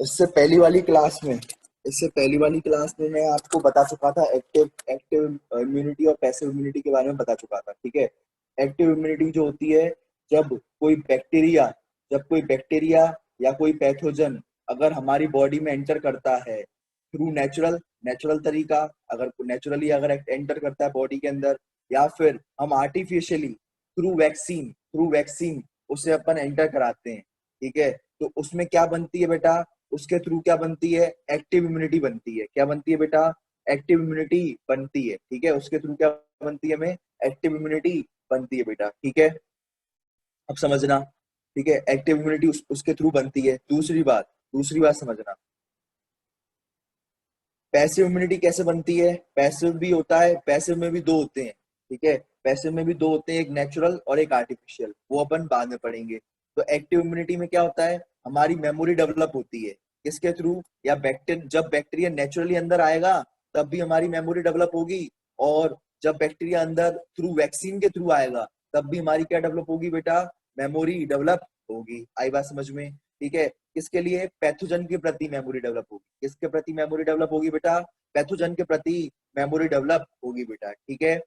इससे पहली वाली क्लास में मैं आपको बता चुका था एक्टिव एक्टिव इम्यूनिटी और पैसिव इम्यूनिटी के बारे में बता चुका था। ठीक है। एक्टिव इम्यूनिटी जो होती है, जब कोई बैक्टीरिया जब कोई बैक्टीरिया या कोई पैथोजन अगर हमारी बॉडी में एंटर करता है थ्रू नेचुरल नेचुरल तरीका, अगर नेचुरली अगर एंटर करता है बॉडी के अंदर, या फिर हम आर्टिफिशियली थ्रू वैक्सीन उसे अपन एंटर कराते हैं। ठीक है। तो उसमें क्या बनती है बेटा, उसके थ्रू क्या बनती है, एक्टिव इम्यूनिटी बनती है। क्या बनती है बेटा, एक्टिव इम्यूनिटी बनती है। ठीक है। उसके थ्रू क्या बनती है, हमें एक्टिव इम्यूनिटी बनती है बेटा। ठीक है। अब समझना। ठीक है। एक्टिव इम्यूनिटी उसके थ्रू बनती है। दूसरी बात समझना, पैसिव इम्यूनिटी कैसे बनती है। पैसिव भी होता है, पैसिव में भी दो होते हैं। ठीक है। पैसिव में भी दो होते हैं, एक नेचुरल और एक आर्टिफिशियल, वो अपन बाद में पढ़ेंगे। तो एक्टिव इम्यूनिटी में क्या होता है, हमारी मेमोरी डेवलप होती है। किसके थ्रू, या जब बैक्टीरिया नेचुरली अंदर आएगा तब भी हमारी मेमोरी डेवलप होगी, और जब बैक्टीरिया अंदर थ्रू वैक्सीन के थ्रू आएगा तब भी हमारी क्या डेवलप होगी बेटा, मेमोरी डेवलप होगी। आई बात समझ में। ठीक है। किसके लिए, पैथोजन के प्रति मेमोरी डेवलप होगी। किसके प्रति मेमोरी डेवलप होगी बेटा, पैथोजन के प्रति मेमोरी डेवलप होगी बेटा। ठीक है।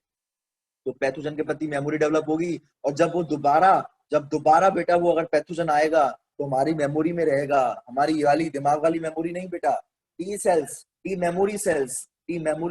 तो पैथोजन के प्रति मेमोरी डेवलप होगी, और जब दोबारा बेटा वो अगर पैथोजन आएगा तो हमारी मेमोरी में रहेगा, हमारी ये वाली दिमाग वाली मेमोरी नहीं बेटा, टी मेमोरी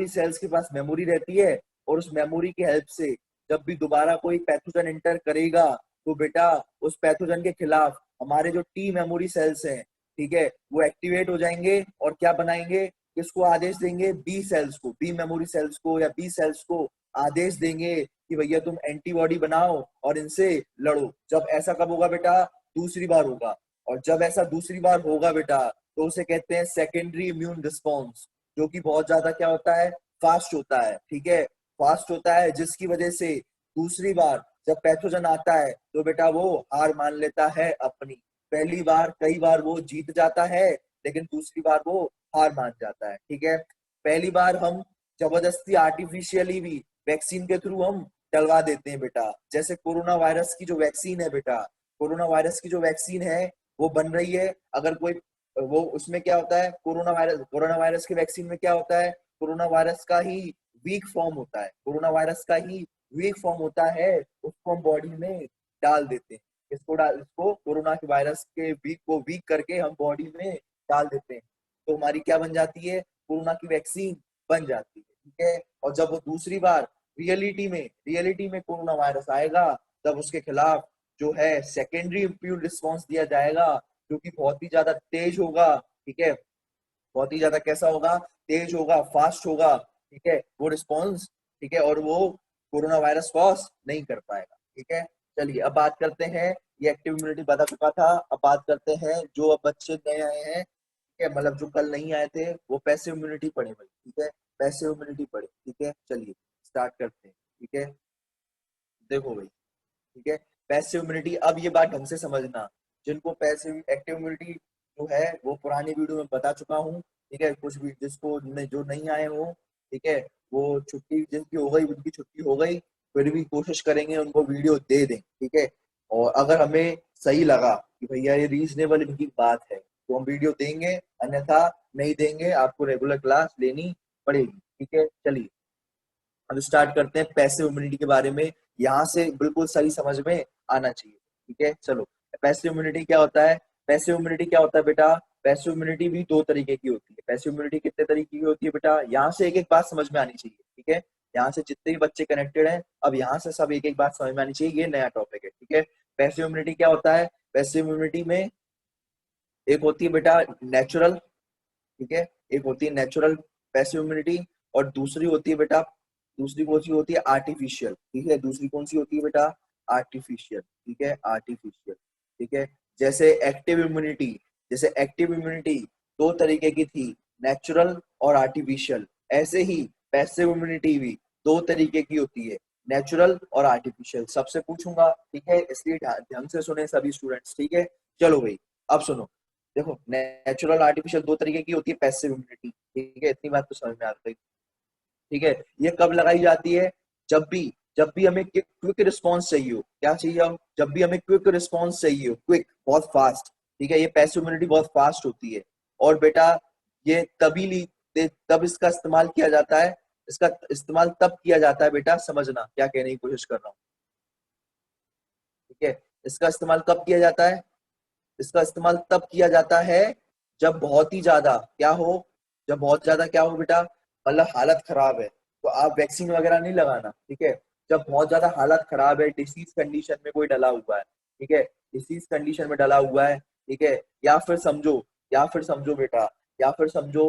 सेल्स के पास मेमोरी रहती है। और उस मेमोरी की हेल्प से जब भी दोबारा कोई पैथोजन एंटर करेगा तो बेटा उस पैथोजन के खिलाफ हमारे जो टी मेमोरी सेल्स हैं, ठीक है, वो एक्टिवेट हो जाएंगे और क्या बनाएंगे, किसको आदेश देंगे, बी मेमोरी सेल्स को या बी सेल्स को आदेश देंगे कि भैया तुम एंटीबॉडी बनाओ और इनसे लड़ो। जब ऐसा कब होगा बेटा, दूसरी बार होगा। और जब ऐसा दूसरी बार होगा बेटा तो उसे कहते हैं सेकेंडरी इम्यून रिस्पॉन्स, जो कि बहुत ज्यादा क्या होता है, फास्ट होता है। ठीक है। फास्ट होता है, जिसकी वजह से दूसरी बार जब पैथोजन आता है तो बेटा वो हार मान लेता है अपनी। पहली बार कई बार वो जीत जाता है, लेकिन दूसरी बार वो हार मान जाता है। ठीक है। पहली बार हम जबरदस्ती आर्टिफिशियली भी वैक्सीन के थ्रू हम डलवा देते हैं बेटा। जैसे कोरोना वायरस की जो वैक्सीन है बेटा, कोरोना वायरस की जो वैक्सीन है वो बन रही है। अगर कोई वो उसमें क्या होता है, कोरोना वायरस के वैक्सीन में क्या होता है, कोरोना वायरस का ही वीक फॉर्म होता है, कोरोना वायरस का ही वीक फॉर्म होता है, उसको हम बॉडी में डाल देते हैं। इसको कोरोना के वायरस के वीक को वीक करके हम बॉडी में डाल देते हैं, तो हमारी क्या बन जाती है, कोरोना की वैक्सीन बन जाती है। ठीक है। और जब वो दूसरी बार रियलिटी में कोरोना वायरस आएगा तब उसके खिलाफ जो है सेकेंडरी इम्यून रिस्पॉन्स दिया जाएगा, जो कि बहुत ही ज्यादा तेज होगा। ठीक है। बहुत ही ज्यादा कैसा होगा, तेज होगा, फास्ट होगा। ठीक है, वो रिस्पॉन्स। ठीक है। और वो कोरोना वायरस कॉज नहीं कर पाएगा। ठीक है। चलिए अब बात करते हैं, ये एक्टिव इम्यूनिटी बता चुका था। अब बात करते हैं जो अब बच्चे नए आए हैं, ठीक है, मतलब जो कल नहीं आए थे, वो पैसिव इम्यूनिटी पढ़े भाई। ठीक है। पैसिव इम्यूनिटी पढ़े। ठीक है। चलिए स्टार्ट करते हैं। ठीक है। देखो भाई। ठीक है। पैसिव इम्यूनिटी, अब ये बात ढंग से समझना, जिनको पैसिव एक्टिव इम्यूनिटी जो है वो पुरानी वीडियो में बता चुका हूँ। ठीक है। कुछ भी जो नहीं आए हो, ठीक है, वो छुट्टी जिनकी हो गई उनकी छुट्टी हो गई, फिर भी कोशिश करेंगे उनको वीडियो दे दें। ठीक है। और अगर हमें सही लगा कि भैया ये रीजनेबल इनकी बात है तो हम वीडियो देंगे, अन्यथा नहीं देंगे, आपको रेगुलर क्लास लेनी पड़ेगी। ठीक है। चलिए अब स्टार्ट करते हैं पैसिव इम्यूनिटी के बारे में, यहाँ से बिल्कुल सही समझ में आना चाहिए। ठीक है। चलो, पैसिव इम्यूनिटी क्या होता है, पैसिव इम्यूनिटी क्या होता है बेटा, पैसिव इम्यूनिटी भी दो तरीके की होती है। पैसिव इम्यूनिटी कितने तरीके की होती है बेटा, यहाँ से एक एक बात समझ में आनी चाहिए। ठीक है। यहाँ से जितने भी बच्चे कनेक्टेड हैं, अब यहाँ से सब एक एक बात समझ में आनी चाहिए, ये नया टॉपिक है। ठीक है। पैसिव इम्यूनिटी क्या होता है, पैसिव इम्यूनिटी में एक होती है बेटा नेचुरल। ठीक है। एक होती है नेचुरल पैसिव इम्यूनिटी, और दूसरी होती है बेटा, दूसरी कौन सी होती है, आर्टिफिशियल। ठीक है। दूसरी कौन सी होती है बेटा, आर्टिफिशियल। ठीक है। आर्टिफिशियल। ठीक है। जैसे एक्टिव इम्यूनिटी जैसे एक्टिव इम्यूनिटी दो तरीके की थी, नेचुरल और आर्टिफिशियल, ऐसे ही पैसिव इम्यूनिटी भी दो तरीके की होती है, नेचुरल और आर्टिफिशियल। सबसे पूछूंगा। ठीक है। इसलिए ध्यान से सुने सभी स्टूडेंट्स। ठीक है। चलो भाई, अब सुनो। देखो, नेचुरल आर्टिफिशियल दो तरीके की होती है पैसिव इम्यूनिटी। ठीक है। इतनी बात तो समझ में आ गई। ठीक है। ये कब लगाई जाती है, जब भी हमें क्विक रिस्पॉन्स चाहिए हो। क्या चाहिए हो, जब भी हमें क्विक रिस्पॉन्स चाहिए हो, क्विक, बहुत फास्ट। ठीक है। ये पैसिव इम्यूनिटी बहुत फास्ट होती है, और बेटा ये तब इसका इस्तेमाल किया जाता है, इसका इस्तेमाल तब किया जाता है बेटा, समझना क्या कहने की कोशिश कर रहा हूँ। ठीक है, इसका इस्तेमाल कब किया जाता है? इसका इस्तेमाल तब किया जाता है जब बहुत ही ज्यादा क्या हो, जब बहुत ज्यादा क्या हो बेटा, मतलब हालत खराब है, तो आप वैक्सीन वगैरह नहीं लगाना। ठीक है, जब बहुत ज्यादा हालत खराब है, डिसीज कंडीशन में कोई डला हुआ है, ठीक है, डिसीज कंडीशन में डला हुआ है, ठीक है, या फिर समझो बेटा, या फिर समझो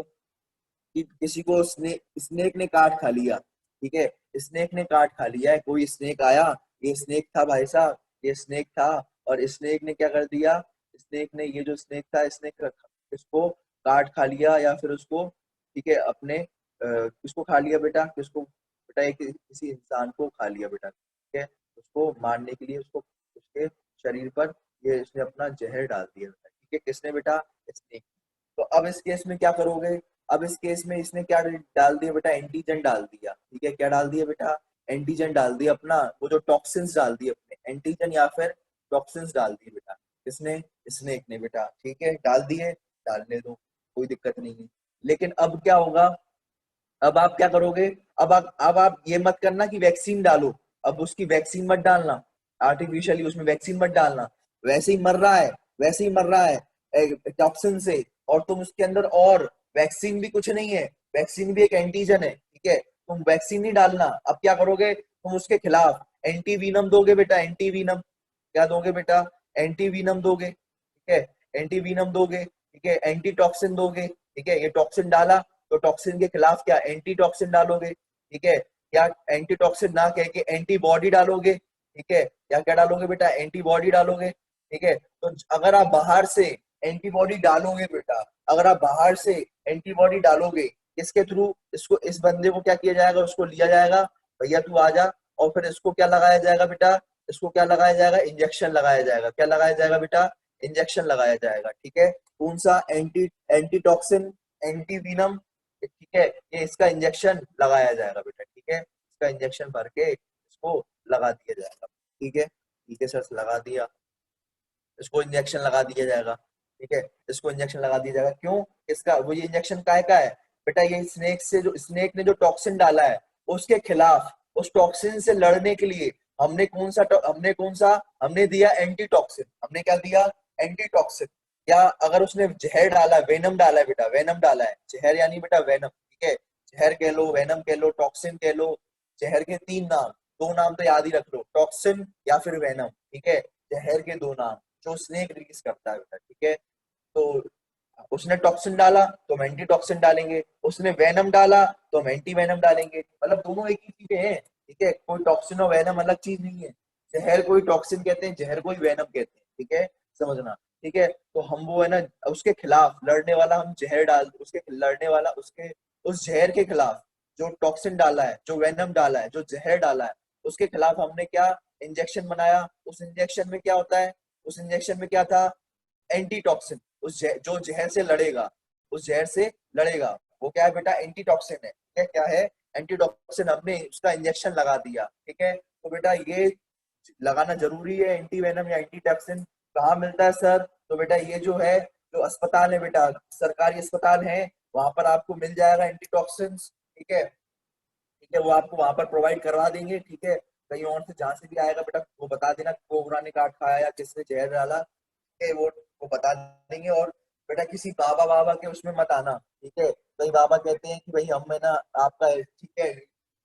कि किसी को स्नेक ने काट खा लिया। ठीक है, स्नेक ने काट खा लिया है, कोई स्नेक आया, ये स्नेक था भाई साहब, ये स्नेक था, और स्नेक ने क्या कर दिया, स्नेक ने ये जो स्नेक था, स्नेक इसको काट खा लिया, या फिर उसको, ठीक है, किसको खा लिया बेटा, किसको बेटा, एक किसी इंसान को खा लिया बेटा। ठीक है, उसको मारने के लिए उसको उसके शरीर पर ये इसने अपना जहर डाल दिया बेटा। ठीक है, किसने बेटा, स्नेक। तो अब इस केस में क्या करोगे, अब इस केस में इसने क्या डाल दिया बेटा, एंटीजन डाल दिया। ठीक है, क्या डाल दिया बेटा, एंटीजन डाल दिया, अपना वो जो टॉक्सिन्स डाल दिए अपने, एंटीजन या फिर टॉक्सिन्स डाल दिए बेटा, किसने, स्नेक ने बेटा। ठीक है, डाल दिए, डालने दो, कोई दिक्कत नहीं है। लेकिन अब क्या होगा, अब आप क्या करोगे, अब आप ये मत करना कि वैक्सीन डालो, अब उसकी वैक्सीन मत डालना, आर्टिफिशियली उसमें वैक्सीन मत डालना, वैसे ही मर रहा है, वैसे ही मर रहा है टॉक्सिन से, और तुम उसके अंदर, और वैक्सीन भी कुछ नहीं है, वैक्सीन भी एक एंटीजन है। ठीक है, तुम वैक्सीन नहीं डालना, अब क्या करोगे, तुम उसके खिलाफ एंटीवीनम दोगे बेटा, एंटीवीनम, क्या दोगे बेटा, एंटीवीनम दोगे। ठीक है, एंटीवीनम दोगे, ठीक है, एंटी टॉक्सिन दोगे। ठीक है, ये टॉक्सिन डाला, तो टॉक्सिन के खिलाफ क्या एंटी टॉक्सिन डालोगे। ठीक है, या एंटी टॉक्सिन ना कह के एंटीबॉडी डालोगे। ठीक है, या क्या डालोगे बेटा, एंटीबॉडी डालोगे। ठीक है, तो अगर आप बाहर से एंटीबॉडी डालोगे बेटा, अगर आप बाहर से एंटीबॉडी डालोगे, किसके थ्रू, इसको, इस बंदे को क्या किया जाएगा, उसको लिया जाएगा, भैया तू आ जा, और फिर इसको क्या लगाया जाएगा बेटा, इसको क्या लगाया जाएगा, इंजेक्शन लगाया जाएगा, क्या लगाया जाएगा बेटा, इंजेक्शन लगाया जाएगा। ठीक है, कौन सा, एंटी टॉक्सिन, एंटी वीनम। ठीक है, ये इसका इंजेक्शन लगाया जाएगा बेटा। ठीक है, इसका इंजेक्शन भर के इसको लगा दिया जाएगा। ठीक है सर, लगा दिया, इसको इंजेक्शन लगा दिया जाएगा। ठीक है, इसको इंजेक्शन लगा दिया जाएगा, क्यों, इसका वो, ये इंजेक्शन काय का है बेटा, ये स्नेक ने जो टॉक्सिन डाला है उसके खिलाफ, उस टॉक्सिन से लड़ने के लिए हमने दिया एंटी टॉक्सिन, हमने क्या दिया, एंटी टॉक्सिन। या अगर उसने जहर डाला, वेनम डाला है बेटा, वेनम डाला है, जहर यानी बेटा वेनम। ठीक है, जहर कह लो, वेनम कह लो, टॉक्सिन कह लो, जहर के तीन नाम, दो नाम तो याद ही रख लो, टॉक्सिन या फिर वेनम। ठीक है, जहर के दो नाम जो स्नेक रिलीज करता है बेटा। ठीक है, तो उसने टॉक्सिन डाला तो हम एंटी टॉक्सिन डालेंगे, उसने वेनम डाला तो हम एंटी वेनम डालेंगे, मतलब दोनों एक ही चीजें हैं। ठीक है, कोई टॉक्सिन और वेनम अलग चीज नहीं है, जहर कोई टॉक्सिन कहते हैं, जहर कोई वेनम कहते हैं। ठीक है, समझना। ठीक है, तो हम वो है ना, उसके खिलाफ लड़ने वाला, हम जहर डाल, उसके लड़ने वाला, उसके उस जहर के खिलाफ, जो टॉक्सिन डाला है, जो वेनम डाला है, जो जहर डाला है, उसके खिलाफ हमने क्या, इंजेक्शन बनाया। उस इंजेक्शन में क्या होता है, उस इंजेक्शन में क्या था, एंटी टॉक्सिन, जो जहर से लड़ेगा, उस जहर से लड़ेगा, वो क्या है बेटा, एंटी टॉक्सिन है। ठीक है, क्या है, एंटी टॉक्सिन, हमने उसका इंजेक्शन लगा दिया। ठीक है, तो बेटा ये लगाना जरूरी है, एंटी वेनम या एंटी टॉक्सिन। कहाँ मिलता है सर, तो बेटा ये जो है, जो अस्पताल है बेटा, सरकारी अस्पताल है, वहां पर आपको मिल जाएगा एंटी टॉक्सिन। ठीक है, ठीक है, वो आपको वहां पर प्रोवाइड करवा देंगे। ठीक है, कहीं और से जहां से भी आएगा बेटा, वो बता देना कोबरा ने काट खाया या किसने जहर डाला, ठीक है, वो बता देंगे। और बेटा किसी बाबा बाबा के उसमें मत आना। ठीक है, कई बाबा कहते हैं कि भाई हम है ना आपका, ठीक है,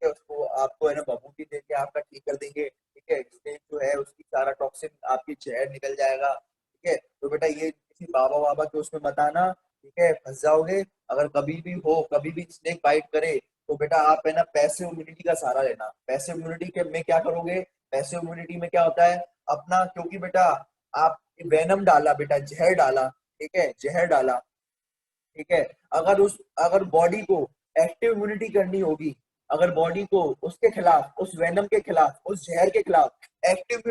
उसको आपको है ना बबूटी देके आपका ठीक कर देंगे। ठीक है, इससे जो है उसकी सारा टॉक्सिन आपकी जहर निकल जाएगा। ठीक है, तो बेटा ये किसी बाबा बाबा के उसमें मत आना। ठीक है, फंस जाओगे। अगर कभी भी हो, कभी भी स्नेक बाइट करे, तो बेटा आप है ना पैसिव इम्यूनिटी का सहारा लेना। पैसिव इम्यूनिटी के में क्या करोगे, पैसिव इम्यूनिटी में क्या होता है अपना, क्योंकि बेटा आप वेनम डाला बेटा, जहर डाला, ठीक है, जहर डाला। ठीक है, अगर बॉडी को एक्टिव इम्यूनिटी करनी होगी, अगर बॉडी को उसके खिलाफ, उस वेनम के खिलाफ, उस जहर के खिलाफ एक्टिव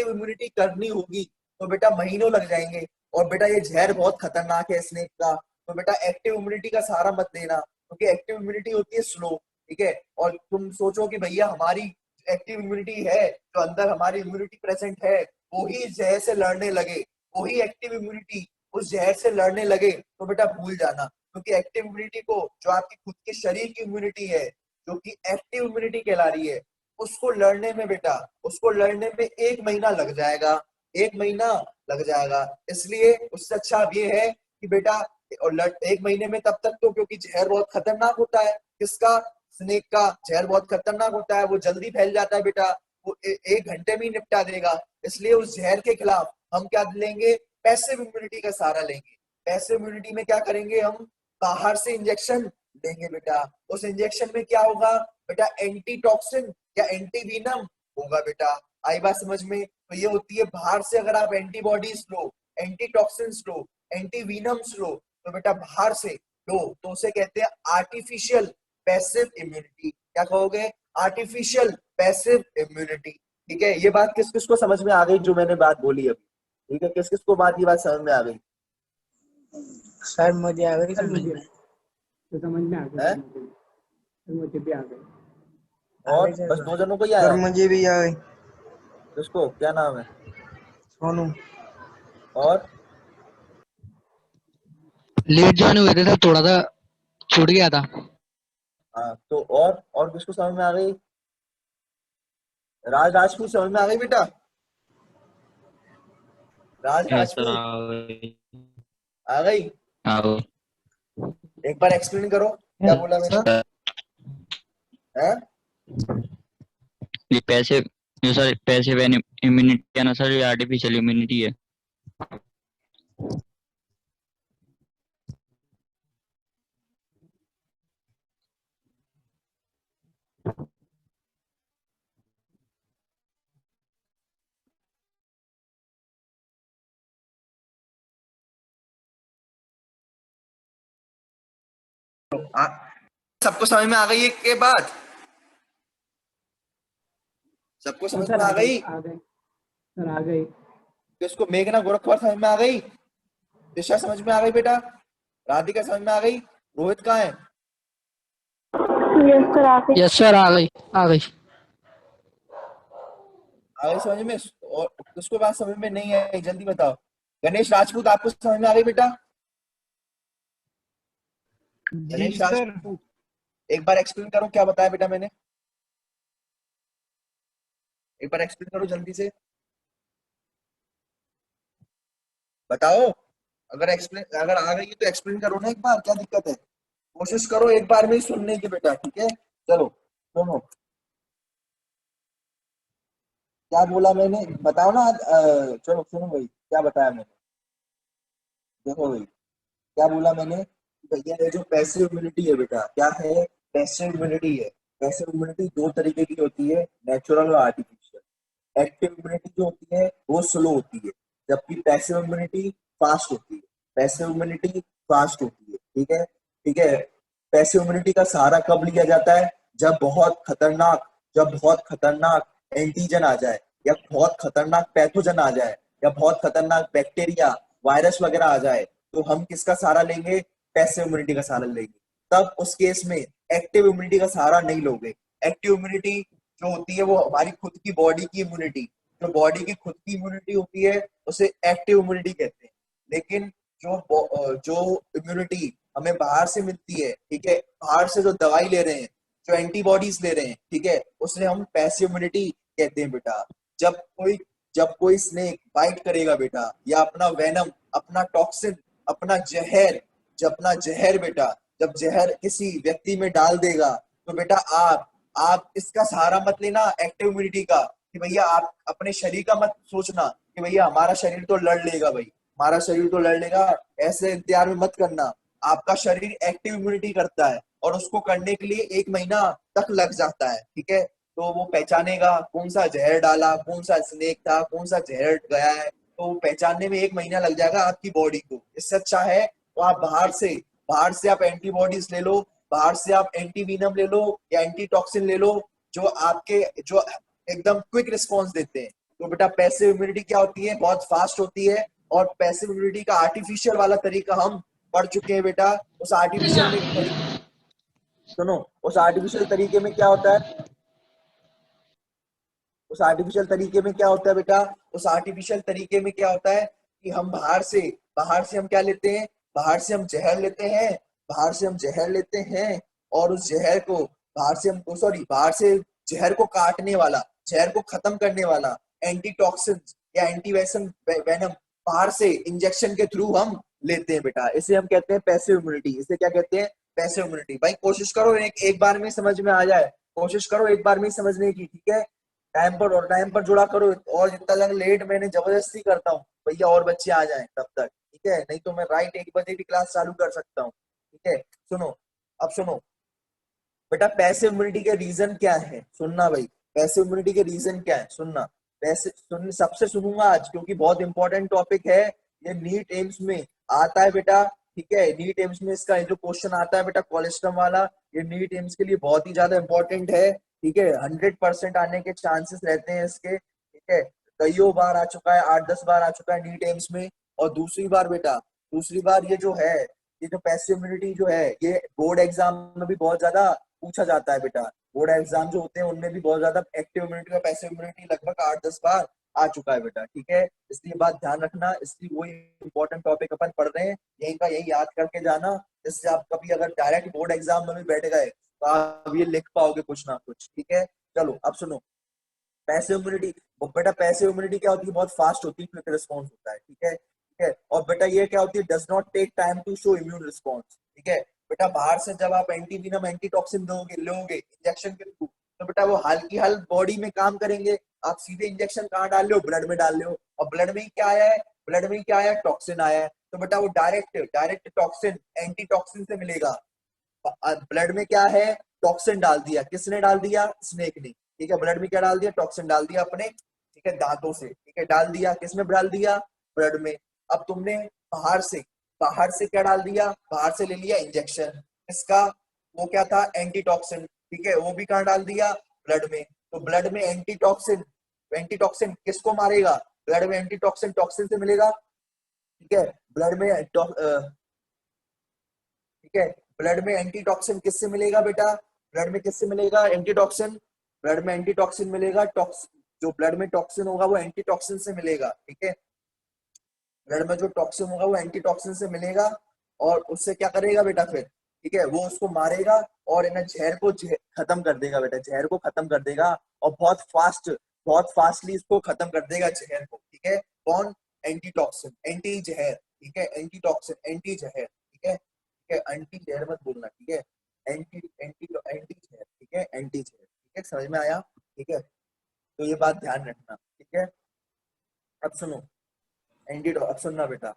इम्यूनिटी करनी होगी, तो बेटा महीनों लग जाएंगे। और बेटा ये जहर बहुत खतरनाक है स्नेक का, तो बेटा एक्टिव इम्यूनिटी का सहारा मत लेना, क्योंकि एक्टिव इम्यूनिटी होती है स्लो। ठीक है, और तुम सोचो कि भैया हमारी एक्टिव इम्यूनिटी है, जो अंदर हमारी इम्यूनिटी प्रेजेंट है, वो ही जहर से लड़ने लगे, वही एक्टिव इम्यूनिटी उस जहर से लड़ने लगे तो बेटा भूल जाना, क्योंकि एक्टिव इम्यूनिटी को, जो आपकी खुद के शरीर की इम्यूनिटी है, जो कि एक्टिव इम्यूनिटी कहला रही है, उसको लड़ने में बेटा, उसको लड़ने में 1 महीना लग जाएगा, 1 महीना लग जाएगा। इसलिए उससे अच्छा अब ये है कि बेटा, और 1 महीने में तब तक तो, क्योंकि जहर बहुत खतरनाक होता है, किसका, स्नेक का जहर बहुत खतरनाक होता है, वो जल्दी फैल जाता है बेटा, वो 1 घंटे में ही निपटा देगा। इसलिए उस जहर के खिलाफ हम क्या लेंगे, पैसिव इम्यूनिटी का सहारा लेंगे। पैसिव इम्यूनिटी में क्या करेंगे हम, बाहर से इंजेक्शन लेंगे बेटा। उस इंजेक्शन में क्या होगा बेटा, एंटी टॉक्सिन या एंटी वीनम होगा बेटा। आई बात समझ में? तो ये होती है बाहर से, अगर आप एंटीबॉडीज लो, एंटी टॉक्सिन्स लो, एंटी वीनम्स लो, तो बेटा बाहर से लो, तो उसे कहते हैं आर्टिफिशियल पैसिव इम्यूनिटी। क्या कहोगे, आर्टिफिशियल पैसिव इम्यूनिटी। ठीक है, ये बात किस किस को समझ में आ गई जो मैंने बात बोली अभी? ठीक है, किस किस को बात, ये बात समझ में आ गई? सर मुझे आ गई सर समझ मुझे में। तो समझ में आ गई है? सर, मुझे भी आ गई। और आगे बस सर। 2 जनों को ही सर आया? मुझे भी आ गई। किसको, क्या नाम है? सोनू। और लेट ज्वाइन हुए थे सर, थोड़ा सा छूट गया था। हाँ, तो और किसको समझ में आ गई? राजपूत समझ में आ गई बेटा? यस सर, राजपूत आओ आ गई? आओ। एक बार एक्सप्लेन करो क्या बोला मैंने? सर है? ये पैसे, ये सर पैसिव इम्यूनिटी है ना सर, ये आर्टिफिशियल इम्यूनिटी है। आ, सबको समझ में आ गई एक के बात? सबको समझ सर में आ गई? आ गई सर, आ गई। किसको, मेघना गोरखपुर समझ में आ गई? दिशा समझ में आ गई बेटा? राधिका समझ में आ गई? रोहित कहाँ है? यस सर, आ गई। यस सर, आ गई आ गई। आ गई समझ में? और किसको बात समझ में नहीं आई, जल्दी बताओ। गणेश राजपूत, आपको समझ में आ गई बेटा? जी गणेश सर। राजपूत, एक बार एक्सप्लेन करो क्या बताया बेटा मैंने, एक बार एक्सप्लेन करो जल्दी से, बताओ। अगर एक्सप्लेन, अगर आ गई तो एक्सप्लेन करो ना एक बार, क्या दिक्कत है? कोशिश करो एक बार में ही सुनने की बेटा, ठीक है? चलो सुनो, क्या बोला मैंने, बताओ ना। चलो सुनो भाई, क्या बताया मैंने, देखो भाई, क्या बोला मैंने कि भैया ये जो पैसिव इम्यूनिटी है बेटा, क्या है, पैसिव इम्यूनिटी है। पैसिव इम्यूनिटी 2 तरीके की होती है, नेचुरल और आर्टिफिशियल। एक्टिव इम्यूनिटी जो होती है वो स्लो होती है, जबकि पैसिव इम्यूनिटी फास्ट होती है। पैसिव इम्यूनिटी फास्ट होती है, ठीक है? ठीक है, पैसिव इम्यूनिटी का सहारा कब लिया जाता है, जब बहुत खतरनाक एंटीजन आ जाए, या बहुत खतरनाक पैथोजन आ जाए, या बहुत खतरनाक बैक्टीरिया, वायरस वगैरह आ जाए, तो हम किसका सहारा लेंगे, पैसिव इम्यूनिटी का सहारा लेंगे। तब उस केस में एक्टिव इम्यूनिटी का सहारा नहीं लोगे। एक्टिव इम्यूनिटी जो होती है वो हमारी खुद की बॉडी की इम्यूनिटी, जो बॉडी की खुद की इम्यूनिटी होती है उसे एक्टिव इम्यूनिटी कहते हैं। लेकिन जो इम्यूनिटी हमें बाहर से मिलती है, ठीक है, बाहर से जो दवाई ले रहे हैं, जो एंटीबॉडीज ले रहे हैं, ठीक है, उसे हम पैसिव इम्यूनिटी कहते हैं बेटा। जब कोई जब कोई स्नेक बाइट करेगा बेटा, या अपना वेनम, अपना टॉक्सिन, अपना जहर, जब अपना जहर बेटा, जब जहर किसी व्यक्ति में डाल देगा, तो बेटा आप इसका सहारा मत लेना एक्टिव इम्यूनिटी का, कि भैया आप अपने शरीर का मत सोचना कि भैया हमारा शरीर तो लड़ लेगा, भाई हमारा शरीर तो लड़ लेगा, ऐसे इंतजार में मत करना। आपका शरीर एक्टिव इम्यूनिटी करता है, और उसको करने के लिए 1 महीना तक लग जाता है, ठीक है? तो वो पहचानेगा कौन सा जहर डाला, कौन सा स्नेक था, कौन सा जहर गया है, तो वो पहचानने में 1 महीना लग जाएगा आपकी बॉडी को। इससे अच्छा है तो आप बाहर से आप एंटीबॉडीज ले लो, बाहर से आप एंटी वीनम ले लो, या एंटी टॉक्सिन ले लो, जो एकदम क्विक रिस्पॉन्स देते हैं। तो बेटा पैसिव इम्यूनिटी क्या होती है, बहुत फास्ट होती है। और पैसिव इम्यूनिटी का आर्टिफिशियल वाला तरीका हम पढ़ चुके हैं बेटा। उस आर्टिफिशियल में सुनो, उस आर्टिफिशियल तरीके में क्या होता है, उस आर्टिफिशियल तरीके में क्या होता है बेटा, उस आर्टिफिशियल तरीके में क्या होता है कि हम बाहर से बाहर से हम क्या लेते हैं, बाहर से हम जहर लेते हैं, बाहर से हम जहर लेते हैं, और उस जहर को बाहर से हम सॉरी बाहर से जहर को काटने वाला, जहर को खत्म करने वाला एंटीटॉक्सिन या एंटीवेसन वेनम बाहर से इंजेक्शन के थ्रू हम लेते हैं बेटा। इसे हम कहते हैं पैसिव इम्यूनिटी। इसे क्या कहते हैं, पैसिव इम्यूनिटी। भाई कोशिश करो एक बार में समझ में आ जाए, कोशिश करो एक बार में समझने की, ठीक है। टाइम पर जुड़ा करो, और जितना ज्यादा लेट मैंने जबरदस्ती करता हूँ भैया और बच्चे आ जाएं तब तक, ठीक है, नहीं तो मैं राइट 1 बजे भी क्लास चालू कर सकता हूँ, ठीक है। सुनो, अब सुनो बेटा, पैसिव इम्यूनिटी के रीजन क्या है, सुनना भाई, पैसिव इम्यूनिटी के रीजन क्या है, सुनना। सबसे सुनूंगा आज, क्योंकि बहुत इंपॉर्टेंट टॉपिक है ये, नीट एम्स में आता है बेटा, ठीक है। नीट एम्स में इसका जो क्वेश्चन आता है बेटा कोलेस्ट्रॉल वाला, ये नीट एम्स के लिए बहुत ही ज्यादा इंपॉर्टेंट है, ठीक है। 100% आने के चांसेस रहते हैं इसके, ठीक है। कईयों बार आ चुका है, 8-10 बार आ चुका है नीट एम्स में। और दूसरी बार बेटा, दूसरी बार ये जो है, ये जो पैसिव इम्यूनिटी जो है, ये बोर्ड एग्जाम में भी बहुत ज्यादा पूछा जाता है बेटा। बोर्ड एग्जाम जो होते हैं उनमें भी बहुत ज्यादा एक्टिव इम्यूनिटी और पैसिव इम्यूनिटी लगभग 8-10 बार आ चुका है बेटा, ठीक है। इसलिए बात ध्यान रखना, इसलिए वही इंपॉर्टेंट टॉपिक अपन पढ़ रहे हैं, यही का यही याद करके जाना, जिससे आप कभी अगर डायरेक्ट बोर्ड एग्जाम में भी बैठ गए तो आप ये लिख पाओगे कुछ ना कुछ, ठीक है। चलो अब सुनो, पैसिव इम्यूनिटी बेटा, पैसिव इम्यूनिटी क्या होती है, बहुत फास्ट होती है, क्विक रिस्पॉन्स होता है, ठीक है, ठीक है। और बेटा ये क्या होती है, does not take time to show immune response, ठीक है। बेटा बाहर से जब आप एंटीवीनम एंटीटॉक्सिन लोगे इंजेक्शन के थ्रू, तो बेटा वो हाल की हाल बॉडी में काम करेंगे। आप सीधे इंजेक्शन कहाँ डाल रहे हो, ब्लड में डाल रहे हो, और ब्लड में क्या आया है, ब्लड में क्या आया है, टॉक्सिन आया है, तो बेटा वो डायरेक्ट टॉक्सिन एंटीटॉक्सिन से मिलेगा। ब्लड में क्या है, टॉक्सिन डाल दिया, किसने डाल दिया, स्नेक ने, ठीक है। ब्लड में क्या डाल दिया, टॉक्सिन डाल दिया अपने, ठीक है, दांतों से, ठीक है, डाल दिया, किसमें डाल दिया, ब्लड में। अब तुमने बाहर से क्या डाल दिया, बाहर से ले लिया इंजेक्शन, इसका वो क्या था, एंटीटॉक्सिन, ठीक है, वो भी कहाँ डाल दिया, ब्लड में। तो ब्लड में एंटीटॉक्सिन, एंटीटॉक्सिन किसको मारेगा, ब्लड में एंटीटॉक्सिन टॉक्सिन से मिलेगा, ठीक है। ब्लड में ठीक है, ब्लड में एंटीटॉक्सिन किससे मिलेगा बेटा, ब्लड में किससे मिलेगा एंटीटॉक्सिन, ब्लड में एंटीटॉक्सिन मिलेगा, जो ब्लड में टॉक्सिन होगा वो एंटीटॉक्सिन से मिलेगा, ठीक है। ब्लड में जो टॉक्सिन होगा वो एंटीटॉक्सिन से मिलेगा, और उससे क्या करेगा बेटा फिर, ठीक है, वो उसको मारेगा और इन जहर को खत्म कर देगा बेटा, जहर को खत्म कर देगा, और बहुत फास्टली इसको खत्म कर देगा जहर को, ठीक है। कौन, एंटीटॉक्सिन, एंटी जहर, ठीक है, एंटीटॉक्सिन एंटी जहर, ठीक है, ठीक है, एंटी जहर मत बोलना, ठीक है, एंटी एंटी एंटी जहर, ठीक है, एंटी जहर, ठीक है, समझ में आया, ठीक है। तो ये बात ध्यान रखना, ठीक है। अब सुनो, अब सुनना बेटा,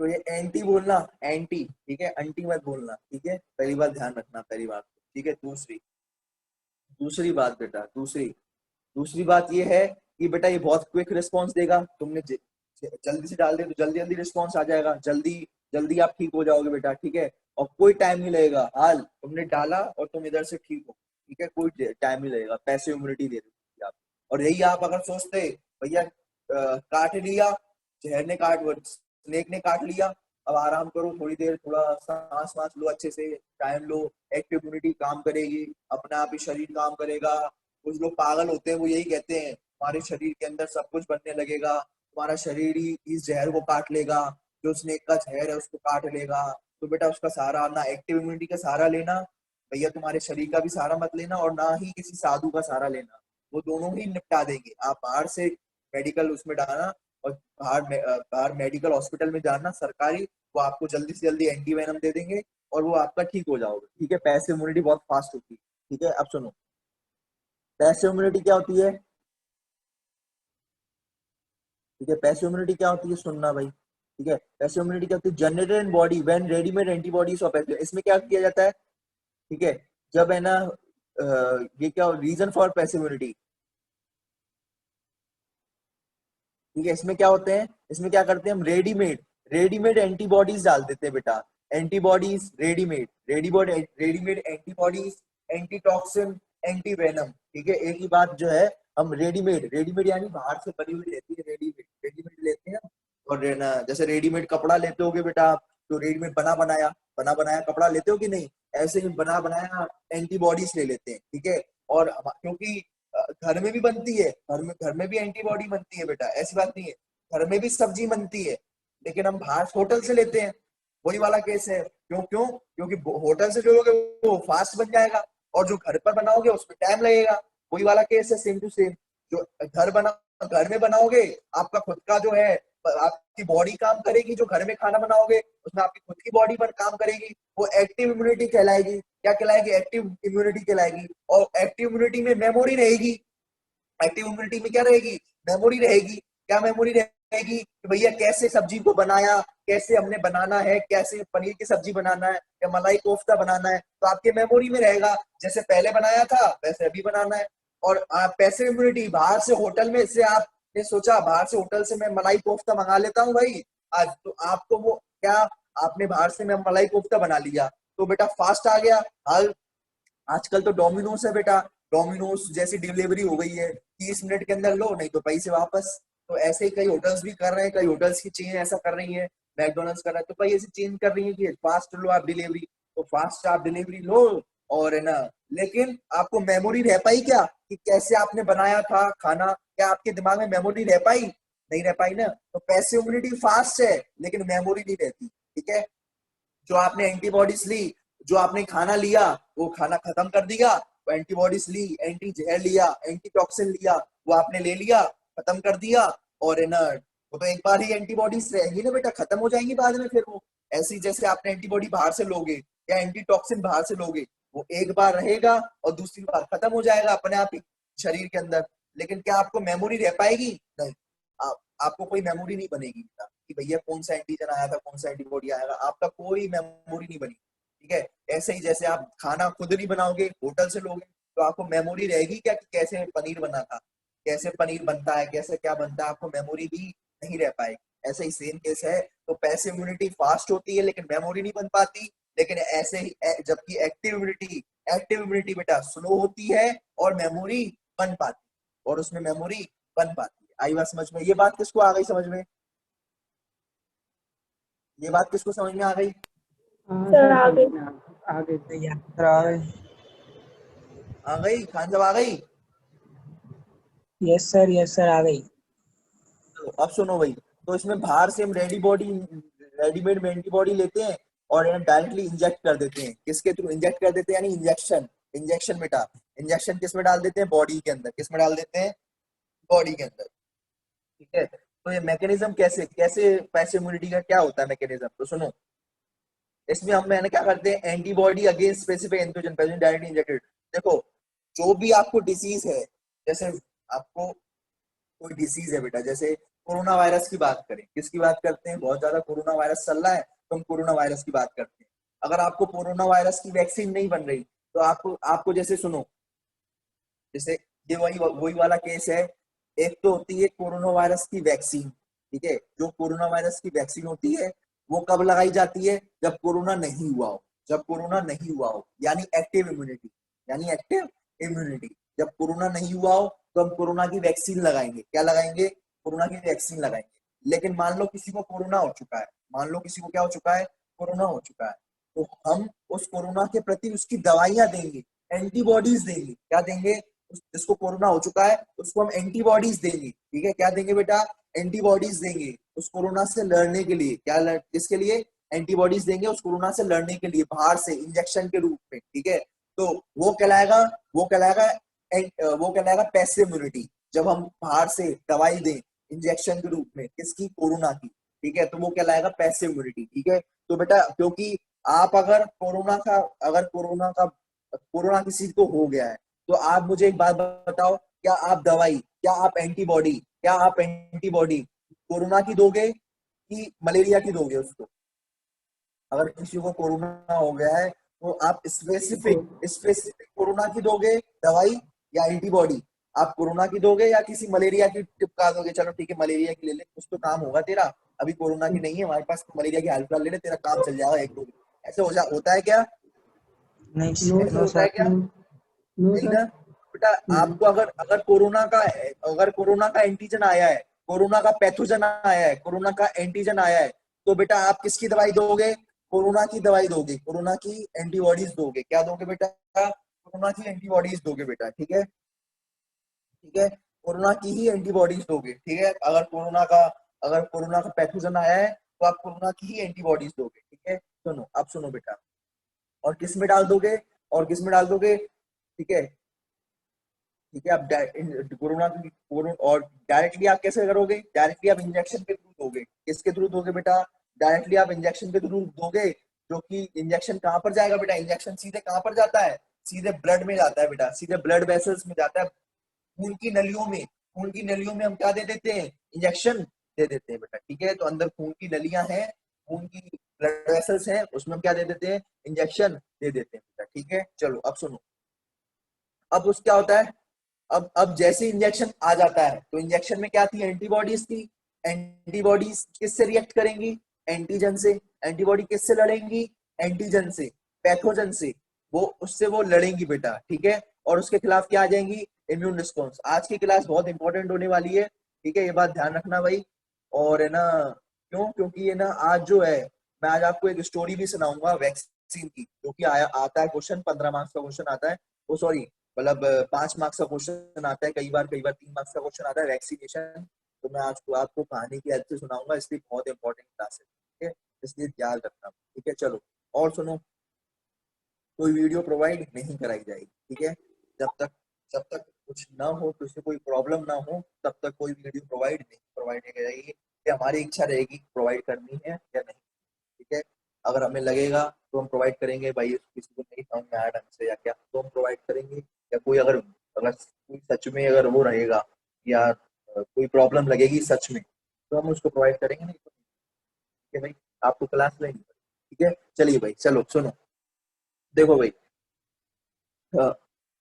तो ये एंटी बोलना, एंटी, ठीक है, एंटी मत बोलना, ठीक है, पहली बात ध्यान रखना, पहली बात, ठीक है। दूसरी बात बेटा, दूसरी बात ये है कि बेटा ये बहुत क्विक रिस्पॉन्स देगा, तुमने जल्दी से डाल दिया तो जल्दी जल्दी रिस्पॉन्स आ जाएगा, जल्दी जल्दी आप ठीक हो जाओगे बेटा, ठीक है। और कोई टाइम नहीं लगेगा, हाल तुमने डाला और तुम इधर से ठीक हो, ठीक है, कोई टाइम नहीं लगेगा, पैसिव इम्यूनिटी दे देगी आप। और यही आप अगर सोचते भैया काट लिया, जहर ने स्नेक ने काट लिया, अब आराम करो थोड़ी देर, थोड़ा सांस वास लो, अच्छे से टाइम लो, एक्टिव इम्यूनिटी काम करेगी, अपने आप ही शरीर काम करेगा। कुछ लोग पागल होते हैं, वो यही कहते हैं हमारे शरीर के अंदर सब कुछ बनने लगेगा, तुम्हारा शरीर ही इस जहर को काट लेगा, जो स्नेक का जहर है उसको काट लेगा। तो बेटा उसका सहारा ना एक्टिव इम्यूनिटी का सहारा लेना भैया, तुम्हारे शरीर का भी सहारा मत लेना, और ना ही किसी साधु का सहारा लेना, वो दोनों ही निपटा देंगे। आप बाहर से मेडिकल उसमें डालना, और बाहर मेडिकल हॉस्पिटल में जाना सरकारी, वो आपको जल्दी से जल्दी एंटीवेनम दे देंगे और वो आपका ठीक हो जाओगे, ठीक है। पैसिव इम्यूनिटी बहुत फास्ट होती है, ठीक है। अब सुनो, पैसिव इम्यूनिटी क्या होती है, ठीक है, पैसिव इम्यूनिटी क्या होती है, सुनना भाई, ठीक है। पैसिव इम्यूनिटी क्या होती है, generated in body when readymade antibodies of passive. इसमें क्या किया जाता है, ठीक है, जब है ना ये क्या रीजन फॉर पैसिव इम्यूनिटी, ठीक है, इसमें क्या होते हैं, इसमें क्या करते हैं हम, रेडीमेड एंटीबॉडीज डाल देते हैं बेटा, antibodies readymade antibodies, antitoxin, antivenom, ठीक है। एक ही बात जो है, हम रेडीमेड यानी बाहर से बनी हुई रहती है, रेडीमेड लेते हैं। और ना जैसे रेडीमेड कपड़ा लेते होगे बेटा आप, तो रेडीमेड बना बनाया कपड़ा लेते हो कि नहीं, ऐसे ही बना बनाया एंटीबॉडीज ले लेते हैं, ठीक है। और क्योंकि घर में भी बनती है, घर में भी एंटीबॉडी बनती है बेटा, ऐसी बात नहीं है, घर में भी सब्जी बनती है, लेकिन हम बाहर होटल से लेते हैं। वही वाला केस है। क्यों क्योंकि होटल से जो लोगे वो फास्ट बन जाएगा, और जो घर पर बनाओगे उसमें टाइम लगेगा। वही वाला केस है, सेम टू सेम। जो घर में बनाओगे, आपका खुद का जो है, आपकी बॉडी काम करेगी। जो घर में खाना बनाओगे उसमें आपकी खुद की बॉडी पर काम करेगी, वो एक्टिव इम्यूनिटी कहलाएगी। क्या कहलाएगी? एक्टिव इम्यूनिटी कहलाएगी। और एक्टिव इम्यूनिटी में मेमोरी रहेगी। एक्टिव इम्यूनिटी में क्या रहेगी? मेमोरी रहेगी। क्या मेमोरी रहेगी? कि भैया कैसे सब्जी को बनाया, कैसे हमने बनाना है, कैसे पनीर की सब्जी बनाना है या मलाई कोफ्ता बनाना है, तो आपके मेमोरी में रहेगा। जैसे पहले बनाया था वैसे अभी बनाना है। और आप पैसिव इम्यूनिटी, बाहर से होटल में से आपने सोचा बाहर से होटल से मैं मलाई कोफ्ता मंगा लेता हूँ भाई आज, तो आपको वो क्या, आपने बाहर से मैं मलाई कोफ्ता बना लिया तो बेटा फास्ट आ गया। हाल आजकल तो डोमिनोज है बेटा, डोमिनोज जैसी डिलीवरी हो गई है, 30 मिनट के अंदर लो, नहीं तो पैसे वापस। तो ऐसे ही कई होटल्स भी कर रहे हैं, कई होटल्स की चेन ऐसा कर रही है, मैकडोनल्ड्स कर रहा है, तो भाई ऐसी चेंज कर रही है कि फास्ट लो आप डिलीवरी, तो फास्ट आप डिलीवरी लो। और है ना, लेकिन आपको मेमोरी रह पाई क्या कि कैसे आपने बनाया था खाना? क्या आपके दिमाग में मेमोरी रह पाई? नहीं रह पाई ना। तो पैसिव इम्यूनिटी फास्ट है लेकिन मेमोरी नहीं रहती। ठीक है, जो आपने एंटीबॉडीज ली, जो आपने खाना लिया वो खाना खत्म कर दिया, वो एंटीबॉडीज ली, एंटी जहर लिया, एंटी टॉक्सिन लिया, वो आपने ले लिया, खत्म कर दिया। और है ना, वो तो एक बार ही एंटीबॉडीज रहेंगी ना बेटा, खत्म हो जाएंगी बाद में फिर वो। ऐसी जैसे आपने एंटीबॉडी बाहर से लोगे या एंटी टॉक्सिन बाहर से लोगे, वो एक बार रहेगा और दूसरी बार खत्म हो जाएगा अपने आप ही शरीर के अंदर। लेकिन क्या आपको मेमोरी रह पाएगी? नहीं। आपको कोई मेमोरी नहीं बनेगी कि भैया कौन सा एंटीजन आया था, कौन सा एंटीबॉडी आएगा, आपका कोई मेमोरी नहीं बनी। ठीक है, ऐसे ही जैसे आप खाना खुद नहीं बनाओगे, होटल से लोगे, तो आपको मेमोरी रहेगी क्या कि कैसे पनीर बना था, कैसे पनीर बनता है, कैसे क्या बनता है, आपको मेमोरी भी नहीं रह पाएगी। ऐसे ही सेम केस है। तो पैसिव इम्यूनिटी फास्ट होती है लेकिन मेमोरी नहीं बन पाती। लेकिन ऐसे ही जबकि एक्टिव इम्यूनिटी बेटा स्लो होती है और मेमोरी बन पाती, और उसमें मेमोरी बन पाती है। आई बात समझ में? ये बात किसको आ गई समझ में? ये बात किसको समझ में आ गई? हाँ सर सर, आगे। समझ में आ गई। सही आंसर आ गए। आ गई खान साहब, आ गई? यस सर आ गई। तो अब सुनो भाई, तो इसमें बाहर से हम रेडीमेड एंटीबॉडी लेते हैं और डायरेक्टली इंजेक्ट कर देते हैं। किसके थ्रू इंजेक्ट कर देते हैं? यानी इंजेक्शन बेटा, इंजेक्शन किस में डाल देते हैं? बॉडी के अंदर। किस में डाल देते हैं? बॉडी के अंदर। ठीक है, तो ये मैकेनिज्म कैसे कैसे पैसिव इम्यूनिटी का क्या होता है मैकेनिज्म, तो सुनो। इसमें हम मैंने क्या करते हैं, antibody against specific antigen present directly injected. देखो, जो भी आपको डिसीज है, जैसे आपको कोई डिसीज है बेटा, जैसे कोरोना वायरस की बात करें, किसकी बात करते हैं? बहुत ज्यादा कोरोना वायरस चल रहा है तो हम कोरोना वायरस की बात करते हैं। अगर आपको कोरोना वायरस की वैक्सीन नहीं बन रही तो आपको आपको जैसे सुनो, जैसे ये वही वही वाला केस है। एक तो होती है कोरोना वायरस की वैक्सीन। ठीक है, जो कोरोना वायरस की वैक्सीन होती है वो कब लगाई जाती है? जब कोरोना नहीं हुआ हो। जब कोरोना नहीं हुआ हो यानी एक्टिव इम्यूनिटी, यानी एक्टिव इम्यूनिटी। जब कोरोना नहीं हुआ हो तो हम कोरोना की वैक्सीन लगाएंगे। क्या लगाएंगे? कोरोना की वैक्सीन लगाएंगे। लेकिन मान लो किसी को कोरोना हो चुका है, मान लो किसी को क्या हो चुका है? कोरोना हो चुका है, तो हम उस कोरोना के प्रति उसकी दवाइयां देंगे, एंटीबॉडीज देंगे। क्या देंगे? जिसको कोरोना हो चुका है उसको हम एंटीबॉडीज देंगे। ठीक है, क्या देंगे बेटा? एंटीबॉडीज देंगे उस कोरोना से लड़ने के लिए। किसके लिए? एंटीबॉडीज देंगे उस कोरोना से लड़ने के लिए, बाहर से इंजेक्शन के रूप में। ठीक है, तो वो कहलाएगा वो कहलाएगा वो कहलाएगा पैसिव इम्यूनिटी। जब हम बाहर से दवाई दें इंजेक्शन के रूप में, किसकी? कोरोना की। ठीक है, तो वो कहलाएगा पैसिव इम्यूनिटी। ठीक है, तो बेटा क्योंकि आप अगर कोरोना किसी को हो गया है तो आप मुझे एक बात बताओ, क्या आप एंटीबॉडी कोरोना की दोगे कि मलेरिया की दोगे उसको? अगर किसी को कोरोना हो गया है तो आप स्पेसिफिक कोरोना की दोगे दवाई या एंटीबॉडी? आप कोरोना की दोगे या किसी मलेरिया की टिपका दोगे? चलो ठीक है, मलेरिया की ले ले, कुछ तो काम होगा तेरा। अभी कोरोना की नहीं है हमारे पास, तो मलेरिया की हेल्प ले ले, तेरा काम चल जाएगा एक दो दिन। ऐसे होता है क्या? नहीं नो ऐसे नो होता है सर। क्या? नो नहीं सर। ना बेटा। नहीं। आपको अगर कोरोना का एंटीजन आया है, कोरोना का पैथोजन आया है, कोरोना का एंटीजन आया है, तो बेटा आप किसकी दवाई दोगे? कोरोना की दवाई दोगे, कोरोना की एंटीबॉडीज दोगे। क्या दोगे बेटा? कोरोना की एंटीबॉडीज दोगे बेटा। ठीक है, ठीक है, कोरोना की ही एंटीबॉडीज दोगे। ठीक है, अगर कोरोना का पैथोजन आया है तो आप कोरोना की ही एंटीबॉडीज दोगे, ठीक है। सुनो, अब सुनो बेटा, और किस में डाल दोगे, और किस में डाल दोगे, ठीक है, ठीक है। आप कोरोना और डायरेक्टली आप कैसे करोगे, डायरेक्टली आप इंजेक्शन के थ्रू दोगे। किसके थ्रू दोगे बेटा, डायरेक्टली आप इंजेक्शन के थ्रू दोगे, जो कि इंजेक्शन कहाँ पर जाएगा बेटा, इंजेक्शन सीधे कहाँ पर जाता है, सीधे ब्लड में जाता है बेटा, सीधे ब्लड वेसल्स में जाता है, खून की नलियों में। खून की नलियों में हम क्या दे देते हैं, इंजेक्शन दे देते हैं बेटा, ठीक है। तो अंदर खून की नलियां हैं, खून की ब्लड वेसल्स हैं, उसमें हम क्या दे देते हैं, इंजेक्शन दे देते हैं बेटा, ठीक है। चलो अब सुनो, अब उस क्या होता है, अब जैसे इंजेक्शन आ जाता है, तो इंजेक्शन में क्या थी, एंटीबॉडीज थी। एंटीबॉडीज किससे रिएक्ट करेंगी, एंटीजन से। एंटीबॉडी किससे लड़ेंगी, एंटीजन से, पैथोजन से, वो उससे वो लड़ेंगी बेटा, ठीक है। और उसके खिलाफ क्या आ जाएंगी, इम्यून रिस्पॉन्स। आज की क्लास बहुत इंपॉर्टेंट होने वाली है, ठीक है, ये बात ध्यान रखना भाई। और है ना, क्यों, क्योंकि ये ना आज जो है, मैं आज आपको एक स्टोरी भी सुनाऊंगा वैक्सीन की, जो कि आया आता है क्वेश्चन, 15 मार्क्स का क्वेश्चन आता है, वो सॉरी मतलब 5 मार्क्स का क्वेश्चन आता है, कई बार 3 मार्क्स का क्वेश्चन आता है वैक्सीनेशन। तो मैं आज को आपको कहानी की हेल्प से सुनाऊंगा, इसलिए बहुत इंपॉर्टेंट क्लास है, ठीक है, इसलिए ध्यान रखना, ठीक है। चलो और सुनो, कोई वीडियो प्रोवाइड नहीं कराई जाएगी, ठीक है। जब तक कुछ ना हो, किसी कोई प्रॉब्लम ना हो, तब तक कोई वीडियो प्रोवाइड नहीं कराएगी। ये हमारी इच्छा रहेगी प्रोवाइड करनी है या नहीं, ठीक है। अगर हमें लगेगा तो हम प्रोवाइड करेंगे, भाई किसी को नहीं समझ में आया ढंग से या क्या, तो हम प्रोवाइड करेंगे। या कोई अगर अगर कोई सच में अगर वो रहेगा या कोई प्रॉब्लम लगेगी सच में, तो हम उसको प्रोवाइड करेंगे, नहीं तो ठीक है भाई, आपको क्लास लेनी पड़ेगी, ठीक है। चलिए भाई, चलो सुनो, देखो भाई,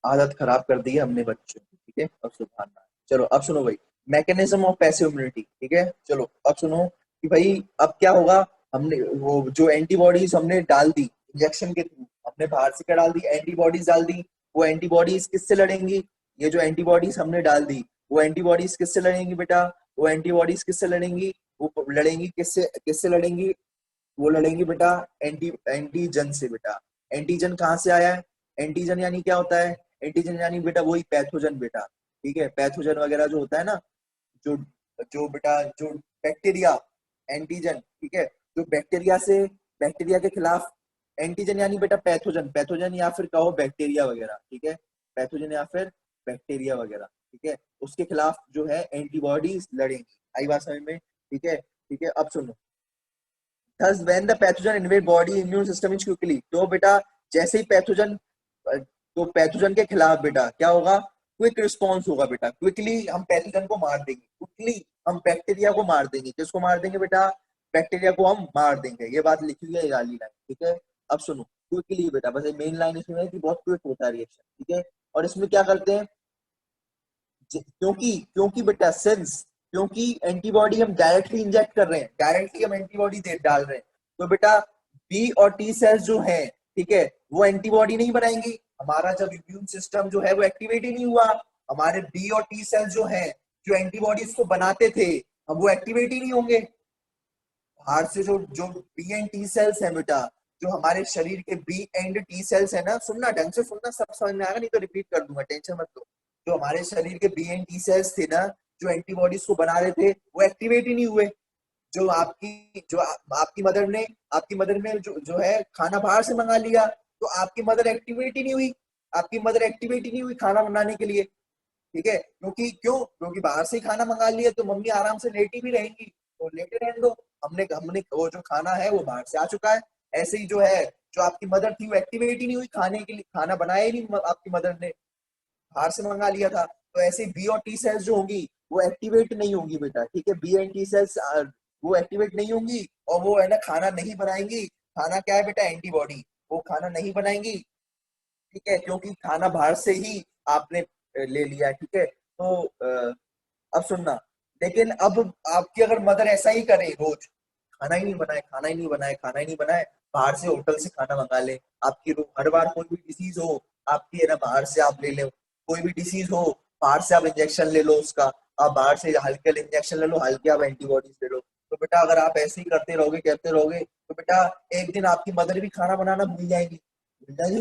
आदत खराब कर दी है हमने बच्चों की, ठीक है, अब सुधारना है। चलो अब सुनो भाई, मैकेनिज्म ऑफ पैसिव इम्यूनिटी, ठीक है। चलो अब सुनो कि भाई अब क्या होगा, हमने वो जो एंटीबॉडीज हमने डाल दी इंजेक्शन के थ्रू, हमने बाहर से क्या डाल दी, एंटीबॉडीज डाल दी। वो एंटीबॉडीज किससे लड़ेंगी, ये जो एंटीबॉडीज हमने डाल दी, वो एंटीबॉडीज किससे लड़ेंगी बेटा, वो एंटीबॉडीज किससे लड़ेंगी, वो लड़ेंगी किससे, किससे लड़ेंगी, वो लड़ेंगी बेटा एंटीजन से बेटा। एंटीजन कहाँ से आया है, एंटीजन यानी क्या होता है, एंटीजन यानी बेटा वही पैथोजन बेटा, ठीक है। पैथोजन वगैरह जो होता है ना, जो जो बेटा जो बैक्टीरिया, एंटीजन, ठीक है, जो बैक्टीरिया से, बैक्टीरिया के खिलाफ, एंटीजन यानी बेटा पैथोजन, पैथोजन या फिर कहो बैक्टीरिया वगैरह, ठीक है, पैथोजन या फिर बैक्टीरिया वगैरह, ठीक है, उसके खिलाफ जो है एंटीबॉडीज लड़ेंगी। आई बात समझ में, ठीक है, ठीक है। अब सुनो, Thus, when the pathogen invade body, immune system is quickly, तो बेटा जैसे ही पैथोजन, तो पैथोजन के खिलाफ बेटा क्या होगा, क्विक रिस्पॉन्स होगा बेटा, क्विकली हम पैथोजन को मार देंगे, क्विकली हम बैक्टीरिया को मार देंगे। किसको मार देंगे बेटा, बैक्टीरिया को हम मार देंगे। ये बात लिखी हुई है वाली लाइन, ठीक है। अब सुनो, क्विकली बेटा, बस मेन लाइन इसमें है कि बहुत क्विक होता है रिएक्शन, ठीक है। और इसमें क्या करते हैं, क्योंकि क्योंकि बेटा सिंस, क्योंकि एंटीबॉडी हम डायरेक्टली इंजेक्ट कर रहे हैं, डायरेक्टली हम एंटीबॉडी डाल रहे हैं, तो बेटा बी और टी सेल्स जो हैं, ठीक है, वो एंटीबॉडी नहीं बनाएंगी। हमारा जब इम्यून सिस्टम जो है वो एक्टिवेट ही नहीं हुआ, हमारे बी और टी सेल्स जो हैं, जो एंटीबॉडीज को बनाते थे, अब वो एक्टिवेट ही नहीं होंगे। बाहर से जो जो बी एंड टी सेल्स हैं बेटा, जो हमारे शरीर के बी एंड टी सेल्स है ना, सुनना ढंग से सुनना, सब समझ में आएगा, नहीं तो रिपीट कर दूंगा, टेंशन मत लो। जो हमारे शरीर के बी एंड टी सेल्स थे ना, जो एंटीबॉडीज को बना रहे थे, वो एक्टिवेट ही नहीं हुए। आपकी मदर ने, जो है खाना बाहर से मंगा लिया, तो आपकी मदर एक्टिवेट ही नहीं हुई, आपकी मदर एक्टिवेट ही नहीं हुई खाना बनाने के लिए, ठीक है। क्योंकि बाहर से ही खाना मंगा लिया, तो मम्मी आराम से लेटी भी रहेंगी, तो लेटे रहने दो, हमने हमने वो जो खाना है वो बाहर से आ चुका है। ऐसे ही जो है, जो आपकी मदर थी वो एक्टिवेट ही नहीं हुई खाने के लिए, खाना बनाया ही नहीं आपकी मदर ने, बाहर से मंगा लिया था। तो ऐसे बी और टी सेल्स जो होंगी वो एक्टिवेट नहीं होंगी बेटा, ठीक है, बी एंड टी सेल्स वो एक्टिवेट नहीं होंगी, और वो है ना खाना नहीं बनाएंगी। खाना क्या है बेटा, एंटीबॉडी, वो खाना नहीं बनाएंगी, ठीक है, क्योंकि खाना बाहर से ही आपने ले लिया है, ठीक है। तो अब सुनना, लेकिन अब आपकी अगर मदर ऐसा ही करे रोज, खाना ही नहीं बनाए, खाना ही नहीं बनाए, खाना ही नहीं बनाए, बाहर से होटल से खाना मंगा ले, आपकी हर बार कोई भी डिसीज हो आपकी है ना, बाहर से आप ले लो, कोई भी डिसीज हो बाहर से आप इंजेक्शन ले लो उसका, आप बाहर से हल्के इंजेक्शन ले लो, हल्के आप एंटीबॉडीज ले लो। तो बेटा अगर आप ऐसे ही करते रहोगे, तो बेटा एक दिन आपकी मदर भी खाना बनाना भूल जाएगी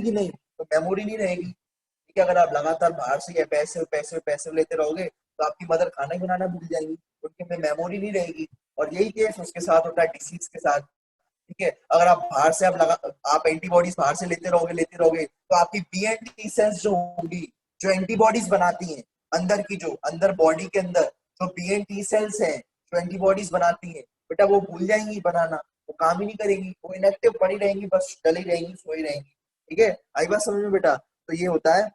कि नहीं, तो मेमोरी नहीं रहेगी, ठीक है। अगर आप लगातार बाहर से पैसे पैसे पैसे लेते रहोगे, तो आपकी मदर खाना ही बनाना भूल जाएंगी, उनके में मेमोरी नहीं रहेगी, और यही केस उसके साथ होता है डिसीज के साथ। ठीक है, अगर आप बाहर से आप एंटीबॉडीज बाहर से लेते रहोगे तो आपकी बी एंड टी सेल्स जो होंगी, जो एंटीबॉडीज बनाती हैं अंदर की, जो अंदर बॉडी के अंदर जो बी एंड टी सेल्स हैं जो एंटीबॉडीज बनाती हैं, बेटा वो भूल जाएंगी बनाना, वो काम ही नहीं करेंगी, वो इनएक्टिव पड़ी रहेंगी, बस डली रहेंगी, सोई रहेंगी। ठीक है, आई बात समझ में बेटा? तो ये होता है,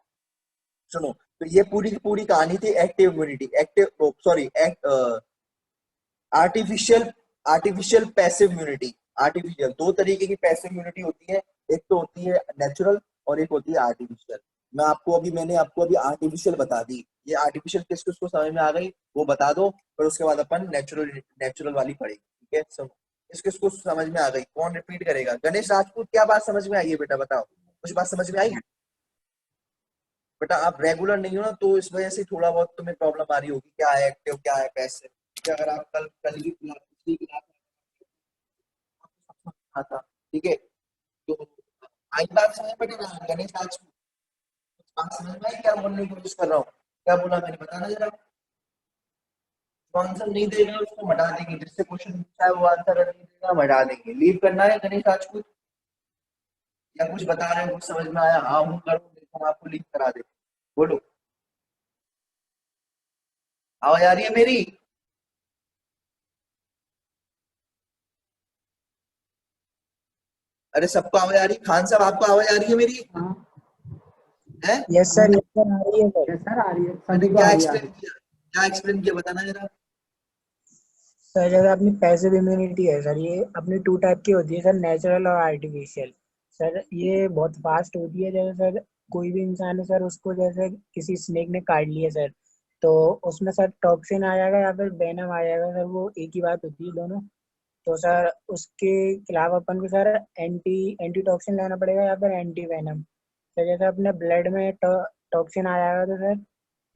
सुनो, तो ये पूरी की पूरी कहानी थी active immunity, active sorry artificial artificial passive immunity. Artificial दो तरीके की पैसिव इम्यूनिटी होती है, एक तो होती है नेचुरल और एक होती है आर्टिफिशियल। मैंने आपको अभी आर्टिफिशियल बता दी, ये आर्टिफिशियल किस किस को समझ में आ गई वो बता दो, फिर उसके बाद अपन नेचुरल वाली पढ़ेंगे। ठीक है, सुनो, किस किस को समझ में आ गई, कौन रिपीट करेगा? गणेश राजपूत, क्या बात समझ में आई है बेटा? बताओ, कुछ बात समझ में आई? बेटा आप रेगुलर नहीं हो ना, तो इस वजह से थोड़ा बहुत तुम्हें प्रॉब्लम आ रही होगी, क्या है एक्टिव क्या है पैसिव। कि अगर आप कल की पिछली क्लास में था, ठीक है, तो आई बात समझ में बेटा? गणेश आज बात समझ में आई क्या बोलने की कोशिश कर रहा हूँ? क्या बोला मैंने, बताना जरा। जो आंसर नहीं देगा उसको हटा देंगे, जिससे क्वेश्चन पूछा है वो आंसर नहीं देगा हम हटा देंगे। लीव करना है गणेश राजपूत, या कुछ बता रहे हो, कुछ समझ में आया? हाँ हूँ करूँ, हम आपको लीव करा दे, बोलो। आवाज आ रही है मेरी? अरे सबको आवाज आ रही है? खान साहब आपको आवाज आ रही है मेरी? हाँ है? यस सर, यस सर, आ रही है सर। यस सर, आ रही है, मैंने सभी को क्या आ रही है। एक्सप्लेन किया, क्या एक्सप्लेन किया, बताना जरा। सर जैसे अपनी पैसिव इम्यूनिटी है सर, ये अपनी टू टाइप की होती है सर, नेचुरल और आर्टिफिशियल। सर ये बहुत फास्ट होती है, जैसे सर कोई भी इंसान है सर, उसको जैसे किसी स्नेक ने काट लिया सर, तो उसमें सर टॉक्सिन आ जाएगा या फिर वेनम आ जाएगा सर, वो एक ही बात होती है दोनों। तो सर उसके खिलाफ अपन को सर एंटी टॉक्सिन लेना पड़ेगा या फिर एंटी वेनम। तो जैसे अपने ब्लड में टॉक्सिन आ जाएगा तो सर,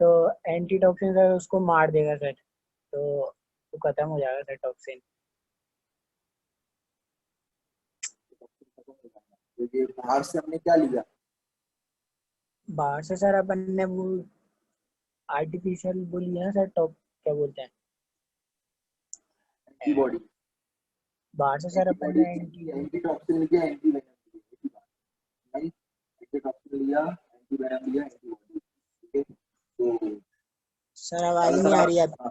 तो एंटी टॉक्सिन सर उसको मार देगा सर, तो खत्म हो जाएगा सर टॉक्सिन। तो ये बाहर से हमने क्या लिया? बाहर से सर अपन ने वो आर्टिफिशियल वो लिया ना सर, टॉप क्या बोलते हैं, एंटीबॉडी। बाहर से सर अपन एंटीबॉडी ने एंटी। एंटी टॉक्सिन लिया, एंटी वेनम लिया, राइट? एंटी टॉक्सिन लिया, एंटी वेनम लिया, एंटीबॉडी। ठीक है, तो सर आवाज नहीं आ रही है आपकी।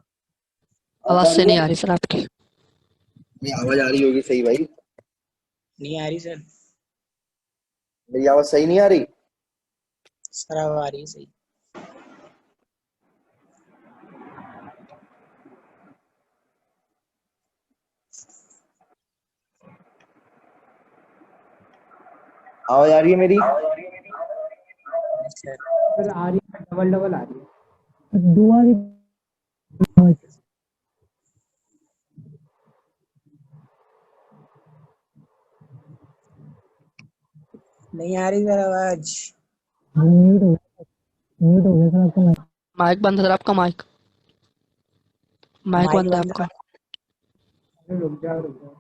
आवाज से नहीं आ रही सर आपकी। नहीं आवाज आ रही होगी सही भाई, नहीं आ रही सर। मेरी आवाज सही नहीं आ रही? सर आवाज आ रही है सही। आवाज आ रही है मेरी? सर सर आ रही है, डबल डबल आ रही है। नहीं आ रही सर आवाज। माइक बंद है सर आपका, माइक माइक बंद है बंद आपका। अरे रुक जाओ रुक जाओ।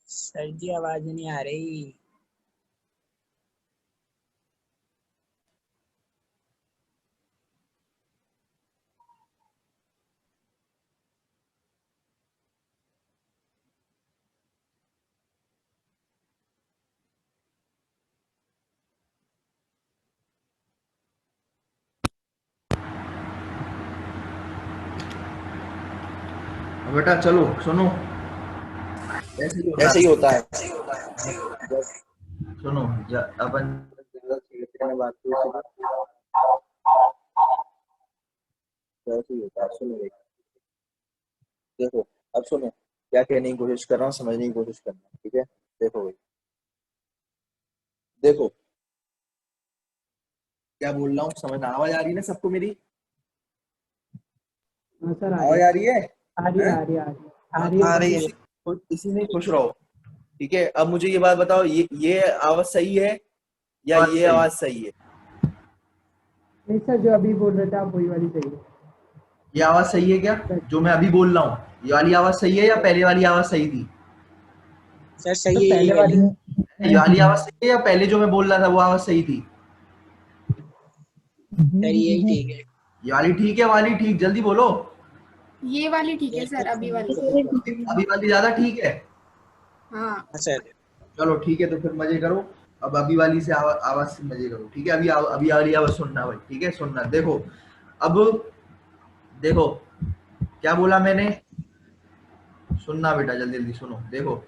सर जी आवाज नहीं आ रही। बेटा चलो सुनो, ऐसे ही होता है। सुनो, अपन छेड़ते हैं बात को, ऐसे ही होता है। सुनो देखो, अब सुनो, क्या कहने की कोशिश कर रहा हूँ, समझने की कोशिश करना, ठीक है? देखो भाई, देखो क्या बोल रहा हूँ, समझना। आवाज आ रही है ना सबको मेरी? हाँ सर, आ आवाज रही आ है, रही है? आ रही है, हैं? आ रही है, आ रही है, हाँ, आ रही है। बस इसी में खुश रहो। ठीक है, अब मुझे ये बात बताओ, ये आवाज सही है या ये आवाज सही है? नहीं सर, जो अभी बोल रहे थे आप वही वाली सही है। ये आवाज सही है क्या जो मैं अभी बोल रहा हूँ? ये वाली आवाज सही है या पहले वाली आवाज सही थी? सर सही है ये वाली। ये वाली आवाज सही है या पहले जो मैं बोल रहा था वो आवाज सही थी? सर यही ठीक है। ये वाली ठीक है, वाली ठीक, जल्दी बोलो। ये वाली ठीक है सर, अभी वाली। अभी वाली ज्यादा ठीक है। हाँ हाँ सर। चलो ठीक है, तो फिर मजे करो। अब अभी वाली से आवाज से मजे करो, ठीक है? अभी वाली आवाज सुनना भाई, ठीक है? सुनना, देखो। अब देखो क्या बोला मैंने, सुनना बेटा, जल्दी जल्दी सुनो, देखो।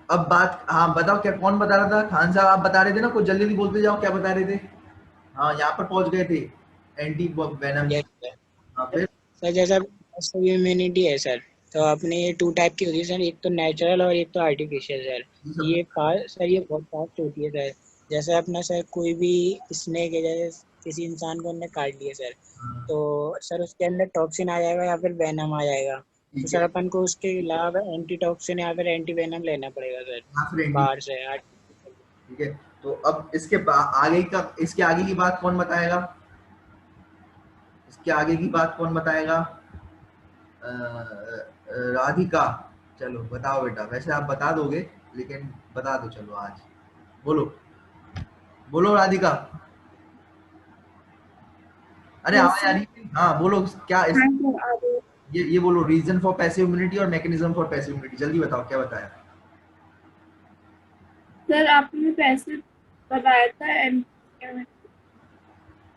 अब बात, हाँ बताओ, क्या कौन बता रहा था? खान साहब आप बता रहे थे ना, कुछ जल्दी जल्दी बोलते जाओ, क्या बता रहे थे? हाँ, यहाँ पर पहुंच गए थे, एंटी वेनम। Yes sir. हाँ फिर? सर जैसा इम्यूनिटी है सर, तो अपने ये टू टाइप की होती है सर, एक तो नेचुरल और एक तो आर्टिफिशियल सर। ये सब ये फास्ट सर, ये बहुत फास्ट होती है सर। जैसे अपना सर कोई भी स्नेक है, जैसे किसी इंसान को हमने काट लिया सर, हाँ, तो सर उसके अंदर टॉक्सिन आ जाएगा या फिर वेनम आ जाएगा। तो ठीक सर है। अपन को उसके अलावा एंटी टॉक्सिन या फिर एंटी वेनम लेना पड़ेगा सर, हाँ फिर एंटी, बाहर से artificial। ठीक है। तो अब आगे का, इसके आगे की बात कौन बताएगा? इसके आगे की बात कौन बताएगा? राधिका, चलो बताओ बेटा। वैसे आप बता दोगे, लेकिन बता दो चलो आज। बोलो, बोलो राधिका। अरे यस आवाज आ सर। रही है? हाँ बोलो, क्या इस, हाँ सर, आ रही है। ये बोलो, रीजन फॉर पैसिव इम्यूनिटी और मैकेनिज्म फॉर पैसिव इम्यूनिटी, जल्दी बताओ क्या बताया? सर आपने पैसे बताया था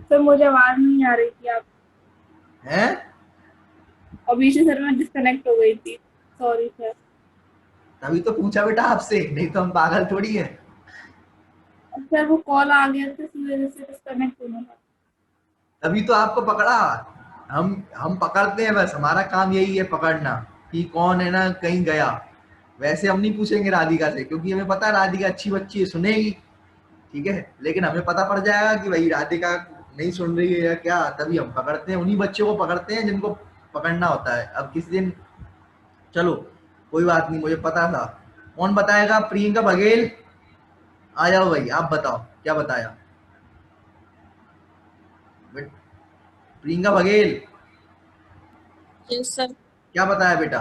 सर मुझे आवाज नहीं आ रही थी आप, हैं? अभी से सर मैं डिस्कनेक्ट हो गई थी, सॉरी सर। तभी तो पूछा बेटा आपसे, नहीं तो हम पागल थोड़ी है। सर वो कॉल आ गया था, इस वजह से डिस्कनेक्ट होना था। तभी तो आपको पकड़ा। हम पकड़ते हैं, बस हमारा काम यही है, पकड़ना कि कौन है ना कहीं गया। वैसे हम नहीं पूछेंगे राधिका से, क्योंकि हमें पता है राधिका अच्छी बच्ची है, सुनेगी, ठीक है? लेकिन हमें पता पड़ जाएगा कि भाई राधिका नहीं सुन रही है या क्या, तभी हम पकड़ते हैं, उन्हीं बच्चों को पकड़ते हैं जिनको पकड़ना होता है। अब किसी दिन, चलो कोई बात नहीं, मुझे पता था। कौन बताएगा? प्रियंका बघेल, आ जाओ भाई, आप बताओ क्या बताया। Priyanka Baghel, yes sir. क्या बताया बेटा?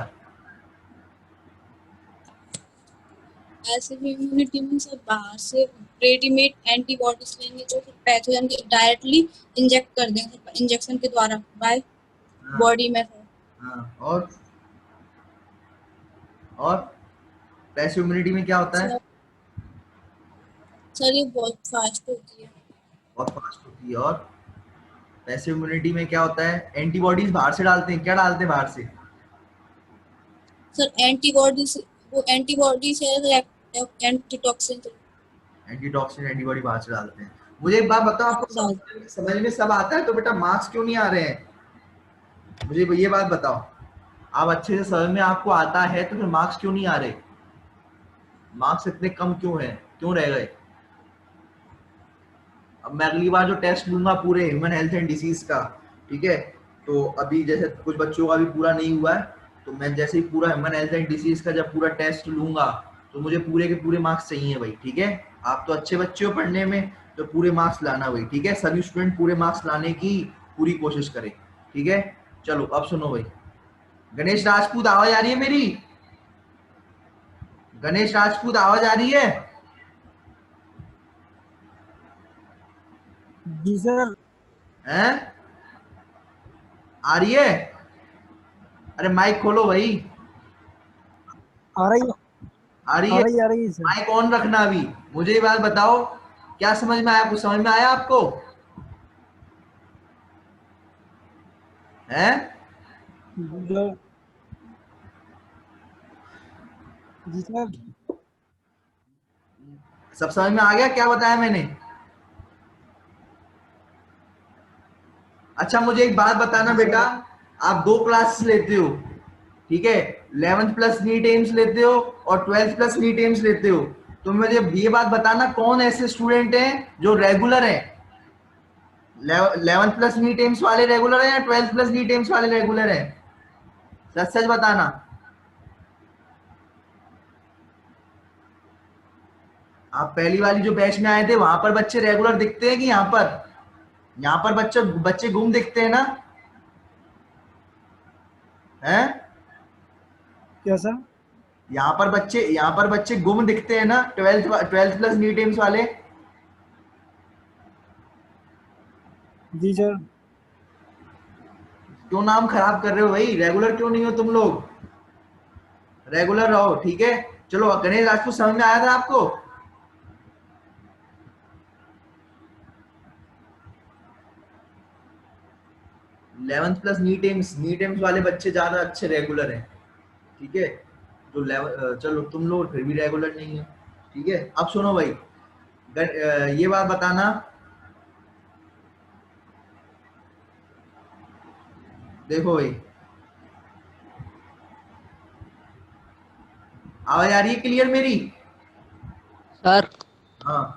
ऐसे भी इम्यूनिटी में सब बाहर से रेडीमेड एंटीबॉडीज लेंगे जो फिर पैथोजन के डायरेक्टली इंजेक्ट कर देंगे इंजेक्शन के द्वारा बाय हाँ, बॉडी में सर। हाँ, और पैसिव इम्यूनिटी में क्या होता है? सर सर ये बहुत फास्ट होती है। बहुत फास्ट होती है। और पैसिव इम्यूनिटी में क्या होता है? एंटीबॉडीज बाहर से डालते हैं, क्या डालते हैं बाहर से? सर एंटीबॉडीज, वो एंटीबॉडीज है एंटीटॉक्सिन एंटीटॉक्सिन एंटीबॉडी बाहर से डालते हैं। मुझे एक बात बताओ, आपको डाल। समझ में सब आता है तो बेटा मार्क्स क्यों नहीं आ रहे हैं? मुझे ये बात बताओ, आप अच्छे से समझ में आपको आता है तो फिर मार्क्स क्यों नहीं आ रहे? मार्क्स इतने कम क्यों हैं, क्यों रह गए? अब मैं अगली बार जो टेस्ट लूंगा पूरे ह्यूमन हेल्थ एंड डिसीज का, ठीक है, तो अभी जैसे कुछ बच्चों का भी पूरा नहीं हुआ है, तो मैं जैसे ही पूरा ह्यूमन हेल्थ एंड डिसीज का जब पूरा टेस्ट लूंगा, तो मुझे पूरे के पूरे मार्क्स चाहिए भाई, ठीक है? आप तो अच्छे बच्चे हो पढ़ने में, तो पूरे मार्क्स लाना भाई, ठीक है? सभी स्टूडेंट पूरे मार्क्स लाने की पूरी कोशिश करें, ठीक है? चलो अब सुनो भाई। गणेश राजपूत, आवाज आ रही है मेरी? गणेश राजपूत, आवाज आ रही है? जी सर। हैं? आ रही है? अरे माइक खोलो भाई। आ रही है, आ रही है? आ रही है सर। माइक ऑन रखना अभी। मुझे ये बात बताओ, क्या समझ में आया? कुछ समझ में आया आपको? हैं? जी जी सर। सब समझ में आ गया क्या बताया मैंने? अच्छा मुझे एक बात बताना जी बेटा, सर। आप 2 क्लासेस लेते हो, ठीक है? 11th प्लस नीट एम्स लेते हो और 12th प्लस नीट एम्स लेते हो, तो मुझे ये बात बताना कौन ऐसे स्टूडेंट हैं जो रेगुलर हैं? 11th प्लस नीट एम्स वाले रेगुलर हैं या 12th प्लस नीट एम्स वाले रेगुलर हैं? सच सच बताना। आप पहली वाली जो बैच में आए थे वहां पर बच्चे रेगुलर दिखते हैं कि यहाँ पर बच्चे बच्चे गुम दिखते हैं ना? हैं? क्या सर? यहाँ पर बच्चे गुम दिखते हैं ना, 12th प्लस नीट एम्स वाले? जी सर। क्यों नाम खराब कर रहे हो भाई? रेगुलर क्यों नहीं हो तुम लोग? रेगुलर रहो, ठीक है? चलो, गणेश राजपूत समझ में आया था आपको? 11th प्लस नीट एम्स वाले बच्चे ज्यादा अच्छे रेगुलर हैं, ठीक है? जो चलो तुम लोग फिर भी रेगुलर नहीं है, ठीक है? अब सुनो भाई, ये बात बताना, देखो भाई, आवाज आ रही है क्लियर मेरी? सर हाँ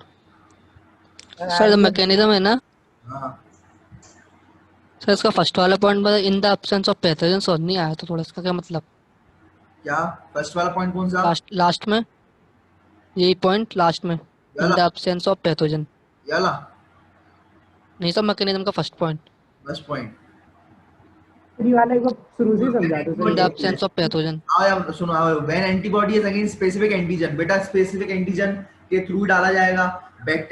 सर जो मैकेनिज्म है ना हाँ। सर, इसका फर्स्ट वाला पॉइंट बता, इन द एब्सेंस ऑफ पैथोजेंस, और नहीं आया तो थोड़ा इसका क्या मतलब? क्या फर्स्ट वाला पॉइंट कौन सा? लास्ट में, यही पॉइंट लास्ट में, इन याला द एब्सेंस ऑफ पैथोजन। याला नहीं सर, मैकेनिज्म का first point, first point. Three वाले को शुरू से समझा दो इन द सर। Absence of pathogen. सुनो, when antibody is against specific antigen, बेटा स्पेसिफिक एंटीजन के थ्रू डाला जाएगा।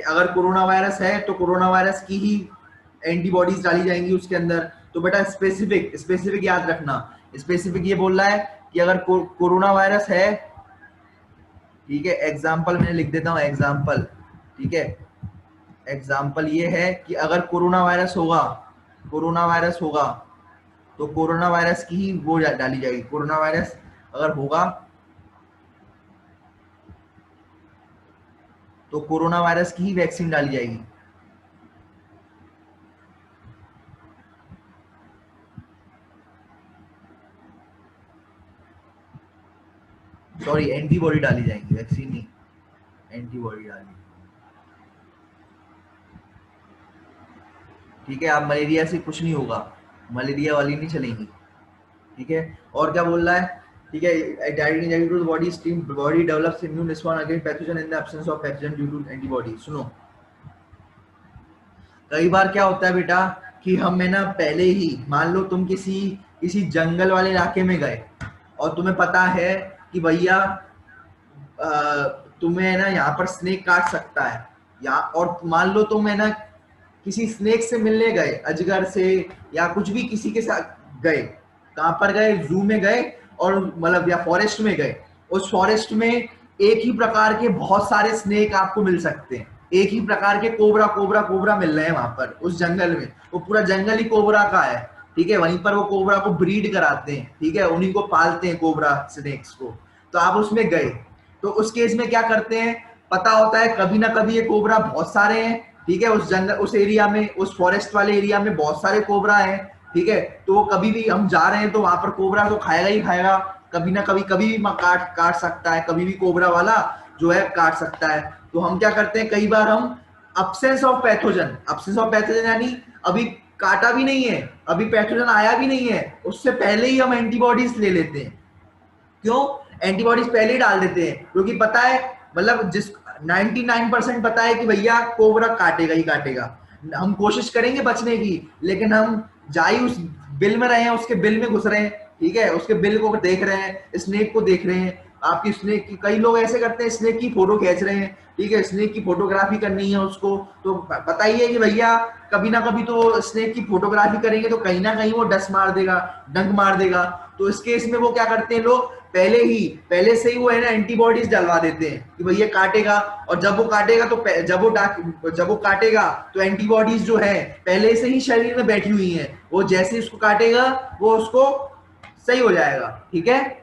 अगर कोरोना वायरस है तो कोरोना वायरस की ही एंटीबॉडीज डाली जाएंगी उसके अंदर। तो बेटा स्पेसिफिक याद रखना। स्पेसिफिक ये बोल रहा है कि अगर कोरोना वायरस है, ठीक है, एग्जाम्पल मैंने लिख देता हूँ, एग्जाम्पल, ठीक है, एग्जाम्पल ये है कि अगर कोरोना वायरस होगा तो कोरोना वायरस की ही वो डाली जाएगी। कोरोना वायरस अगर होगा तो कोरोना वायरस की ही वैक्सीन डाली जाएगी। सॉरी, एंटीबॉडी डाली जाएगी, वैक्सीन नहीं, एंटीबॉडी डाली, ठीक है? आप मलेरिया से कुछ नहीं होगा, मलेरिया वाली नहीं चलेगी, ठीक है? और क्या बोल रहा है, ठीक है, body develops immune response against pathogen in the absence of pathogen due to antibody. सुनो, कई बार क्या होता है बेटा कि हम है ना, पहले ही मान लो तुम किसी जंगल वाले इलाके में गए और तुम्हें पता है कि भैया तुम्हें है ना यहाँ पर स्नेक काट सकता है, या और मान लो तुम है ना किसी स्नेक से मिलने गए, अजगर से या कुछ भी किसी के साथ गए, कहां पर गए, जू में गए, और मतलब या फॉरेस्ट में गए। उस फॉरेस्ट में एक ही प्रकार के बहुत सारे स्नेक आपको मिल सकते हैं, एक ही प्रकार के कोबरा मिल रहे हैं वहां पर उस जंगल में, वो पूरा जंगल ही कोबरा का है, ठीक है? वहीं पर वो कोबरा को ब्रीड कराते हैं, ठीक है, उन्हीं को पालते हैं कोबरा स्नेक्स को। तो आप उसमें गए तो उस केस में क्या करते हैं, पता होता है कभी ना कभी ये कोबरा बहुत सारे हैं, ठीक है, उस जंगल, उस एरिया में, उस फॉरेस्ट वाले एरिया में बहुत सारे कोबरा हैं, ठीक है? तो वो कभी भी हम जा रहे हैं तो वहां पर कोबरा तो खाएगा ही खाएगा, कभी ना कभी भी काट सकता है, कभी भी कोबरा वाला जो है काट सकता है। तो हम क्या करते हैं, कई बार हम अब्सेंस ऑफ पैथोजन यानी अभी काटा भी नहीं है, अभी पैथोजन आया भी नहीं है, उससे पहले ही हम एंटीबॉडीज ले लेते हैं। क्यों? एंटीबॉडीज पहले ही डाल देते हैं क्योंकि पता है, मतलब 99% पता है कि भैया कोबरा काटेगा ही काटेगा। हम कोशिश करेंगे बचने की, लेकिन हम जा ही उस बिल में रहे हैं, उसके बिल में घुस रहे हैं, ठीक है, उसके बिल को देख रहे हैं, स्नेक को देख रहे हैं। आपकी स्नेक की, कई लोग ऐसे करते हैं, स्नेक की फोटो खींच रहे हैं, ठीक है, स्नेक की फोटोग्राफी करनी है उसको, तो बताइए कि भैया कभी ना कभी तो स्नेक की फोटोग्राफी करेंगे तो कहीं ना कहीं वो डंक मार देगा। तो इस केस में वो क्या करते हैं लोग, पहले से ही वो है ना एंटीबॉडीज डलवा देते हैं कि भैया काटेगा, और जब वो काटेगा तो एंटीबॉडीज जो है पहले से ही शरीर में बैठी हुई हैं, वो जैसे उसको काटेगा वो उसको सही हो जाएगा, ठीक है?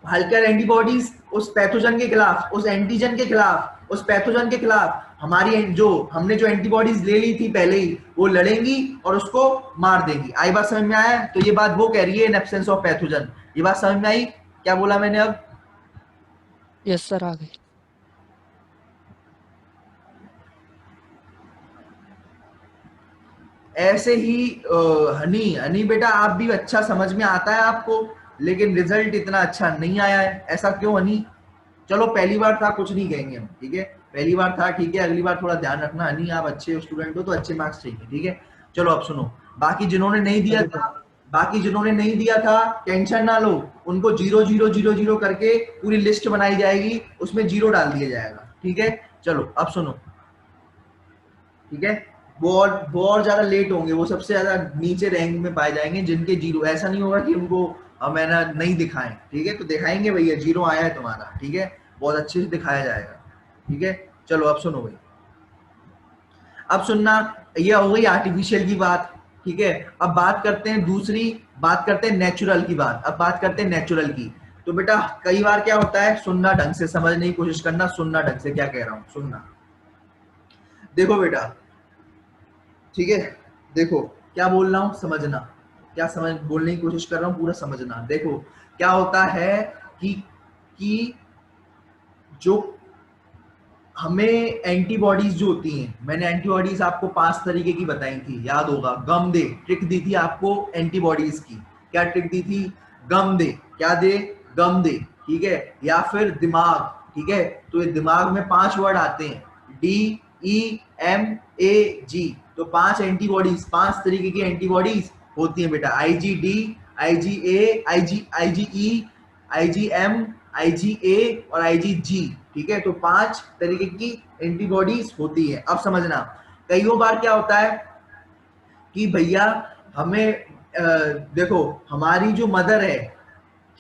हल्के एंटीबॉडीज उस पैथोजन के खिलाफ, उस एंटीजन के खिलाफ, उस पैथोजन के खिलाफ हमने जो एंटीबॉडीज ले ली थी पहले ही, वो लड़ेंगी और उसको मार देंगी। आई बात समझ में आया? तो ये बात वो कह रही है इन एब्सेंस ऑफ पैथोजन। ये बात समझ में आई? क्या बोला मैंने अब? यस सर, आ गई। ऐसे ही हनी बेटा, आप भी अच्छा समझ में आता है आपको, लेकिन रिजल्ट इतना अच्छा नहीं आया है, ऐसा क्यों हनी? चलो पहली बार था, कुछ नहीं कहेंगे हम, ठीक है? पहली बार था, ठीक है, अगली बार थोड़ा ध्यान रखना। नहीं आप अच्छे स्टूडेंट हो तो अच्छे मार्क्स चाहिए, ठीक है। चलो अब सुनो, बाकी जिन्होंने नहीं दिया था टेंशन ना लो, उनको 0 0 0 0 करके पूरी लिस्ट बनाई जाएगी, उसमें 0 डाल दिया जाएगा, ठीक है। चलो अब सुनो, ठीक है। वो और ज्यादा लेट होंगे, वो सबसे ज्यादा नीचे रैंक में पाए जाएंगे जिनके 0। ऐसा नहीं होगा कि उनको मैंने नहीं दिखाएं, ठीक है, तो दिखाएंगे भैया 0 आया है तुम्हारा, ठीक है, बहुत अच्छे से दिखाया जाएगा, ठीक है। चलो अब सुनो भाई, अब सुनना, ये हो गई आर्टिफिशियल की बात, ठीक है। अब बात करते हैं नेचुरल की बात। अब बात करते हैं नेचुरल की। तो बेटा कई बार क्या होता है, सुनना ढंग से, समझने की कोशिश करना, सुनना ढंग से क्या कह रहा हूं, सुनना। देखो बेटा, ठीक है, देखो क्या बोल रहा हूं, समझना, क्या समझ बोलने की कोशिश कर रहा हूं, पूरा समझना। देखो क्या होता है कि जो हमें एंटीबॉडीज जो होती हैं, मैंने एंटीबॉडीज आपको 5 तरीके की बताई थी, याद होगा। गम दे, ट्रिक दी थी आपको एंटीबॉडीज की, क्या ट्रिक दी थी, गम दे, क्या दे, गम दे, ठीक है, या फिर दिमाग, ठीक है। तो ये दिमाग में 5 वर्ड आते हैं, DEMAG, तो 5 एंटीबॉडीज, 5 तरीके की एंटीबॉडीज होती हैं बेटा, IgD, IgA, IgE, IgM, IgA और IgG, ठीक है। तो 5 तरीके की एंटीबॉडीज होती है। अब समझना, कई बार क्या होता है कि भैया हमें देखो, हमारी जो मदर है,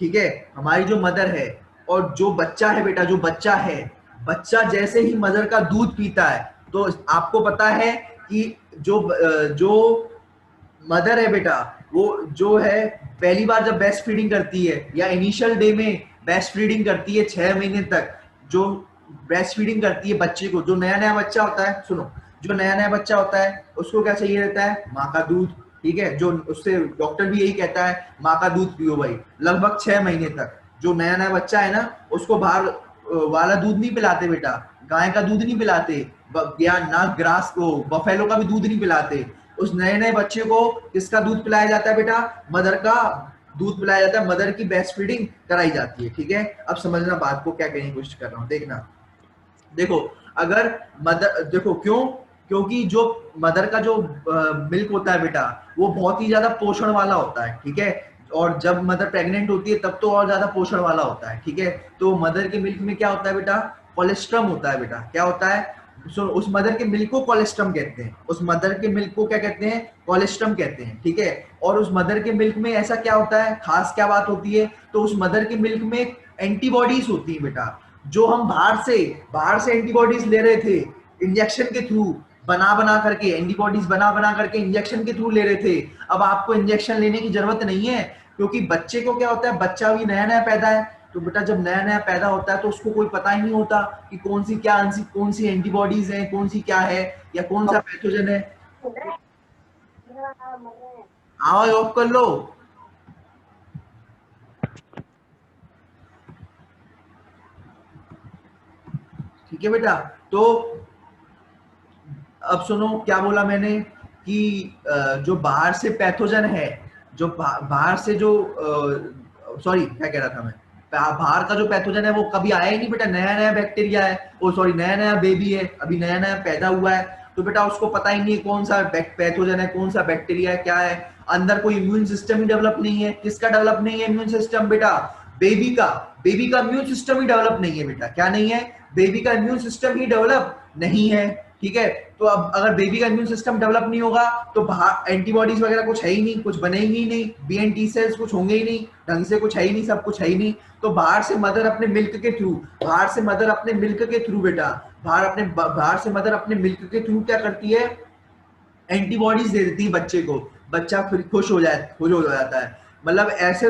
ठीक है, हमारी जो मदर है और जो बच्चा है बेटा, जो बच्चा है, बच्चा जैसे ही मदर का दूध पीता है, तो आपको पता है कि जो मदर है बेटा, वो जो है पहली बार जब ब्रेस्ट फीडिंग करती है या इनिशियल डे में ब्रेस्ट फीडिंग करती है, 6 महीने तक जो ब्रेस्ट फीडिंग करती है बच्चे को, जो नया नया बच्चा होता है, सुनो, जो नया नया बच्चा होता है उसको क्या चाहिए रहता है, माँ का दूध, ठीक है। जो उससे डॉक्टर भी यही कहता है, माँ का दूध पियो भाई, लगभग 6 महीने तक। जो नया नया बच्चा है ना, उसको बाहर वाला दूध नहीं पिलाते बेटा, गाय का दूध नहीं पिलाते, या ना ग्रास को, बफेलो का भी दूध नहीं पिलाते। उस नए नए बच्चे को किसका दूध पिलाया जाता है बेटा, मदर का दूध पिलाया जाता है, मदर की ब्रेस्ट फीडिंग कराई जाती है, ठीक है। अब समझना बात को, क्या कहने की कोशिश कर रहा हूं, देखना। देखो अगर मदर, देखो क्योंकि जो मदर का जो मिल्क होता है बेटा, वो बहुत ही ज्यादा पोषण वाला होता है, ठीक है। और जब मदर प्रेग्नेंट होती है तब तो और ज्यादा पोषण वाला होता है, ठीक है। तो मदर के मिल्क में क्या होता है बेटा, कोलेस्ट्रम होता है बेटा, क्या होता है, उस मदर के मिल्क को कोलेस्ट्रम कहते हैं, उस मदर के मिल्क को क्या कहते हैं, कोलेस्ट्रम कहते हैं, ठीक है। और उस मदर के मिल्क में ऐसा क्या होता है, खास क्या बात होती है, तो उस मदर के मिल्क में एंटीबॉडीज होती है बेटा, जो हम बाहर से एंटीबॉडीज ले रहे थे इंजेक्शन के थ्रू, बना करके एंटीबॉडीज बना करके इंजेक्शन के थ्रू ले रहे थे। अब आपको इंजेक्शन लेने की जरूरत नहीं है, क्योंकि बच्चे को क्या होता है, बच्चा भी नया नया पैदा है, तो बेटा जब नया नया पैदा होता है तो उसको कोई पता ही नहीं होता कि कौन सी एंटीबॉडीज है, कौन सी क्या है, या कौन सा पैथोजन है। आवाज ऑफ कर लो। ठीक है बेटा, तो अब सुनो क्या बोला मैंने कि जो बाहर से पैथोजन है, जो बाहर से जो सॉरी क्या कह रहा था मैं, बाहर का जो पैथोजन है वो कभी आया ही नहीं बेटा, नया नया बैक्टीरिया है, ओ सॉरी नया नया बेबी है, अभी नया नया पैदा हुआ है, तो बेटा उसको पता ही नहीं है कौन सा पैथोजन है, कौन सा बैक्टीरिया है, क्या है। अंदर कोई इम्यून सिस्टम ही डेवलप नहीं है। किसका डेवलप नहीं है इम्यून सिस्टम बेटा, बेबी का इम्यून सिस्टम ही डेवलप नहीं है बेटा, क्या नहीं है, बेबी का इम्यून सिस्टम ही डेवलप नहीं है, ठीक है। तो अब अगर बेबी का इम्यून सिस्टम डेवलप नहीं होगा तो एंटीबॉडीज वगैरह कुछ है ही नहीं, कुछ बनेंगी ही नहीं, BNT सेल्स कुछ होंगे ही नहीं, ढंग से कुछ है ही नहीं, सब कुछ है ही नहीं। तो बाहर से मदर अपने मिल्क के थ्रू बेटा, बाहर से मदर अपने मिल्क के थ्रू क्या करती है, एंटीबॉडीज दे देती है बच्चे को, बच्चा फिर खुश हो जाता है। मतलब ऐसे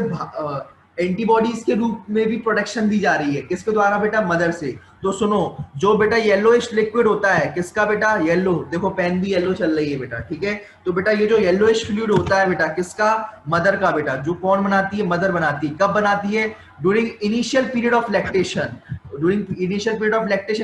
एंटीबॉडीज के रूप में भी प्रोटेक्शन दी जा रही है, किसके द्वारा बेटा, मदर से। तो सुनो, जो बेटा येलोइश लिक्विड होता है, किसका बेटा, येलो, देखो पेन भी येलो चल रही है बेटा, ठीक है। तो बेटा ये जो येलोइश फ्लूइड होता है बेटा, किसका, मदर का बेटा, जो कौन बनाती है, मदर बनाती है। कब बनाती है, during initial period of lactation,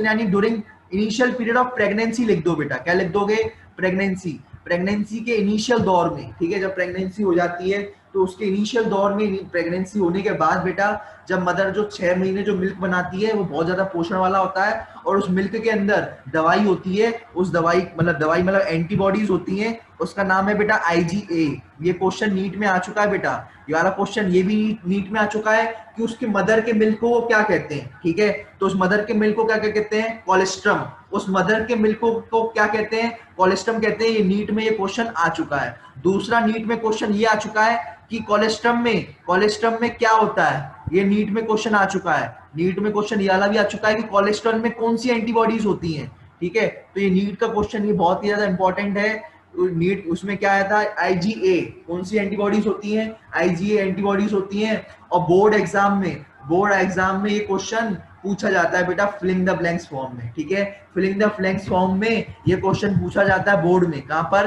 यानी during initial period of pregnancy लिख दो बेटा, क्या लिख दोगे, प्रेगनेंसी के इनिशियल दौर में, ठीक है। जब प्रेगनेंसी हो जाती है तो उसके इनिशियल दौर में, प्रेगनेंसी होने के बाद बेटा, जब मदर जो 6 महीने जो मिल्क बनाती है वो बहुत ज्यादा पोषण वाला होता है, और उस मिल्क के अंदर दवाई होती है, उस दवाई मतलब एंटीबॉडीज होती हैं, उसका नाम है बेटा IgA। ये क्वेश्चन नीट में आ चुका है बेटा, ये वाला क्वेश्चन ये भी नीट में आ चुका है कि उसके मदर के मिल्क को वो क्या कहते हैं, ठीक है। तो उस मदर के मिल्क को क्या क्या कहते हैं, कोलेस्ट्रम। उस मदर के मिल्क को क्या कहते हैं, कोलेस्ट्रम कहते हैं। ये नीट में ये क्वेश्चन आ चुका है। दूसरा नीट में क्वेश्चन ये आ चुका है कि कोलेस्ट्रम में क्या होता है, ये नीट में क्वेश्चन आ चुका है। नीट में क्वेश्चन ये वाला भी आ चुका है कि कोलेस्ट्रॉल में कौन सी एंटीबॉडीज होती हैं, ठीक है। तो ये नीट का क्वेश्चन ये बहुत ही ज्यादा इंपॉर्टेंट है। नीट उसमें क्या आया था, IgA कौन सी एंटीबॉडीज होती हैं, IgA एंटीबॉडीज होती हैं। और बोर्ड एग्जाम में ये क्वेश्चन पूछा जाता है बेटा फिलिंग द ब्लैंक्स फॉर्म में, ठीक है। फिलिंग द ब्लैंक्स फॉर्म में ये क्वेश्चन पूछा जाता है बोर्ड में, कहां पर,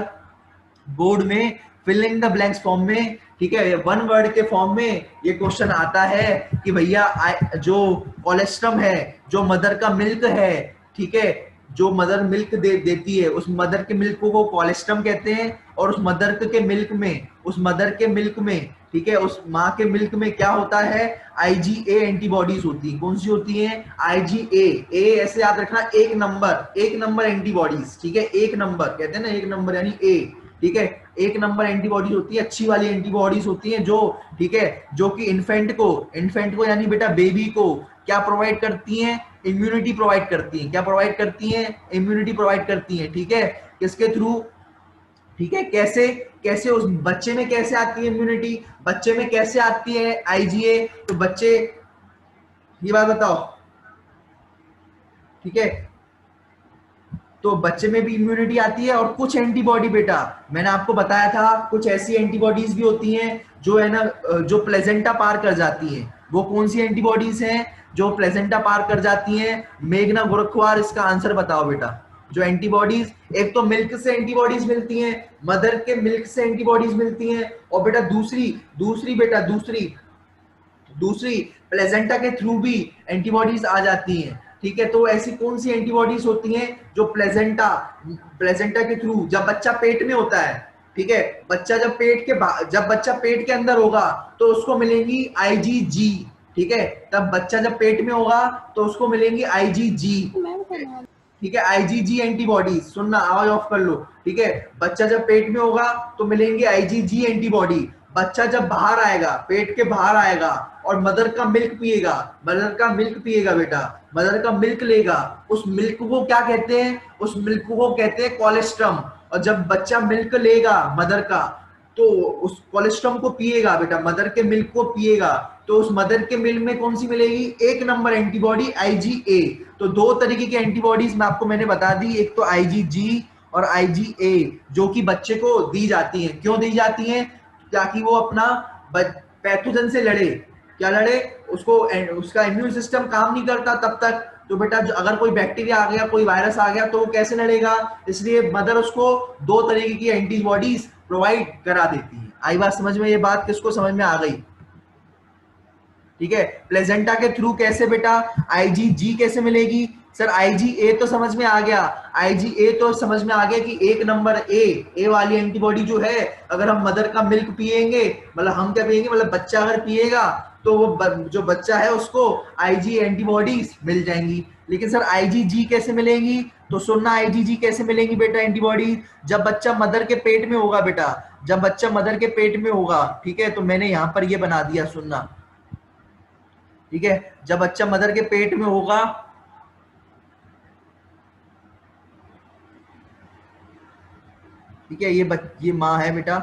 बोर्ड में फिलिंग द ब्लैंक्स फॉर्म में, ठीक है। वन वर्ड के फॉर्म में ये क्वेश्चन आता है कि भैया जो कोलेस्ट्रम है, जो मदर का मिल्क है, ठीक है, जो मदर मिल्क देती है, उस मदर के मिल्क को कोलेस्ट्रम कहते हैं। और उस मदर के मिल्क में, ठीक है, उस माँ के मिल्क में क्या होता है, IgA एंटीबॉडीज होती है। कौन सी होती है, IgA। ए ऐसे याद रखना, एक नंबर एंटीबॉडीज, ठीक है। एक नंबर कहते हैं ना, एक नंबर यानी A, ठीक है। एक नंबर एंटीबॉडीज होती है, अच्छी वाली एंटीबॉडीज होती हैं जो, ठीक है, जो कि इन्फेंट को यानी बेटा बेबी को क्या प्रोवाइड करती हैं, इम्यूनिटी प्रोवाइड करती हैं। क्या प्रोवाइड करती हैं, इम्यूनिटी प्रोवाइड करती हैं, ठीक है। किसके थ्रू, ठीक है, कैसे उस बच्चे में कैसे आती है इम्यूनिटी, बच्चे में कैसे आती है IgA। तो बच्चे, ये बात बताओ, ठीक है, तो बच्चे में भी इम्यूनिटी आती है। और कुछ एंटीबॉडी बेटा मैंने आपको बताया था, कुछ ऐसी एंटीबॉडीज भी होती हैं जो है ना, जो प्लेजेंटा पार कर जाती हैं। वो कौन सी एंटीबॉडीज हैं जो प्लेजेंटा पार कर जाती हैं, मेघना गोरखवार इसका आंसर बताओ बेटा। जो एंटीबॉडीज, एक तो मिल्क से एंटीबॉडीज मिलती हैं, मदर के मिल्क से एंटीबॉडीज मिलती हैं, और बेटा दूसरी प्लेजेंटा के थ्रू भी एंटीबॉडीज आ जाती हैं, ठीक है। तो ऐसी कौन सी एंटीबॉडीज होती हैं जो प्लेजेंटा के थ्रू, जब बच्चा पेट में होता है, ठीक है, जब बच्चा पेट के अंदर होगा तो उसको मिलेंगी IgG, ठीक है। तब बच्चा जब पेट में होगा तो उसको मिलेंगी IgG, ठीक है, IgG एंटीबॉडीज। सुनना, आवाज ऑफ कर लो, ठीक है। बच्चा जब पेट में होगा तो मिलेंगे IgG एंटीबॉडी। बच्चा जब बाहर आएगा, पेट के बाहर आएगा और मदर का मिल्क पिएगा बेटा, मदर का मिल्क लेगा, उस मिल्क को क्या कहते हैं, उस मिल्क को कहते हैं कोलेस्ट्रम। और जब बच्चा मिल्क लेगा मदर का, तो उस कोलेस्ट्रम को पिएगा बेटा, मदर के मिल्क को पिएगा, तो उस मदर के मिल्क में कौन सी मिलेगी, एक नंबर एंटीबॉडी IgA। तो दो तरीके की एंटीबॉडीज मैंने बता दी, एक तो IgG और IgA, जो कि बच्चे को दी जाती हैं। क्यों दी जाती हैं, ताकि वो अपना पैथोजन से लड़े। क्या लड़े, उसका इम्यून सिस्टम काम नहीं करता तब तक, तो बेटा अगर कोई बैक्टीरिया आ गया, कोई वायरस आ गया, तो वो कैसे लड़ेगा। इसलिए मदर उसको दो तरीके की एंटीबॉडीज प्रोवाइड करा देती है। आई बात समझ में, ये बात किसको समझ में आ गई, ठीक है। प्लेजेंटा के थ्रू कैसे बेटा, IgG कैसे मिलेगी, सर IgA तो समझ में आ गया, IgA तो समझ में आ गया कि एक नंबर ए वाली एंटीबॉडी जो है, अगर हम मदर का मिल्क पिएंगे, मतलब हम क्या पिएंगे, मतलब बच्चा अगर पिएगा तो वो जो बच्चा है उसको IG एंटीबॉडीज मिल जाएंगी। लेकिन सर IgG कैसे मिलेंगी, तो सुनना, IgG कैसे मिलेंगी बेटा एंटीबॉडी, जब बच्चा मदर के पेट में होगा बेटा, जब बच्चा मदर के पेट में होगा, ठीक है। तो मैंने यहां पर ये बना दिया, सुनना, ठीक है। जब बच्चा मदर के पेट में होगा, ठीक है, ये माँ है बेटा,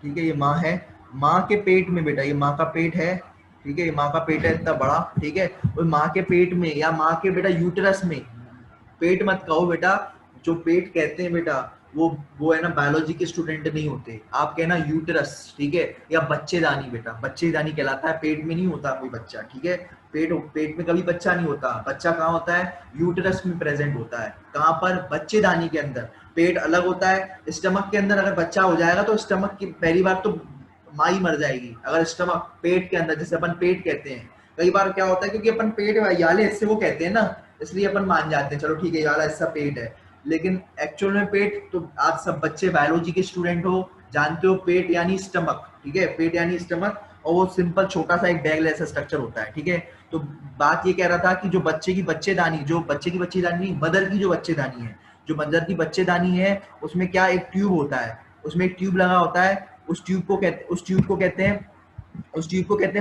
ठीक है, ये माँ है, माँ के पेट में बेटा, ये माँ का पेट है, ठीक है, ये माँ का पेट है इतना बड़ा, ठीक है। और माँ के पेट में या माँ के बेटा यूटेरस में, पेट मत कहो बेटा, जो पेट कहते हैं बेटा वो है ना बायोलॉजी के स्टूडेंट नहीं होते, आप कहना यूटेरस, ठीक है, या बच्चेदानी बेटा, बच्चेदानी कहलाता है, पेट में नहीं होता कोई बच्चा, ठीक है। पेट में कभी बच्चा नहीं होता, बच्चा कहाँ होता है, यूटेरस में प्रेजेंट होता है। कहाँ पर, बच्चेदानी के अंदर। पेट अलग होता है, स्टमक के अंदर अगर बच्चा हो जाएगा तो स्टमक की पहली बार तो माँ ही मर जाएगी। अगर स्टमक पेट के अंदर, जैसे अपन पेट कहते हैं, कई बार क्या होता है, क्योंकि अपन पेट वाले हिस्से वो कहते हैं ना, इसलिए अपन मान जाते हैं, चलो ठीक है ये वाला हिस्सा पेट है, लेकिन एक्चुअल में पेट, तो आप सब बच्चे बायोलॉजी के स्टूडेंट हो, जानते हो पेट यानी स्टमक, ठीक है, पेट यानी स्टमक। और वो सिंपल छोटा सा एक बैग जैसा स्ट्रक्चर होता है, ठीक है। तो बात ये कह रहा था कि जो बच्चे की बच्चेदानी, जो बच्चे की बच्चेदानी नहीं, मदर की जो बच्चेदानी है, जो मदर की बच्चेदानी है उसमें क्या एक ट्यूब होता है, उसमें एक ट्यूब लगा होता है, उस ट्यूब को कहते हैं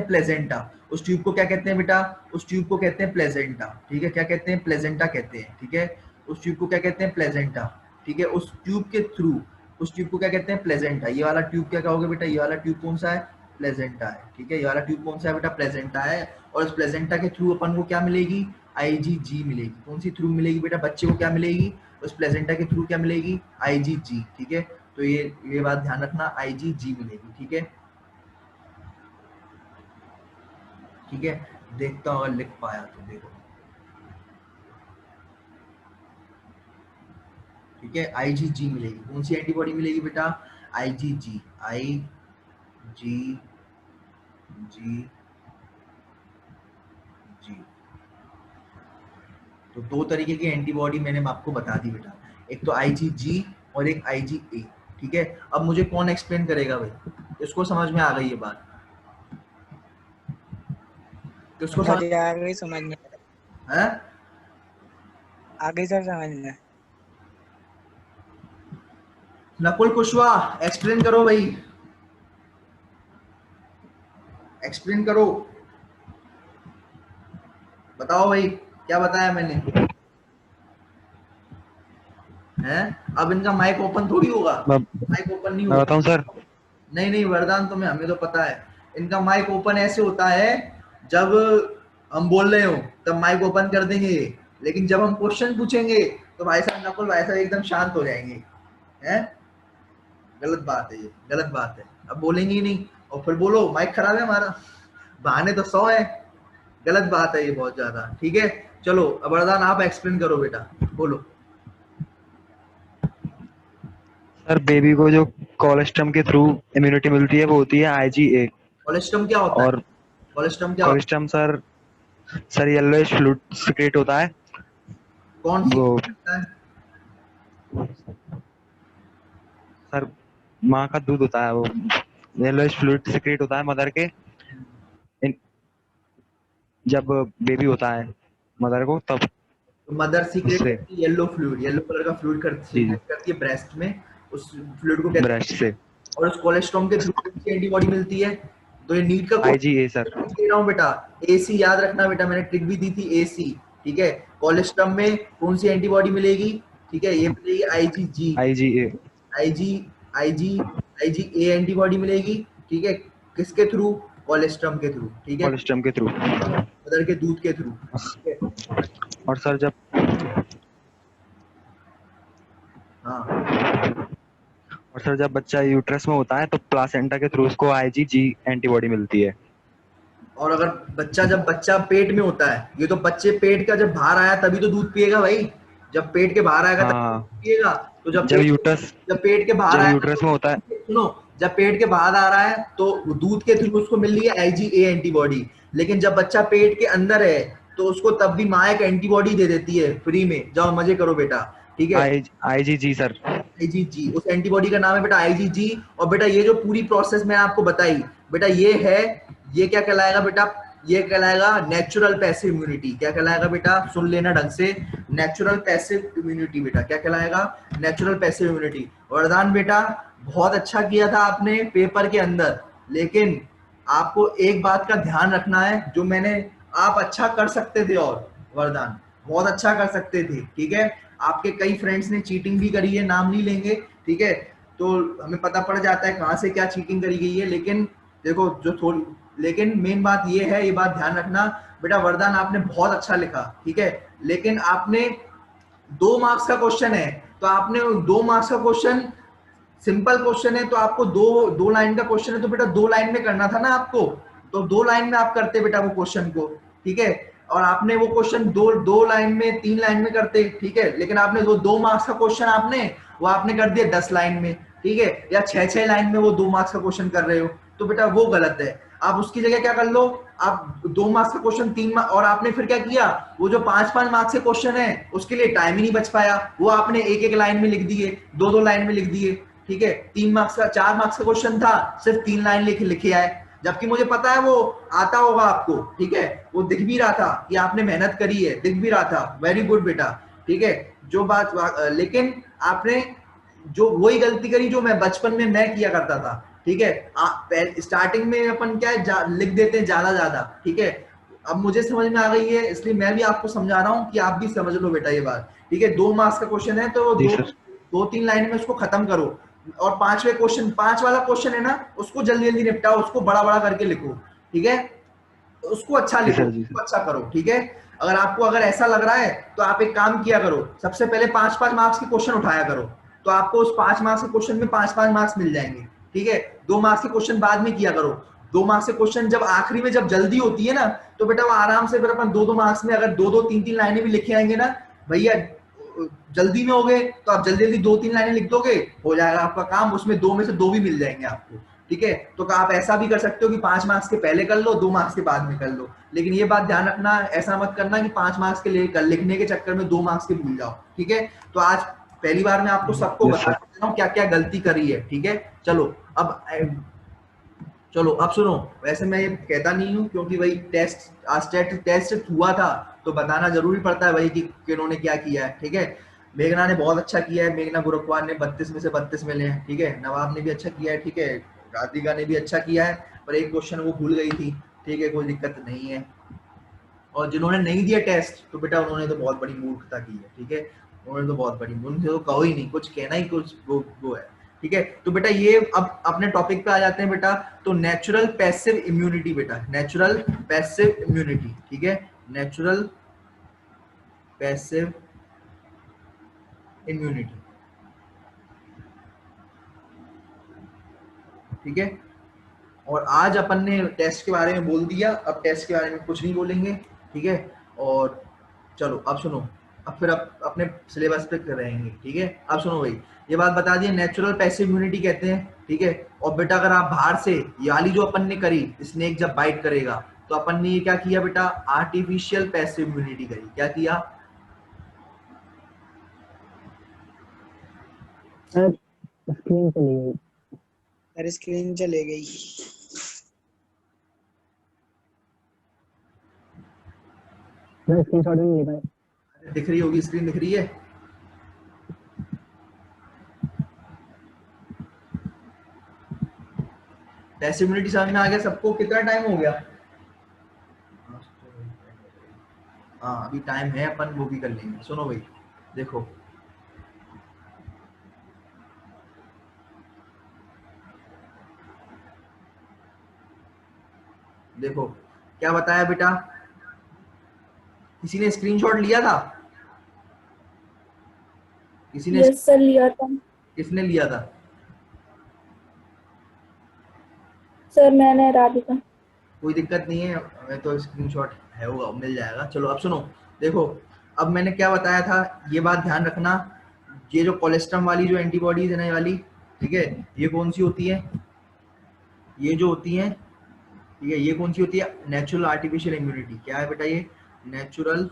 प्लेजेंटा। उस ट्यूब को क्या कहते हैं बेटा? उस ट्यूब को कहते हैं प्लेजेंटा, ठीक है। क्या कहते हैं? प्लेजेंटा कहते हैं, ठीक है। उस ट्यूब को क्या कहते हैं? प्लेजेंटा, ठीक है। उस ट्यूब के थ्रू, उस ट्यूब को क्या कहते हैं? प्लेजेंटा। ये वाला ट्यूब क्या कहोगे बेटा? ये वाला ट्यूब कौन सा है? प्लेजेंटा है, ठीक है। ये वाला ट्यूब कौन सा है बेटा? प्लेजेंटा है। और इस प्लेजेंटा के थ्रू अपन को क्या मिलेगी? IgG मिलेगी। कौन सी थ्रू मिलेगी बेटा? बच्चे को क्या मिलेगी? उस प्लेजेंटा के थ्रू क्या मिलेगी? IgG, ठीक है। तो ये बात ध्यान रखना, IgG मिलेगी, ठीक है, ठीक है। देखता हूँ अगर लिख पाया तो देखो, ठीक है। IgG मिलेगी। कौन सी एंटीबॉडी मिलेगी बेटा? IgG, IgG, G। तो दो तरीके की एंटीबॉडी मैंने आपको बता दी बेटा, एक तो IgG और एक IgA, ठीक है। अब मुझे कौन एक्सप्लेन करेगा भाई? इसको समझ में आ गई ये बात? किसको समझ आ गई समझ में? है? आ गई सर समझ में। नकुल कुशवाहा एक्सप्लेन करो भाई, एक्सप्लेन करो, बताओ भाई क्या बताया मैंने? हैं? अब इनका माइक ओपन थोड़ी होगा, माइक ओपन नहीं होगा। बताऊं सर? नहीं वरदान, तुम्हें हमें तो पता है इनका माइक ओपन ऐसे होता है जब हम बोल रहे हो तब माइक ओपन कर देंगे, लेकिन जब हम क्वेश्चन पूछेंगे तो भाई साहब नकुल भाई साहब एकदम शांत हो जाएंगे। हैं? गलत बात है, ये गलत बात है। अब बोलेंगे ही नहीं और फिर बोलो माइक खराब है हमारा, बहाने तो 100 है। गलत बात है ये बहुत ज्यादा, ठीक है। चलो अब वरदान आप एक्सप्लेन करो बेटा, बोलो। सर बेबी को जो कोलेस्ट्रम के थ्रू इम्यूनिटी मिलती है वो होती है IgA। कोलेस्ट्रम क्या होता और है? कोलेस्ट्रम क्या होता colostrum sir yellowish fluid secrete होता है। है? कौन सी वो होता है? सर माँ का दूध होता है, वो येलोइश फ्लूइड सिक्रेट होता है मदर के जब बेबी होता है मदर को, तब तो मदर सीक्रेट उससे करती है येलो फ्लूइड, येलो कलर का फ्लूइड करती है ब्रेस्ट में, उस फ्लूइड को कहते ब्रेस्ट हैं। से और उस कोलेस्ट्रॉम के थ्रू कौन सी एंटीबॉडी मिलती है? तो ये नीट का IgA सर। दे रहा हूँ बेटा, AC याद रखना बेटा, मैंने ट्रिक भी दी थी AC, ठीक है। कोलेस्ट्रम में कौन सी एंटीबॉडी मिलेगी? ठीक है, ये मिलेगी IgA IgA एंटीबॉडी मिलेगी, ठीक है। किसके थ्रू? कोलेस्ट्रम के थ्रू, ठीक है, कोलेस्ट्रम के थ्रू। मदर के दूध के थ्रू। और सर जब और सर जब बच्चा यूट्रस में होता है तो प्लासेंटा के थ्रू उसको IgG एंटीबॉडी मिलती है। और अगर जब बच्चा पेट में होता है, ये तो बच्चे पेट का जब बाहर आया तभी तो दूध पिएगा भाई, जब पेट के बाहर आएगा तभी पिएगा। तो जब पेट के बाहर आया, यूट्रस में होता है, सुनो, जब पेट के बाहर आ रहा है तो दूध के थ्रू उसको मिल रही है IgA एंटीबॉडी, लेकिन जब बच्चा पेट के अंदर है तो उसको तब भी माँ एक एंटीबॉडी दे देती है फ्री में, जाओ मजे करो बेटा, ठीक है। IgG सर, IgG, उस एंटीबॉडी का नाम है बेटा IgG। और बेटा ये जो पूरी प्रोसेस मैंने आपको बताई बेटा, ये है, ये क्या कहलाएगा बेटा? ये कहलाएगा नेचुरल पैसिव इम्यूनिटी। क्या कहलाएगा बेटा? सुन लेना ढंग से, नेचुरल पैसिव इम्यूनिटी बेटा। क्या कहलाएगा? Natural passive immunity. वरदान बेटा बहुत अच्छा किया था आपने पेपर के अंदर, लेकिन आपको एक बात का ध्यान रखना है, जो मैंने, आप अच्छा कर सकते थे और वरदान बहुत अच्छा कर सकते थे, ठीक है। आपके कई फ्रेंड्स ने चीटिंग भी करी है, नाम नहीं लेंगे, ठीक है, तो हमें पता पड़ जाता है कहाँ से क्या चीटिंग करी गई है। लेकिन देखो लेकिन मेन बात ये है, ये बात ध्यान रखना बेटा, वरदान आपने बहुत अच्छा लिखा, ठीक है, लेकिन आपने 2 मार्क्स का क्वेश्चन है, तो आपने 2 मार्क्स का क्वेश्चन, सिंपल क्वेश्चन है तो आपको दो लाइन का क्वेश्चन है तो बेटा 2 लाइन में करना था ना आपको, तो 2 लाइन में आप करते बेटा वो क्वेश्चन को, ठीक है। और आपने वो क्वेश्चन दो लाइन में 3 लाइन में करते, ठीक है, लेकिन आपने 2 मार्क्स का क्वेश्चन वो आपने कर दिया 10 लाइन में, ठीक है, या 6 लाइन में वो 2 मार्क्स का क्वेश्चन कर रहे हो, तो बेटा वो गलत है। आप उसकी जगह क्या कर लो, आप 2 मार्क्स का क्वेश्चन 3 मार्क्स, और आपने फिर क्या किया, वो जो 5-5 मार्क्स के क्वेश्चन है उसके लिए टाइम ही नहीं बच पाया, वो आपने 1-1 लाइन में लिख दिए, 2-2 लाइन में लिख दिए, ठीक है। 3 मार्क्स का 4 मार्क्स का क्वेश्चन था, सिर्फ 3 लाइन लिखे आए, जबकि मुझे पता है वो आता होगा आपको, ठीक है, वो दिख भी रहा था कि आपने मेहनत करी है, दिख भी रहा था, वेरी गुड बेटा, ठीक है। जो बात लेकिन आपने जो वही गलती करी जो मैं बचपन में मैं किया करता था, ठीक है। स्टार्टिंग में अपन क्या है लिख देते हैं ज्यादा ज्यादा, ठीक है। अब मुझे समझ में आ गई है, इसलिए मैं भी आपको समझा रहा हूँ कि आप भी समझ लो बेटा ये बात, ठीक है। 2 मार्क्स का क्वेश्चन है तो जी दो सर। 2-3 लाइन में उसको खत्म करो, और 5वें क्वेश्चन 5 वाला क्वेश्चन है ना, उसको जल्दी जल्दी निपटाओ, उसको बड़ा बड़ा करके लिखो, ठीक है। उसको अच्छा जी लिखो, सर। जी सर। उसको अच्छा करो, ठीक है। अगर आपको अगर ऐसा लग रहा है तो आप एक काम किया करो, सबसे पहले 5-5 मार्क्स के क्वेश्चन उठाया करो, तो आपको उस 5 मार्क्स के क्वेश्चन में 5-5 मार्क्स मिल जाएंगे, ठीक है। 2 मार्क्स के क्वेश्चन बाद में किया करो। 2 मार्क्स के क्वेश्चन जब आखिरी में जब जल्दी होती है ना, तो बेटा वो आराम से फिर अपन 2-2 मार्क्स में अगर 2-2 3-3 लाइनें भी लिखे आएंगे ना भैया, जल्दी में हो गए तो आप जल्दी जल्दी 2-3 लाइनें लिख दोगे, हो जाएगा आपका काम, उसमें 2 में से 2 भी मिल जाएंगे आपको, ठीक है। तो आप ऐसा भी कर सकते हो कि 5 मार्क्स के पहले कर लो, 2 मार्क्स के बाद में कर लो, लेकिन ये बात ध्यान रखना, ऐसा मत करना कि 5 मार्क्स के लिए लिखने के चक्कर में 2 मार्क्स के भूल जाओ, ठीक है। तो आज पहली बार मैं आपको सबको यस बता सर। देता हूँ क्या क्या गलती करी है, ठीक है। चलो अब सुनो, वैसे मैं ये कहता नहीं हूँ क्योंकि भाई टेस्ट आज टेस्ट हुआ था तो बताना जरूरी पड़ता है भाई कि किन्होंने क्या किया है, ठीक है। मेघना ने बहुत अच्छा किया है, मेघना गुरकवार ने 32 में से 32 मिले हैं, ठीक है। नवाब ने भी अच्छा किया है, ठीक है। राधिका ने भी अच्छा किया है, पर एक क्वेश्चन वो भूल गई थी, ठीक है, कोई दिक्कत नहीं है। और जिन्होंने नहीं दिया टेस्ट तो बेटा उन्होंने तो बहुत बड़ी मूर्खता की है, ठीक है। उन्होंने तो बहुत बड़ी, उनसे तो कहो ही नहीं, कुछ कहना ही कुछ वो है, ठीक है। तो बेटा ये अब अपने टॉपिक पे आ जाते हैं बेटा। तो नेचुरल पैसिव इम्यूनिटी बेटा, नेचुरल पैसिव इम्यूनिटी, ठीक है, नेचुरल पैसिव इम्यूनिटी, ठीक है। और आज अपन ने टेस्ट के बारे में बोल दिया, अब टेस्ट के बारे में कुछ नहीं बोलेंगे, ठीक है। और चलो अब सुनो, अब फिर अपने सिलेबस पे रहेंगे, ठीक है। अब सुनो भाई, ये बात बता दिए नेचुरल पैसिव इम्यूनिटी कहते हैं, ठीक है। और बेटा अगर आप बाहर से ये वाली जो अपन ने करी, स्नेक जब बाइट करेगा तो अपन ने ये क्या किया बेटा, आर्टिफिशियल पैसिव इम्यूनिटी करी, क्या किया। सर स्क्रीन चली गई। सर स्क्रीन चली गई। मैं स्क्रीनशॉट नहीं ले पाया। दिख रही होगी, स्क्रीन दिख रही है। पैसिव इम्यूनिटी समझ में आ गया सबको, कितना टाइम हो गया। हाँ अभी टाइम है, अपन वो भी कर लेंगे। सुनो भाई देखो, देखो क्या बताया बेटा, किसी ने स्क्रीनशॉट लिया था, किसी ने, यस सर लिया था किसने लिया था। सर, मैंने राधिका। कोई दिक्कत नहीं है, हमें तो स्क्रीनशॉट है होगा, मिल जाएगा। चलो अब सुनो, देखो अब मैंने क्या बताया था, ये बात ध्यान रखना, ये जो कोलेस्ट्रम वाली जो एंटीबॉडीज है ना ये वाली, ठीक है, ये कौन सी होती है, ये जो होती है, ठीक है, ये कौन सी होती है, नेचुरल आर्टिफिशियल इम्यूनिटी। क्या है बेटा ये, नेचुरल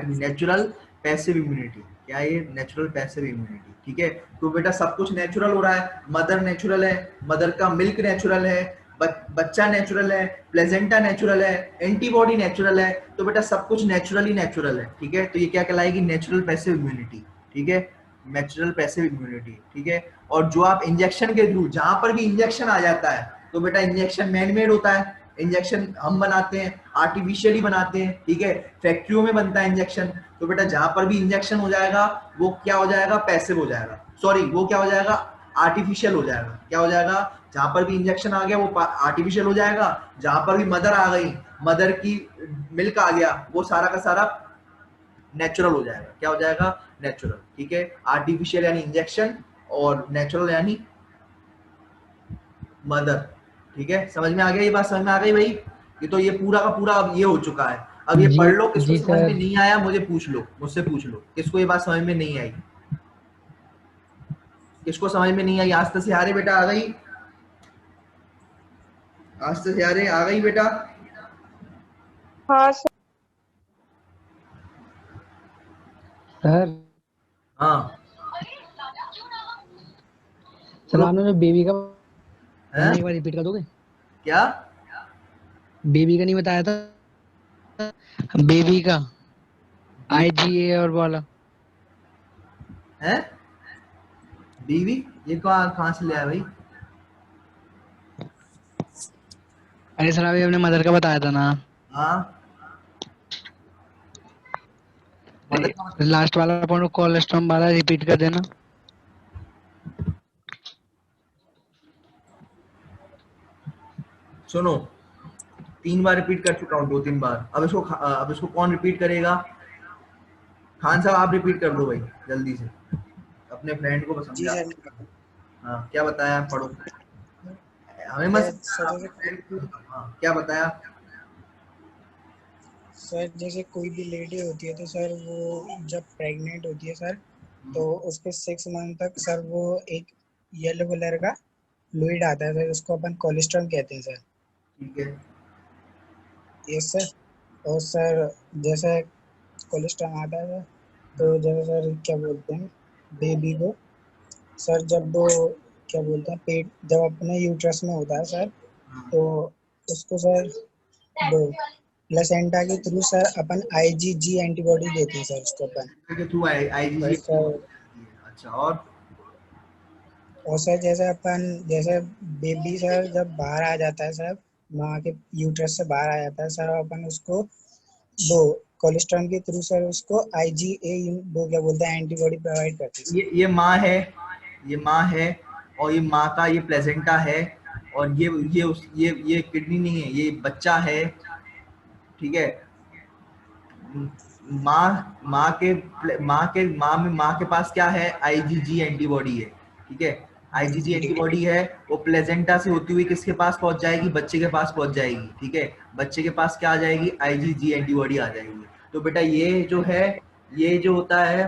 नेचुरल पैसिव इम्यूनिटी, क्या है ये, नेचुरल पैसिव इम्यूनिटी, ठीक है। तो बेटा सब कुछ नेचुरल हो रहा है, मदर नेचुरल है, मदर का मिल्क नेचुरल है, बच्चा नेचुरल है, प्लेजेंटा नेचुरल है, एंटीबॉडी नेचुरल है, तो बेटा सब कुछ नेचुरली नेचुरल है, ठीक है। तो ये क्या कहलाएगी, नेचुरल पैसिव इम्यूनिटी, ठीक है, नेचुरल पैसिव इम्यूनिटी, ठीक है। और जो आप इंजेक्शन के थ्रू, जहां पर भी इंजेक्शन आ जाता है तो बेटा इंजेक्शन मैनमेड होता है, इंजेक्शन हम बनाते हैं, आर्टिफिशियली बनाते हैं, ठीक है, फैक्ट्रियों में बनता है इंजेक्शन। तो बेटा जहां पर भी इंजेक्शन हो जाएगा वो क्या हो जाएगा, पैसिव हो जाएगा, सॉरी वो क्या हो जाएगा, आर्टिफिशियल हो जाएगा। क्या हो जाएगा, जहां पर भी इंजेक्शन आ गया वो आर्टिफिशियल हो जाएगा, जहां पर भी मदर आ गई, मदर की मिल्क आ गया, वो सारा का सारा नेचुरल हो जाएगा। क्या हो जाएगा, नेचुरल, ठीक है। आर्टिफिशियल यानी इंजेक्शन, और नेचुरल यानी मदर, ठीक है। समझ में आ गया, ये बात समझ में आ गई भाई। ये तो ये पूरा का पूरा अब ये हो चुका है। अब ये जी पढ़ लो, किसको जी समझ में सर। नहीं आया मुझे पूछ लो, मुझसे पूछ लो, किसको ये बात समझ में नहीं आई, किसको समझ में नहीं आई। आस्ते से हारे बेटा आ गई, आस्ते से हारे आ गई बेटा। हाँ सर। सर हाँ सर आपने जो बेबी का हैं? एक बार रिपीट कर दोगे। क्या? बेबी का नहीं बताया था, बेबी का IgA और वाला। है बीवी, ये कहाँ कहाँ से ले आया भाई? अरे सर अभी हमने मदर का बताया था ना। हाँ, मदर का लास्ट वाला पॉइंट कोलेस्ट्रॉल वाला रिपीट कर देना। सुनो, 3 बार रिपीट कर चुका हूँ, 2-3 बार। अब इसको कौन रिपीट करेगा? खान साहब आप रिपीट कर दो भाई जल्दी से, अपने फ्रेंड को जी समझा। सर। हाँ, क्या बताया? पढ़ो, हमें मत सर समझाना, जैसे अपने फ्रेंड को बताओ। हाँ, क्या बताया? सर जैसे कोई भी लेडी होती है तो सर वो जब प्रेग्नेंट होती है सर, तो उसके 6 मंथ तक सर वो एक येलो कलर का फ्लूइड आता है सर, उसको अपन कोलेस्ट्रॉल कहते हैं सर। ठीक है। Yes sir. और सर जैसे कोलेस्ट्रॉल आता है सर, तो जैसे सर क्या बोलते हैं बेबी को, सर जब वो क्या बोलते हैं पेट जब अपने यूट्रस में होता है सर, तो उसको सर वो प्लेसेंटा के थ्रू सर अपन IgG एंटीबॉडी देते हैं सर उसको अपन। के थ्रू आईजीजी। और सर अच्छा, जैसे अपन जैसे बेबी सर जब बाहर आ जाता है सर, माँ के यूट्रस से बाहर आ जाता है सर, अपन उसको वो कोलेस्ट्रॉल के थ्रू सर उसको IgA वो क्या बोलते हैं एंटीबॉडी प्रोवाइड करते हैं सर। ये माँ है, ये माँ है, और ये माँ का ये प्लेसेंटा है, और ये किडनी नहीं है, ये बच्चा है। ठीक है। माँ के पास क्या है? आईजीजी एंटीबॉडी है। ठीक है, आईजीजी एंटीबॉडी है, वो प्लेजेंटा से होती हुई किसके पास पहुंच जाएगी? बच्चे के पास पहुंच जाएगी। ठीक है, बच्चे के पास क्या आ जाएगी? आईजीजी एंटीबॉडी आ जाएगी। तो बेटा ये जो है, ये जो होता है,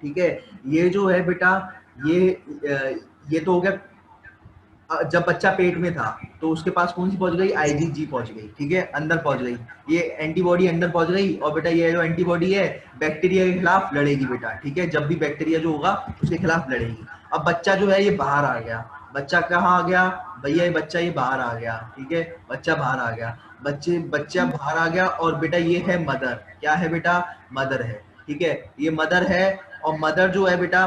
ठीक है, ये जो है बेटा, ये तो हो गया जब बच्चा पेट में था, तो उसके पास कौन सी पहुंच गई? आईजीजी पहुंच गई। ठीक है, अंदर पहुंच गई, ये एंटीबॉडी अंदर पहुंच गई। और बेटा ये जो एंटीबॉडी है बैक्टीरिया के खिलाफ लड़ेगी बेटा। ठीक है, जब भी बैक्टीरिया जो होगा उसके खिलाफ लड़ेगी। अब बच्चा जो है ये बाहर आ गया। बच्चा कहाँ आ गया भैया? ये बच्चा ये बाहर आ गया। ठीक है, बच्चा बाहर आ गया, बच्चा बाहर आ गया। और बेटा ये है मदर। क्या है बेटा? मदर है। ठीक है, ये मदर है। और मदर जो है बेटा,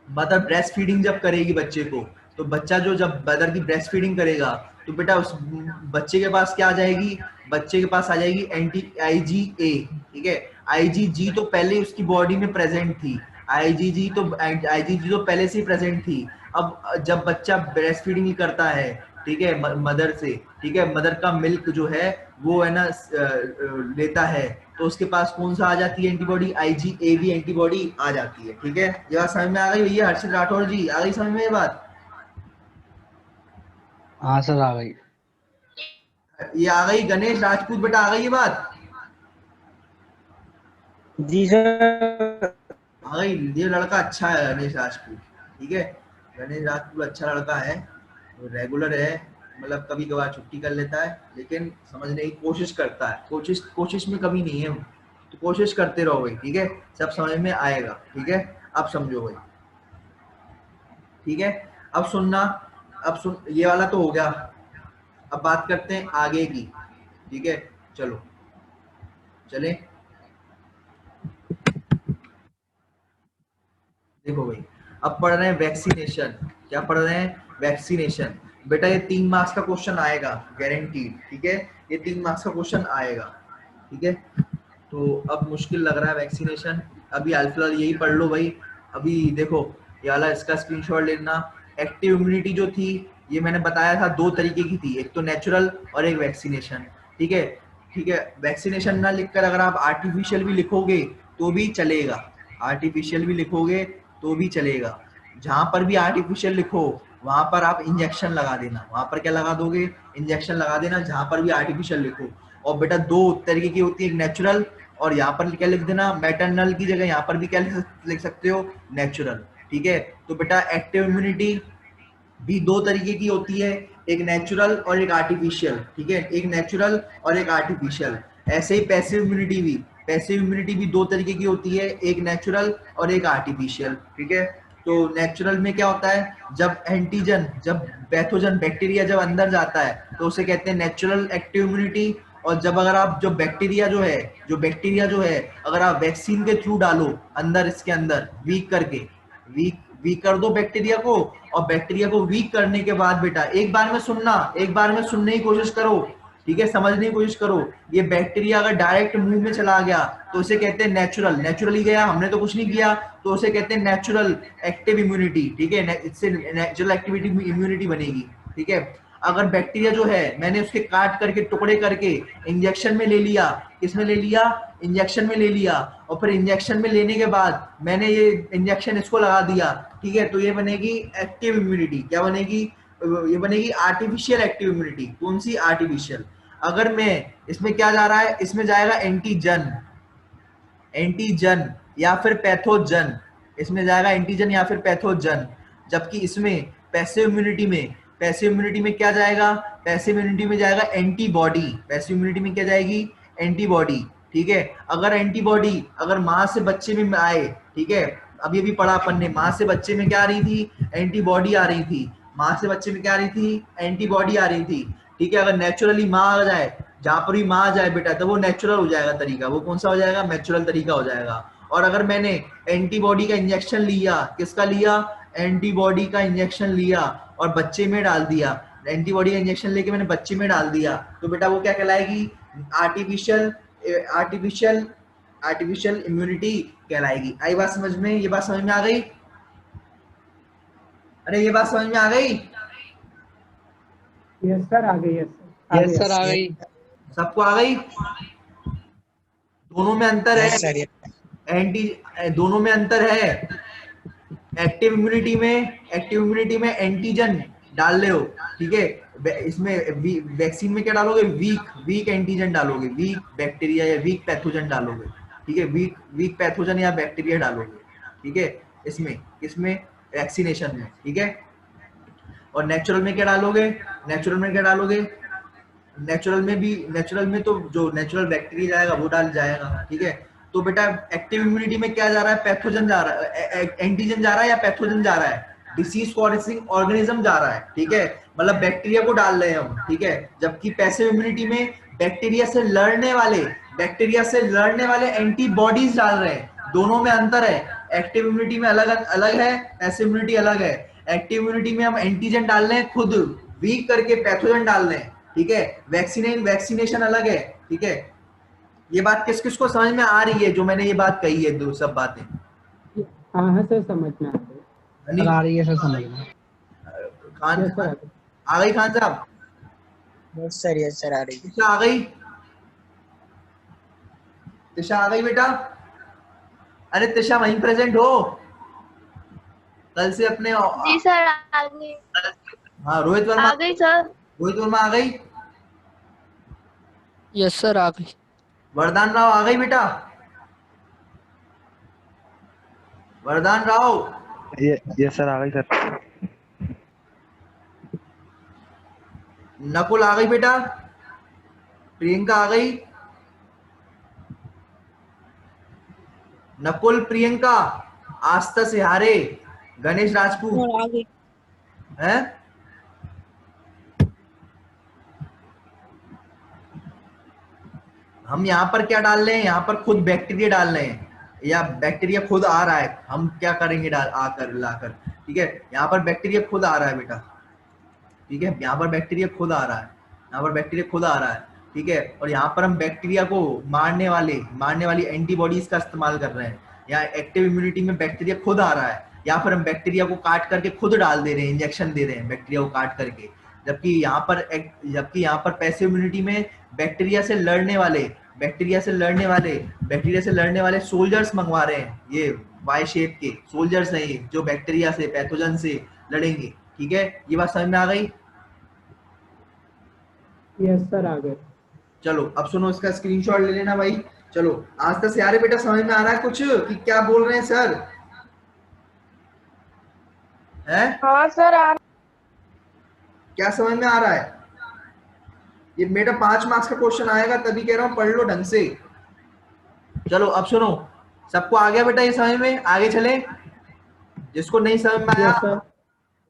मदर ब्रेस्ट फीडिंग जब करेगी बच्चे को, तो बच्चा जो जब मदर की ब्रेस्ट फीडिंग करेगा, तो बेटा उस बच्चे के पास क्या आ जाएगी? बच्चे के पास आ जाएगी एंटी आईजीए। ठीक है, आईजीजी तो पहले उसकी बॉडी में प्रेजेंट थी, आईजीजी तो पहले से ही प्रेजेंट थी। अब जब बच्चा ब्रेस्ट फीडिंग करता है, ठीक है, मदर से, ठीक है, मदर का मिल्क जो है वो है ना लेता है, तो उसके पास कौन सा आ जाती है एंटीबॉडी? आईजीएवी एंटीबॉडी आ जाती है। ठीक है, ये बात समझ में आ गई भैया? हर्षित राठौर जी, आ गई समझ में ये बात? हाँ सर आ गई। ये आ गई? गणेश राजपूत बेटा आ गई ये बात? जी सर। आ गई? ये लड़का अच्छा है गणेश राजपूत। ठीक है, गणेश राजपूत अच्छा लड़का है, रेगुलर है, मतलब कभी कभार छुट्टी कर लेता है, लेकिन समझने की कोशिश करता है। कोशिश में कभी नहीं है, तो कोशिश करते रहो भाई। ठीक है, सब समझ में आएगा। ठीक है, अब समझो भाई। ठीक है, अब सुनना, अब सुन, ये वाला तो हो गया। अब बात करते हैं आगे की। ठीक है, चलो चले। देखो भाई, अब पढ़ रहे हैं वैक्सीनेशन। क्या पढ़ रहे हैं? वैक्सीनेशन। बेटा ये 3 मार्क्स का क्वेश्चन आएगा गारंटीड। ठीक है, ये 3 मार्क्स का क्वेश्चन आएगा। ठीक है, तो अब मुश्किल लग रहा है वैक्सीनेशन। अभी फिलहाल यही पढ़ लो भाई। अभी देखो ये वाला, इसका स्क्रीनशॉट लेना। एक्टिव इम्यूनिटी जो थी, ये मैंने बताया था 2 तरीके की थी, एक तो नेचुरल और एक वैक्सीनेशन। ठीक है, ठीक है, वैक्सीनेशन ना लिखकर अगर आप आर्टिफिशियल भी लिखोगे तो भी चलेगा, आर्टिफिशियल भी लिखोगे तो भी चलेगा। जहां पर भी आर्टिफिशियल लिखो वहां पर आप इंजेक्शन लगा देना। वहां पर क्या लगा दोगे? इंजेक्शन लगा देना, जहां पर भी आर्टिफिशियल लिखो। और बेटा 2 तरीके की होती है, एक नेचुरल, और यहाँ पर क्या लिख देना? मैटरनल की जगह यहाँ पर भी क्या लिख सकते हो? नेचुरल। ठीक है, तो बेटा एक्टिव इम्यूनिटी भी 2 तरीके की होती है, एक नेचुरल और एक आर्टिफिशियल। ठीक है, एक नेचुरल और एक आर्टिफिशियल। ऐसे ही पैसिव इम्यूनिटी भी, पैसिव इम्यूनिटी भी 2 तरीके की होती है, एक नेचुरल और एक आर्टिफिशियल। ठीक है, तो नेचुरल में क्या होता है, जब एंटीजन, जब पैथोजन बैक्टीरिया जब अंदर जाता है तो उसे कहते हैं नेचुरल एक्टिव इम्यूनिटी। और जब अगर आप जो बैक्टीरिया जो है अगर आप वैक्सीन के थ्रू डालो अंदर, इसके अंदर वीक करके, वीक कर दो बैक्टीरिया को, और बैक्टीरिया को वीक करने के बाद बेटा एक बार में सुनने की कोशिश करो, ठीक है, समझने की कोशिश करो। ये बैक्टीरिया अगर डायरेक्ट मुंह में चला गया तो उसे कहते हैं नेचुरली गया, हमने तो कुछ नहीं किया, तो उसे कहते हैं नेचुरल एक्टिव इम्यूनिटी, ठीक है, इससे नेचुरल एक्टिविटी इम्यूनिटी बनेगी, ठीक है। अगर बैक्टीरिया जो है मैंने उसके काट करके टुकड़े करके इंजेक्शन में ले लिया, किसमें ले लिया, इंजेक्शन में ले लिया, और फिर इंजेक्शन में लेने के बाद मैंने ये इंजेक्शन इसको लगा दिया, ठीक है, तो ये बनेगी एक्टिव इम्यूनिटी। क्या बनेगी, ये बनेगी आर्टिफिशियल एक्टिव इम्यूनिटी। कौन सी, आर्टिफिशियल। अगर मैं इसमें क्या जा रहा है, इसमें जाएगा एंटीजन या फिर पैथोजन, इसमें जाएगा एंटीजन या फिर पैथोजन। जबकि इसमें पैसिव इम्यूनिटी में क्या जाएगा, पैसिव इम्यूनिटी में जाएगा एंटीबॉडी। पैसिव इम्यूनिटी में क्या जाएगी, एंटीबॉडी, ठीक है। अगर एंटीबॉडी अगर माँ से बच्चे में आए, ठीक है, अभी अभी पढ़ा अपन ने, माँ से बच्चे में क्या आ रही थी, एंटीबॉडी आ रही थी, माँ से बच्चे में क्या आ रही थी, एंटीबॉडी आ रही थी, ठीक है। अगर नेचुरली माँ आ जाए, जहां पर भी माँ आ जाए बेटा, तो वो नेचुरल हो जाएगा तरीका, वो कौन सा हो जाएगा, नेचुरल तरीका हो जाएगा। और अगर मैंने एंटीबॉडी का इंजेक्शन लिया, किसका लिया, एंटीबॉडी का इंजेक्शन लिया और बच्चे में डाल दिया, एंटीबॉडी का इंजेक्शन लेके मैंने बच्चे में डाल दिया, तो बेटा वो क्या कहलाएगी, आर्टिफिशियल इम्यूनिटी कहलाएगी। आई बात समझ में, ये बात समझ में आ गई, अरे ये बात समझ में आ गई, यस सर आ गई, यस सर आ गई, सबको आ गई। दोनों में अंतर है, सर दोनों में अंतर है। एक्टिव इम्यूनिटी में एंटीजन डाल रहे हो, ठीक है, इसमें वैक्सीन में क्या डालोगे, वीक एंटीजन डालोगे, वीक बैक्टीरिया या वीक पैथोजन डालोगे, ठीक है, वीक पैथोजन या बैक्टीरिया डालोगे, ठीक है, इसमें वैक्सीनेशन में, ठीक है। और नेचुरल में क्या डालोगे, नेचुरल में तो जो नेचुरल बैक्टीरिया जाएगा वो डाल जाएगा, ठीक है। तो बेटा एक्टिव इम्यूनिटी में क्या जा रहा है, पैथोजन जा रहा है, एंटीजन जा रहा है या पैथोजन जा रहा है, डिसीज कॉजिंग ऑर्गेनिज्म जा रहा है, ठीक है, मतलब बैक्टीरिया को डाल रहे हैं हम, ठीक है। जबकि पैसिव इम्यूनिटी में बैक्टीरिया से लड़ने वाले एंटीबॉडीज डाल रहे हैं, दोनों में अंतर है। एक्टिव इम्यूनिटी में अलग है, पैसिव इम्यूनिटी अलग है। एक्टिव इम्यूनिटी में हम एंटीजन डाल रहे हैं खुद, वीक करके पैथोजन डाल रहे हैं, ठीक है। वैक्सीनेशन अलग है, ठीक है। ये बात किस किस को समझ में आ रही है, जो मैंने ये बात कही है, दो सब बातें, हाँ सर समझ में आ रही है सर, समझ में खान आ गई, खान साहब, यस सर आ रही है, तिशा आ गई बेटा, अरे तिशा वहीं प्रेजेंट हो, कल से अपने, जी सर आ गई, हाँ रोहित वर्मा आ गई सर, आ गई, यस सर आ गई, वरदान राव आ गई बेटा, वरदान राव, ये सर आ गई सर। नकुल आ गई बेटा, प्रियंका आ गई, नकुल, प्रियंका, आस्था सिहारे, गणेश राजपूत आ गई, है, हम यहाँ पर क्या डाल रहे हैं, यहाँ पर खुद बैक्टीरिया डाल रहे हैं, या बैक्टीरिया खुद आ रहा है, हम क्या करेंगे लाकर, ठीक है। यहाँ पर बैक्टीरिया खुद आ रहा है बेटा, ठीक है, यहाँ पर बैक्टीरिया खुद आ रहा है, ठीक है। और यहाँ पर हम बैक्टीरिया को मारने वाली एंटीबॉडीज का इस्तेमाल कर रहे हैं। यहाँ एक्टिव इम्यूनिटी में बैक्टीरिया खुद आ रहा है, या फिर हम बैक्टीरिया को काट करके खुद डाल दे रहे हैं, इंजेक्शन दे रहे हैं बैक्टीरिया को काट करके। जबकि यहाँ पर पैसिव इम्यूनिटी में बैक्टीरिया से लड़ने वाले सोल्जर्स मंगवा रहे हैं, ये वाई शेप के सोल्जर्स हैं ये, जो बैक्टीरिया से, पैथोजन से लड़ेंगे, ठीक है। ये बात समझ में आ गई, यस सर आ गए। चलो अब सुनो, इसका स्क्रीनशॉट ले लेना भाई। चलो आज तक यार बेटा समझ में आ रहा है कुछ कि क्या बोल रहे हैं सर, है? हाँ सर आ, क्या समझ में आ रहा है? ये बेटा 5 मार्क्स का क्वेश्चन आएगा, तभी कह रहा हूं पढ़ लो ढंग से। चलो अब सुनो, सबको आ गया बेटा ये समझ में, आगे चले। जिसको नहीं समझ में आया यस सर।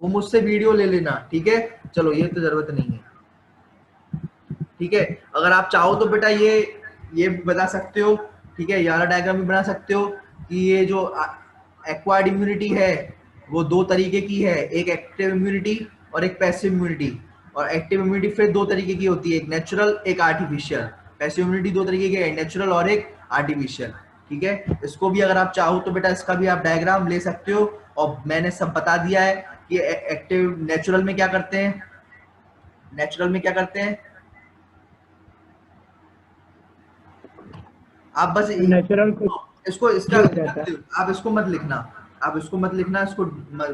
वो मुझसे वीडियो ले लेना, ठीक है। चलो ये तो जरूरत नहीं है, ठीक है। अगर आप चाहो तो बेटा ये बता सकते हो, ठीक है, ये वाला डायग्राम भी बना सकते हो कि ये जो एक्वायर्ड इम्यूनिटी है वो दो तरीके की है, एक एक्टिव इम्यूनिटी और एक पैसिव इम्यूनिटी। और एक्टिव इम्यूनिटी फिर दो तरीके की होती है, एक नेचुरल एक आर्टिफिशियल। पैसिव इम्यूनिटी दो तरीके की है, नेचुरल और एक आर्टिफिशियल, ठीक है। इसको भी अगर आप चाहो तो बेटा इसका भी आप डायग्राम ले सकते हो। और मैंने सब बता दिया है कि एक्टिव नेचुरल में क्या करते हैं, नेचुरल में क्या करते हैं। आप बस नेचुरल को इसको इसका ये हो जाता है। आप इसको मत लिखना, आप इसको मत लिखना, इसको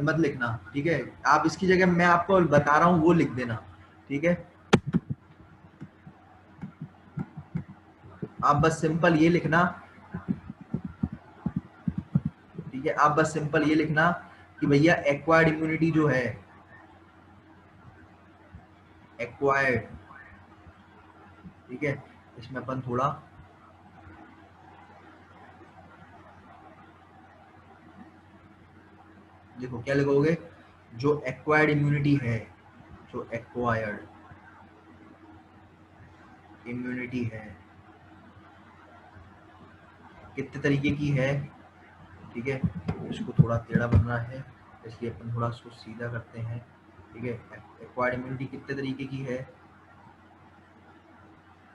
मत लिखना, ठीक है। आप इसकी जगह मैं आपको बता रहा हूँ वो लिख देना, ठीक है। आप बस सिंपल ये लिखना, ठीक है। आप बस सिंपल ये लिखना कि भैया एक्वायर्ड इम्यूनिटी जो है, एक्वायर्ड, ठीक है। इसमें अपन थोड़ा देखो क्या लिखोगे, जो एक्वायर्ड इम्यूनिटी है, जो एक्वायर्ड इम्यूनिटी है कितने तरीके की है, ठीक है। इसको थोड़ा टेढ़ा बनना है इसलिए अपन थोड़ा इसको सीधा करते हैं, ठीक है। एक्वायर्ड इम्यूनिटी कितने तरीके की है,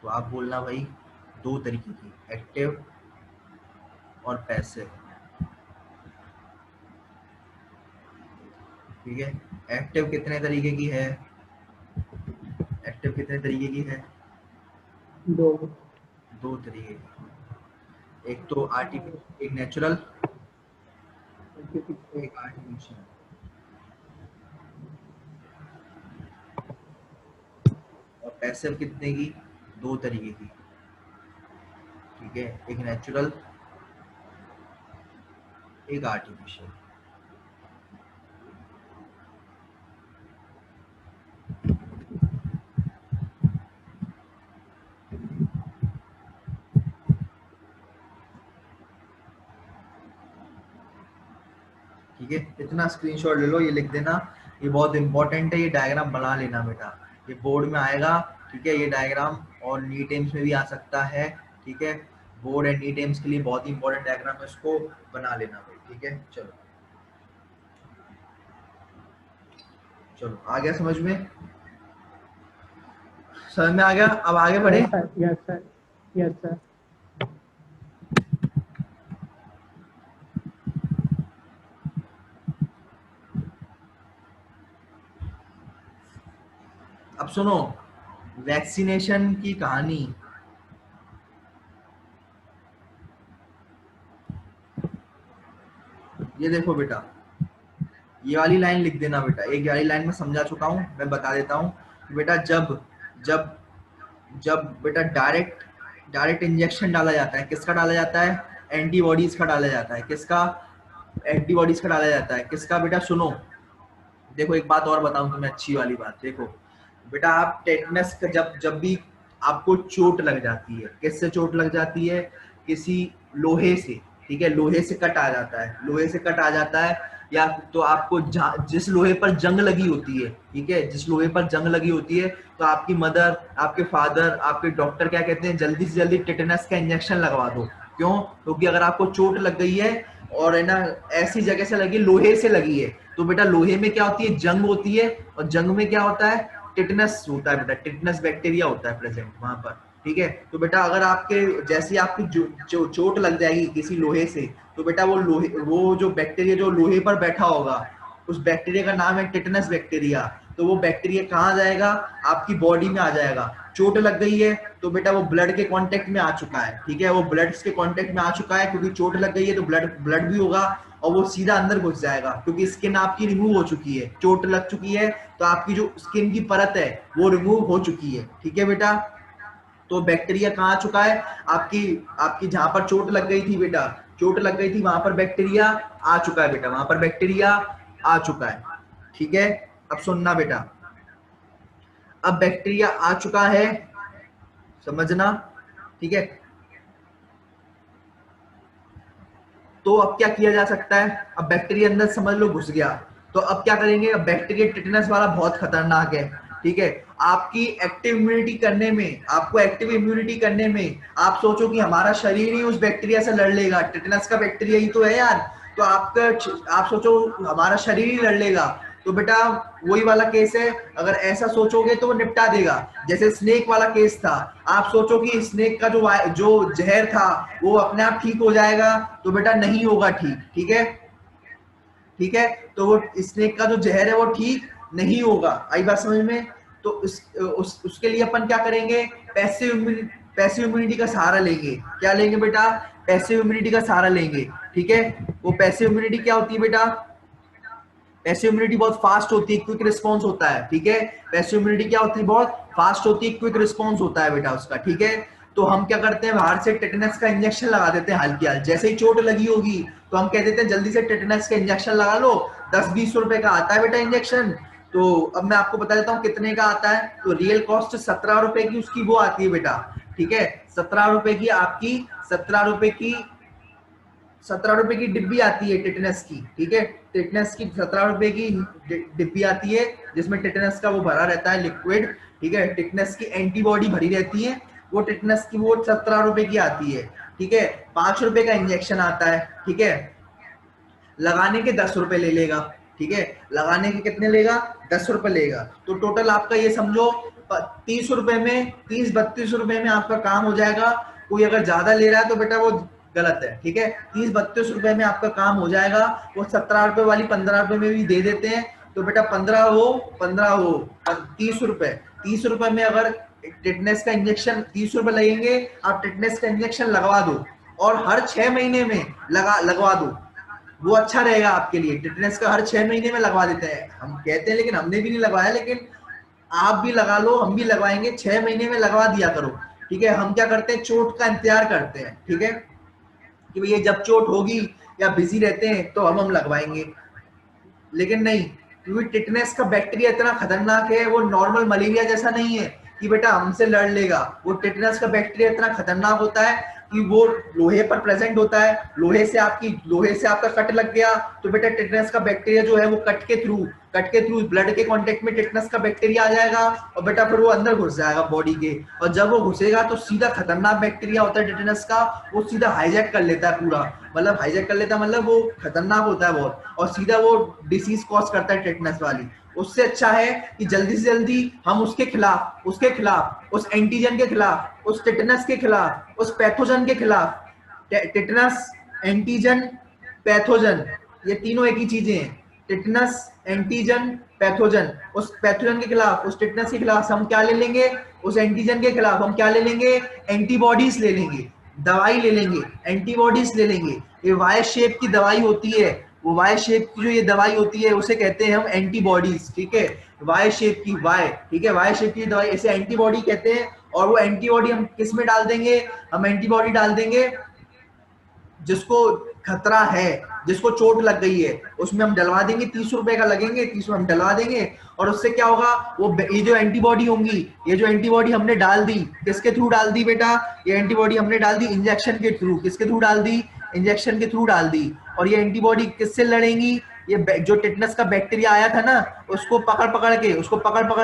तो आप बोलना भाई दो तरीके की, एक्टिव और पैसिव, ठीक है। एक्टिव कितने तरीके की है, एक्टिव कितने तरीके की है, दो। दो तरीके की, एक तो आर्टिफिशियल, एक नेचुरल, एक आर्टिफिशियल। और पैसिव कितने की, दो तरीके की, ठीक है, एक नेचुरल एक आर्टिफिशियल। ठीक है, इतना स्क्रीनशॉट ले लो, ये लिख देना, ये बहुत इंपॉर्टेंट है, ये डायग्राम बना लेना बेटा, ये बोर्ड में आएगा, ठीक है। ये डायग्राम और नीट एम्स में भी आ सकता है, ठीक है। बोर्ड एंड नीट एम्स के लिए बहुत ही इंपॉर्टेंट डायग्राम है, इसको बना लेना भाई, ठीक है। चलो चलो आ गया समझ में, समझ में आ गया, अब आगे बढ़े। Yes sir, yes sir. अब सुनो वैक्सीनेशन की कहानी, ये देखो बेटा, ये वाली लाइन लिख देना बेटा, एक वाली लाइन में समझा चुका हूँ, मैं बता देता हूँ बेटा। जब जब जब बेटा डायरेक्ट इंजेक्शन डाला जाता है, किसका डाला जाता है, एंटीबॉडीज का डाला जाता है, किसका, एंटीबॉडीज का डाला जाता है, किसका बेटा। सुनो देखो एक बात और बताऊं तुम्हें, अच्छी वाली बात देखो बेटा, आप टेटनस का जब भी आपको चोट लग जाती है, किससे चोट लग जाती है, किसी लोहे से, ठीक है, लोहे से कट आ जाता है, लोहे से कट आ जाता है, या तो आपको जिस लोहे पर जंग लगी होती है, ठीक है, जिस लोहे पर जंग लगी होती है, तो आपकी मदर, आपके फादर, आपके डॉक्टर क्या कहते हैं, जल्दी से जल्दी टेटनस का इंजेक्शन लगवा दो। क्यों, क्योंकि अगर आपको चोट लग गई है और है ना ऐसी जगह से लगी, लोहे से लगी है, तो बेटा लोहे में क्या होती है, जंग होती है, और जंग में क्या होता है, टिटनस होता है बेटा, टिटनस बैक्टीरिया होता है प्रेजेंट वहां पर, ठीक है। तो बेटा अगर आपके जैसे आपकी चोट लग जाएगी किसी लोहे से, तो बेटा वो जो बैक्टीरिया जो लोहे पर बैठा होगा, उस बैक्टीरिया का नाम है टिटनस बैक्टीरिया। तो वो बैक्टीरिया कहाँ जाएगा, आपकी बॉडी में आ जाएगा। चोट लग गई है तो बेटा वो ब्लड के कांटेक्ट में आ चुका है, ठीक है, वो ब्लड के कांटेक्ट में आ चुका है, क्योंकि चोट लग गई है तो ब्लड भी होगा, और वो सीधा अंदर घुस जाएगा, क्योंकि स्किन आपकी रिमूव हो चुकी है, चोट लग चुकी है, तो आपकी जो स्किन की परत है वो रिमूव हो चुकी है, ठीक है बेटा। तो बैक्टीरिया कहाँ आ चुका है, आपकी आपकी जहां पर चोट लग गई थी बेटा, चोट लग गई थी वहां पर बैक्टीरिया आ चुका है बेटा, वहां पर बैक्टीरिया आ चुका है, ठीक है। अब सुनना बेटा, अब बैक्टीरिया आ चुका है, समझना, ठीक है। तो अब क्या किया जा सकता है, अब बैक्टीरिया अंदर समझ लो घुस गया, तो अब क्या करेंगे, अब बैक्टीरिया टिटनेस वाला बहुत खतरनाक है, ठीक है। आपकी एक्टिव इम्यूनिटी करने में, आपको एक्टिव इम्यूनिटी करने में आप सोचो कि हमारा शरीर ही उस बैक्टीरिया से लड़ लेगा, टिटनेस का बैक्टीरिया ही तो है यार, तो आप सोचो हमारा शरीर ही लड़ लेगा, तो बेटा वही वाला केस है, अगर ऐसा सोचोगे तो वो निपटा देगा। जैसे स्नेक वाला केस था, आप सोचो कि स्नेक का जो जहर था वो अपने आप ठीक हो जाएगा, तो बेटा नहीं होगा ठीक, ठीक है, ठीक है। तो वो स्नेक का जो जहर है वो ठीक नहीं होगा, आई बात समझ में। तो उसके लिए अपन क्या करेंगे, पैसिव इम्यूनिटी का सहारा लेंगे। क्या लेंगे बेटा, पैसिव इम्यूनिटी का सहारा लेंगे, ठीक है। वो पैसिव इम्यूनिटी क्या होती है बेटा, पैसिव इम्यूनिटी बहुत फास्ट होती है, क्विक रिस्पॉन्स होता है, ठीक है। पैसिव इम्यूनिटी क्या होती है, बहुत फास्ट होती है, क्विक रिस्पॉन्स होता है बेटा उसका, ठीक है। तो हम क्या करते हैं, बाहर से टेटनस का इंजेक्शन लगा देते हैं हल्की हाल, जैसे ही चोट लगी होगी तो हम कह देते हैं जल्दी से टेटनस का इंजेक्शन लगा लो, 10-20 रुपए का आता है बेटा इंजेक्शन। तो अब मैं आपको बता देता हूँ कितने का आता है, तो रियल कॉस्ट 17 रुपए की उसकी वो आती है बेटा, ठीक है। 17 रुपए की आपकी 17 रुपए की डिब्बी आती है टेटनस की, ठीक है। टेटनस की 17 रुपए की डिब्बी आती है जिसमें टेटनस का वो भरा रहता है लिक्विड, ठीक है। टेटनस की एंटीबॉडी भरी रहती है, वो टेटनस की वो 17 रुपए की आती है, ठीक है। 5 रुपए का इंजेक्शन आता है, ठीक है। लगाने के 10 रुपए ले लेगा, ठीक है। लगाने के कितने लेगा, 10 रुपए लेगा। तो टोटल आपका ये समझो 30 रुपए में, 30-32 रुपए में आपका काम हो जाएगा। कोई अगर ज्यादा ले रहा है तो बेटा वो गलत है, ठीक है। 30-32 रुपए में आपका काम हो जाएगा। वो 17 रुपए वाली 15 रुपए में भी दे देते हैं, तो बेटा 15 हो 30 रुपए। 30 रुपए में अगर टेटनस का इंजेक्शन 30 रुपए लगेंगे, आप टेटनस का इंजेक्शन लगवा दो और हर 6 महीने में लगवा दो, वो अच्छा रहेगा आपके लिए। टेटनस का हर 6 महीने में लगवा देते हैं, हम कहते हैं, लेकिन हमने भी नहीं लगवाया, लेकिन आप भी लगा लो, हम भी लगवाएंगे, 6 महीने में लगवा दिया करो, ठीक है। हम क्या करते हैं, चोट का इंतजार करते हैं, ठीक है, कि भैया जब चोट होगी या बिजी रहते हैं तो हम लगवाएंगे, लेकिन नहीं, क्योंकि टिटनेस का बैक्टीरिया इतना खतरनाक है, वो नॉर्मल मलेरिया जैसा नहीं है कि बेटा हमसे लड़ लेगा। वो टिटनेस का बैक्टीरिया इतना खतरनाक होता है कि वो लोहे पर प्रेजेंट होता है, लोहे से आपका कट लग गया तो बेटा टिटनेस का बैक्टीरिया जो है वो कट के थ्रू ब्लड के कांटेक्ट में टिटनेस का बैक्टीरिया आ जाएगा और बेटा फिर वो अंदर घुस जाएगा बॉडी के, और जब वो घुसेगा तो सीधा खतरनाक बैक्टीरिया होता है टिटनेस का, वो सीधा हाईजैक कर लेता है पूरा, मतलब वो खतरनाक होता है बहुत, और सीधा वो डिसीज कॉज करता है टिटनेस वाली। उससे अच्छा है कि जल्दी से जल्दी हम उसके खिलाफ उस एंटीजन के खिलाफ, उस टिटनेस के खिलाफ, उस पैथोजन के खिलाफ, टिटनेस, एंटीजन, पैथोजन, ये तीनों एक ही चीजें हैं, टिटनेस, एंटीजन, पैथोजन। उस पैथोजन के खिलाफ, उस टिटनेस के खिलाफ हम क्या ले लेंगे, उस एंटीजन के खिलाफ हम क्या ले लेंगे, एंटीबॉडीज ले लेंगे, दवाई ले लेंगे, एंटीबॉडीज ले लेंगे। ये वाई शेप की दवाई होती है, वो वाई शेप की जो ये दवाई होती है उसे कहते हैं हम एंटीबॉडीज, ठीक है। वाई शेप की, ठीक है, वाई शेप की दवाई ऐसे एंटीबॉडी कहते हैं। और वो एंटीबॉडी हम किस में डाल देंगे, हम एंटीबॉडी डाल देंगे जिसको खतरा है, जिसको चोट लग गई है, उसमें हम डलवा देंगे, 30 रुपए का लगेंगे, 30 में हम डलवा देंगे। और उससे क्या होगा, वो ये जो एंटीबॉडी होंगी, ये जो एंटीबॉडी हमने डाल दी, किसके थ्रू डाल दी बेटा, ये एंटीबॉडी हमने डाल दी इंजेक्शन के थ्रू, किसके थ्रू डाल दी, इंजेक्शन के थ्रू डाल दी। और ये एंटीबॉडी किससे लड़ेंगी, ये जो टिटनेस का बैक्टीरिया आया था ना, उसको पकड़ पकड़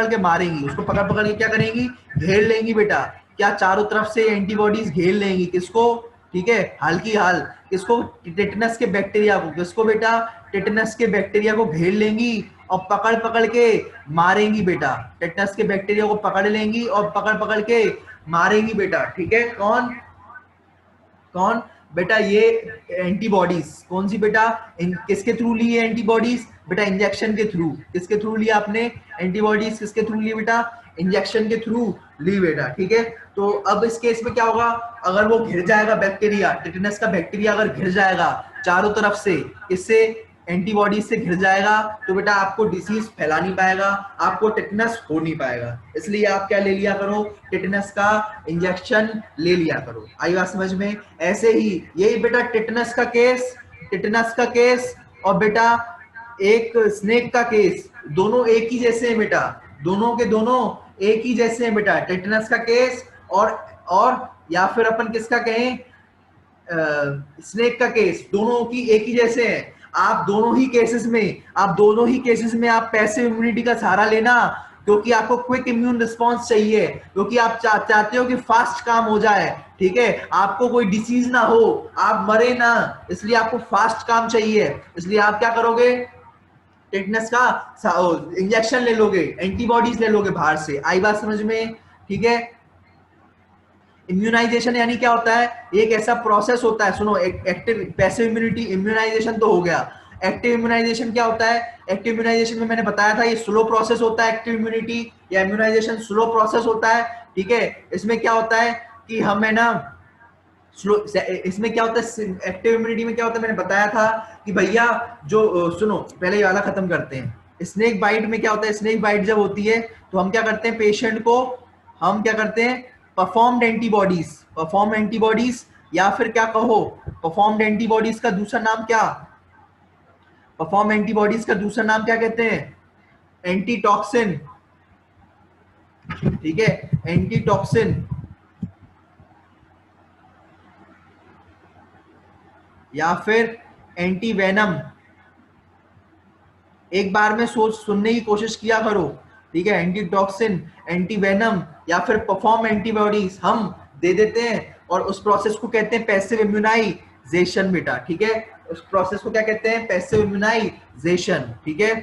के मारेंगी, उसको पकड़ पकड़ के क्या करेंगी, घेर लेंगी बेटा। क्या चारों तरफ से एंटीबॉडीज घेर लेंगी, किसको, ठीक है, हल्की हाल, किसको, टिटनेस के बैक्टीरिया को, किसको बेटा, टिटनेस के बैक्टीरिया को घेर लेंगी और पकड़ पकड़ के मारेंगी बेटा। टिटनेस के बैक्टीरिया को पकड़ लेंगी और पकड़ पकड़ के मारेंगी बेटा, ठीक है। कौन बेटा, ये एंटीबॉडीज कौन सी बेटा, किसके थ्रू ली है एंटीबॉडीज बेटा, इंजेक्शन के थ्रू। किसके थ्रू लिया आपने एंटीबॉडीज, किसके थ्रू ली बेटा, इंजेक्शन के थ्रू ली बेटा, ठीक है। तो अब इस केस में क्या होगा, अगर वो घिर जाएगा बैक्टीरिया, टिटनेस का बैक्टीरिया अगर घिर जाएगा चारों तरफ से, इससे एंटीबॉडीज से घिर जाएगा, तो बेटा आपको डिसीज फैला नहीं पाएगा, आपको टिटनेस हो नहीं पाएगा। इसलिए आप क्या ले लिया करो, टिटनेस का इंजेक्शन ले लिया करो। आई बात समझ में। ऐसे ही यही बेटा टिटनेस का केस और बेटा एक स्नेक का केस, दोनों एक ही जैसे हैं बेटा, दोनों के दोनों एक ही जैसे हैं बेटा, टिटनेस का केस और या फिर अपन किसका कहें, स्नेक का केस, दोनों की एक ही जैसे हैं। आप दोनों ही केसेस में आप पैसिव इम्यूनिटी का सहारा लेना, क्योंकि आपको क्विक इम्यून रिस्पॉन्स चाहिए, क्योंकि आप चाहते हो कि फास्ट काम हो जाए, ठीक है, आपको कोई डिसीज ना हो, आप मरे ना, इसलिए आपको फास्ट काम चाहिए। इसलिए आप क्या करोगे, टेटनस का इंजेक्शन ले लोगे, एंटीबॉडीज ले लोगे बाहर से। आई बात समझ में? ठीक है। इम्यूनाइजेशन यानी क्या होता है, एक ऐसा प्रोसेस होता है, सुनो, एक्टिव पैसिव इम्यूनिटी, इम्यूनाइजेशन तो हो गया। एक्टिव इम्यूनाइजेशन क्या होता है? एक्टिव इम्यूनाइजेशन में मैंने बताया था ये स्लो प्रोसेस होता है, एक्टिव इम्यूनिटी या इम्यूनाइजेशन स्लो प्रोसेस होता है, ठीक है। इसमें क्या होता है कि हम है ना स्लो, इसमें क्या होता है, एक्टिव इम्यूनिटी में क्या होता है, मैंने बताया था कि भैया जो सुनो, पहले ये वाला खत्म करते हैं। स्नेक बाइट में क्या होता है, स्नेक बाइट जब होती है तो हम क्या करते हैं, पेशेंट को हम क्या करते हैं, परफॉर्म्ड एंटीबॉडीज, या फिर क्या कहो, परफॉर्म्ड एंटीबॉडीज का दूसरा नाम क्या, परफॉर्म एंटीबॉडीज का दूसरा नाम क्या कहते हैं, एंटीटॉक्सिन, ठीक है, एंटीटॉक्सिन या फिर एंटी वेनम। एक बार में सोच सुनने की कोशिश किया करो, ठीक है, एंटीटॉक्सिन, एंटी वेनम या फिर परफॉर्म एंटीबॉडीज हम दे देते हैं, और उस प्रोसेस को कहते हैं पैसिव इम्यूनाइजेशन बेटा, ठीक है। उस प्रोसेस को क्या कहते हैं, पैसिव इम्यूनाइजेशन, ठीक है।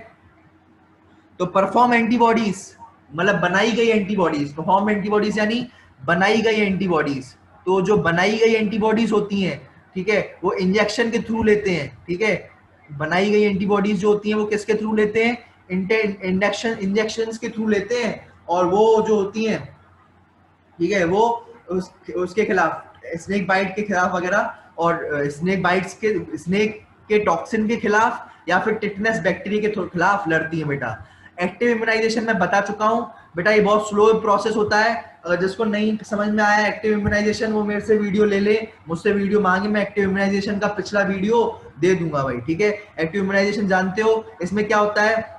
तो परफॉर्म एंटीबॉडीज मतलब बनाई गई एंटीबॉडीज, परफॉर्म एंटीबॉडीज यानी बनाई गई एंटीबॉडीज। तो जो बनाई गई एंटीबॉडीज होती हैं, ठीक है, वो इंजेक्शन के थ्रू लेते हैं, ठीक है। बनाई गई एंटीबॉडीज जो होती हैं वो किसके थ्रू लेते हैं, इंजेक्शन के थ्रू लेते हैं, और वो जो होती हैं, ठीक है, वो उसके खिलाफ, स्नेक बाइट के खिलाफ वगैरह, और स्नेक के टॉक्सिन के खिलाफ या फिर टिटनेस बैक्टीरिया के खिलाफ लड़ती है बेटा। एक्टिव इम्यूनाइजेशन मैं बता चुका हूं बेटा, ये बहुत स्लो प्रोसेस होता है। अगर जिसको नहीं समझ में आया एक्टिव इम्यूनाइजेशन, वो मेरे से वीडियो ले ले, मुझसे वीडियो मांगे, मैं एक्टिव इम्यूनाइजेशन का पिछला वीडियो दे दूंगा भाई, ठीक है। एक्टिव इम्यूनाइजेशन जानते हो, इसमें क्या होता है,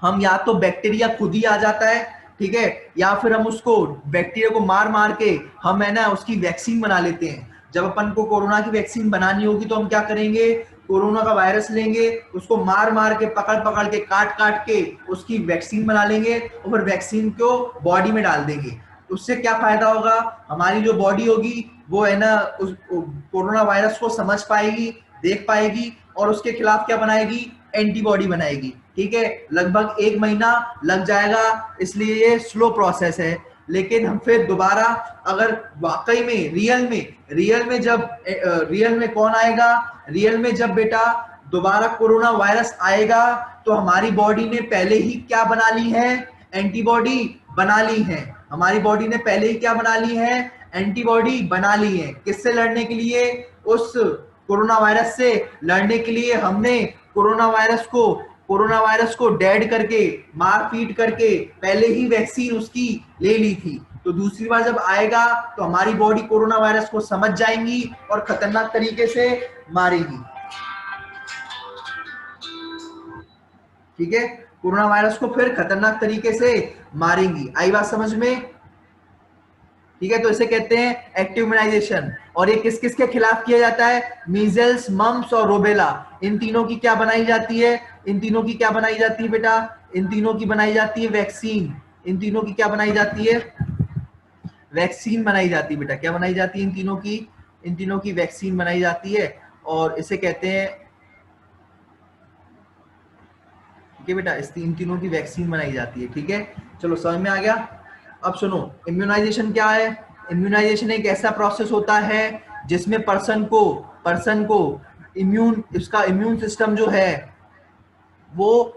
हम या तो बैक्टीरिया खुद ही आ जाता है, ठीक है, या फिर हम उसको बैक्टीरिया को मार मार के हम है ना उसकी वैक्सीन बना लेते हैं। जब अपन को कोरोना की वैक्सीन बनानी होगी तो हम क्या करेंगे, कोरोना का वायरस लेंगे, उसको मार मार के, पकड़ पकड़ के, काट काट के उसकी वैक्सीन बना लेंगे, और फिर वैक्सीन को बॉडी में डाल देंगे। उससे क्या फायदा होगा, हमारी जो बॉडी होगी वो है ना उस कोरोना वायरस को समझ पाएगी, देख पाएगी, और उसके खिलाफ क्या बनाएगी, एंटीबॉडी बनाएगी, ठीक है। लगभग 1 महीना लग जाएगा, इसलिए ये स्लो प्रोसेस है। लेकिन हम फिर दोबारा अगर वाकई में रियल में कौन आएगा, रियल में जब बेटा दोबारा कोरोना वायरस आएगा तो हमारी बॉडी ने पहले ही क्या बना ली है, एंटीबॉडी बना ली है। हमारी बॉडी ने पहले ही क्या बना ली है, एंटीबॉडी बना ली है। किससे लड़ने के लिए, उस कोरोना वायरस से लड़ने के लिए हमने कोरोना वायरस को डेड करके, मार पीट करके पहले ही वैक्सीन उसकी ले ली थी। तो दूसरी बार जब आएगा तो हमारी बॉडी कोरोना वायरस को समझ जाएंगी और खतरनाक तरीके से मारेगी, ठीक है। कोरोना वायरस को फिर खतरनाक तरीके से मारेंगी। आई बात समझ में? ठीक है, तो इसे कहते हैं एक्टिव इम्यूनाइजेशन। और ये किस किस के खिलाफ किया जाता है, मीजल्स, मम्प्स और रोबेला, इन तीनों की क्या बनाई जाती है, इन तीनों की क्या बनाई जाती है बेटा, इन तीनों की बनाई जाती है वैक्सीन। इन तीनों की क्या बनाई जाती है, वैक्सीन बनाई जाती है बेटा। क्या बनाई जाती है, इन तीनों की वैक्सीन बनाई जाती है, और इसे कहते हैं, ठीक है बेटा, इन तीनों की वैक्सीन बनाई जाती है, ठीक है। चलो समझ में आ गया। अब सुनो, इम्यूनाइजेशन क्या है। इम्यूनाइजेशन एक ऐसा प्रोसेस होता है जिसमें पर्सन को इसका इम्यून सिस्टम जो है वो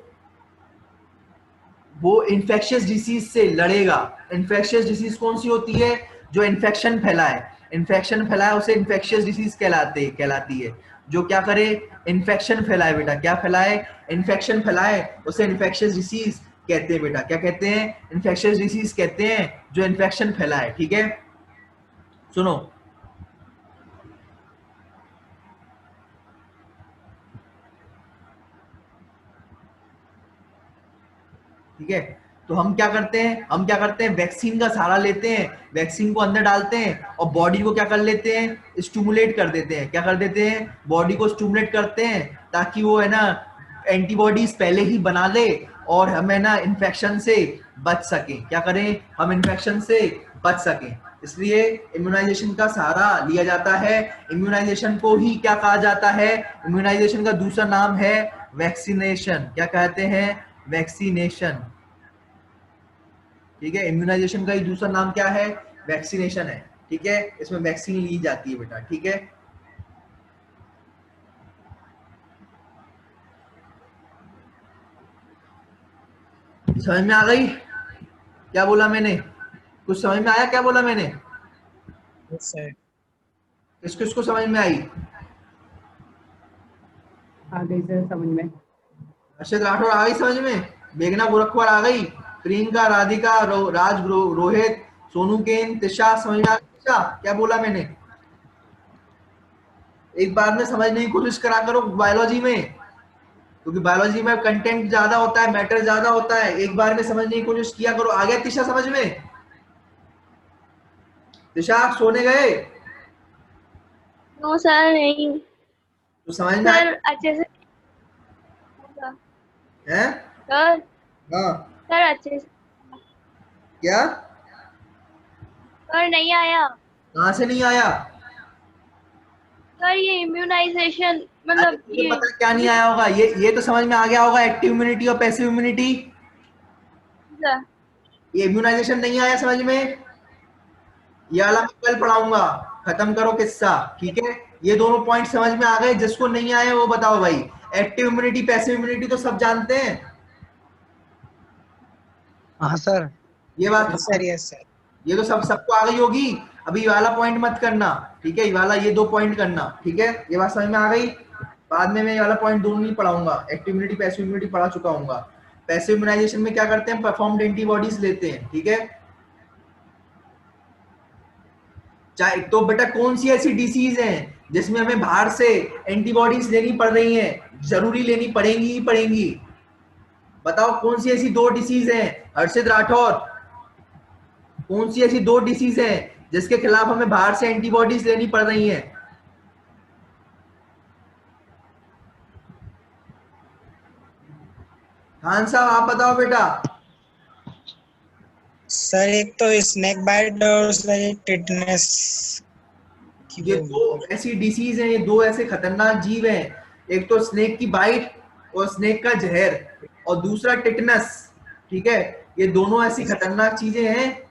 इन्फेक्शियस डिसीज से लड़ेगा। इन्फेक्शियस डिसीज कौन सी होती है, जो इन्फेक्शन फैलाए उसे इन्फेक्शियस डिसीज कहलाती है। जो क्या करे, इन्फेक्शन फैलाए बेटा, क्या फैलाए, इन्फेक्शन फैलाए, उसे इन्फेक्शियस डिसीज कहते हैं बेटा। क्या कहते हैं, इन्फेक्शियस डिसीज कहते हैं जो इन्फेक्शन फैलाए, ठीक है। सुनो, ठीक है, तो हम क्या करते हैं, वैक्सीन का सहारा लेते हैं, वैक्सीन को अंदर डालते हैं और बॉडी को क्या कर लेते हैं, स्टिमुलेट कर देते हैं। क्या कर देते हैं, बॉडी को स्टिमुलेट करते हैं ताकि वो है ना एंटीबॉडीज पहले ही बना ले और हमें ना इन्फेक्शन से बच सके। क्या करें, हम इन्फेक्शन से बच सकें, इसलिए इम्यूनाइजेशन का सहारा लिया जाता है। इम्यूनाइजेशन को ही क्या कहा जाता है, इम्यूनाइजेशन का दूसरा नाम है वैक्सीनेशन। क्या कहते हैं, वैक्सीनेशन। ठीक है, इम्यूनाइजेशन का ही दूसरा नाम क्या है, वैक्सीनेशन है। ठीक है, इसमें वैक्सीन ली जाती है बेटा। ठीक है, समझ में आ गई क्या बोला मैंने, कुछ समझ में आया क्या बोला मैंने, यस सर। किसको किसको समझ में आई? आ गई सर समझ में। अर्षद राठौर आ गई समझ में, मेघना गोरखपुर आ गई, प्रियंका, राधिका, राज, रोहित, सोनू केन, तिशा समझ में आ गई? तिशा क्या बोला मैंने, एक बार में समझने की कोशिश करा करो बायोलॉजी में, क्योंकि बायोलॉजी में कंटेंट ज्यादा होता है, मैटर ज्यादा होता है। एक बार में समझने की कोशिश किया करो। आ गया तिशा समझ में? तिशा सोने गए? नो सर नहीं तो समझ में सर, अच्छे से है? सर, हाँ सर अच्छे से क्या, सर नहीं आया कहाँ से नहीं आया? सर। ये इम्यूनाइजेशन मतलब ये पता क्या नहीं आया होगा, ये तो समझ में आ गया होगा, एक्टिव इम्यूनिटी और पैसिव इम्यूनिटी। सर, ये इम्यूनाइजेशन नहीं आया समझ में, ये वाला मैं कल पढ़ाऊंगा, खत्म करो किस्सा। ठीक है, ये दोनों पॉइंट समझ में आ गए? जिसको नहीं आए वो बताओ भाई। एक्टिव इम्यूनिटी पैसिव इम्यूनिटी तो सब जानते हैं। हाँ सर। ये बात यस सर, यस सर। ये तो सबको आ गई होगी। अभी ये वाला पॉइंट मत करना, ठीक है, ये वाला, ये 2 पॉइंट करना। ठीक है, ये बात समझ में आ गई? बाद में मैं ये वाला पॉइंट दोनों नहीं पढ़ाऊंगा, एक्टिव इम्यूनिटी पैसिव इम्यूनिटी पढ़ा चुका हूँ। पैसिव इम्यूनाइजेशन में क्या करते हैं, परफॉर्म्ड एंटीबॉडीज लेते हैं। ठीक है, चाहे तो बेटा कौन सी ऐसी डिसीज है जिसमें हमें बाहर से एंटीबॉडीज लेनी पड़ रही हैं, जरूरी लेनी पड़ेंगी ही पड़ेंगी? बताओ कौन सी ऐसी 2 डिसीज हैं हर्षित राठौर, कौन सी ऐसी 2 डिसीज हैं जिसके खिलाफ हमें बाहर से एंटीबॉडीज लेनी पड़ रही हैं? खान साहब आप बताओ बेटा। सर एक तो स्नेक बाइट और सर टिटनेस। ये 2 ऐसी डिसीज हैं, ये 2 ऐसे खतरनाक जीव हैं, एक तो स्नेक की बाइट और स्नेक का जहर, और दूसरा टिटनस। ठीक है, ये दोनों ऐसी खतरनाक चीजें हैं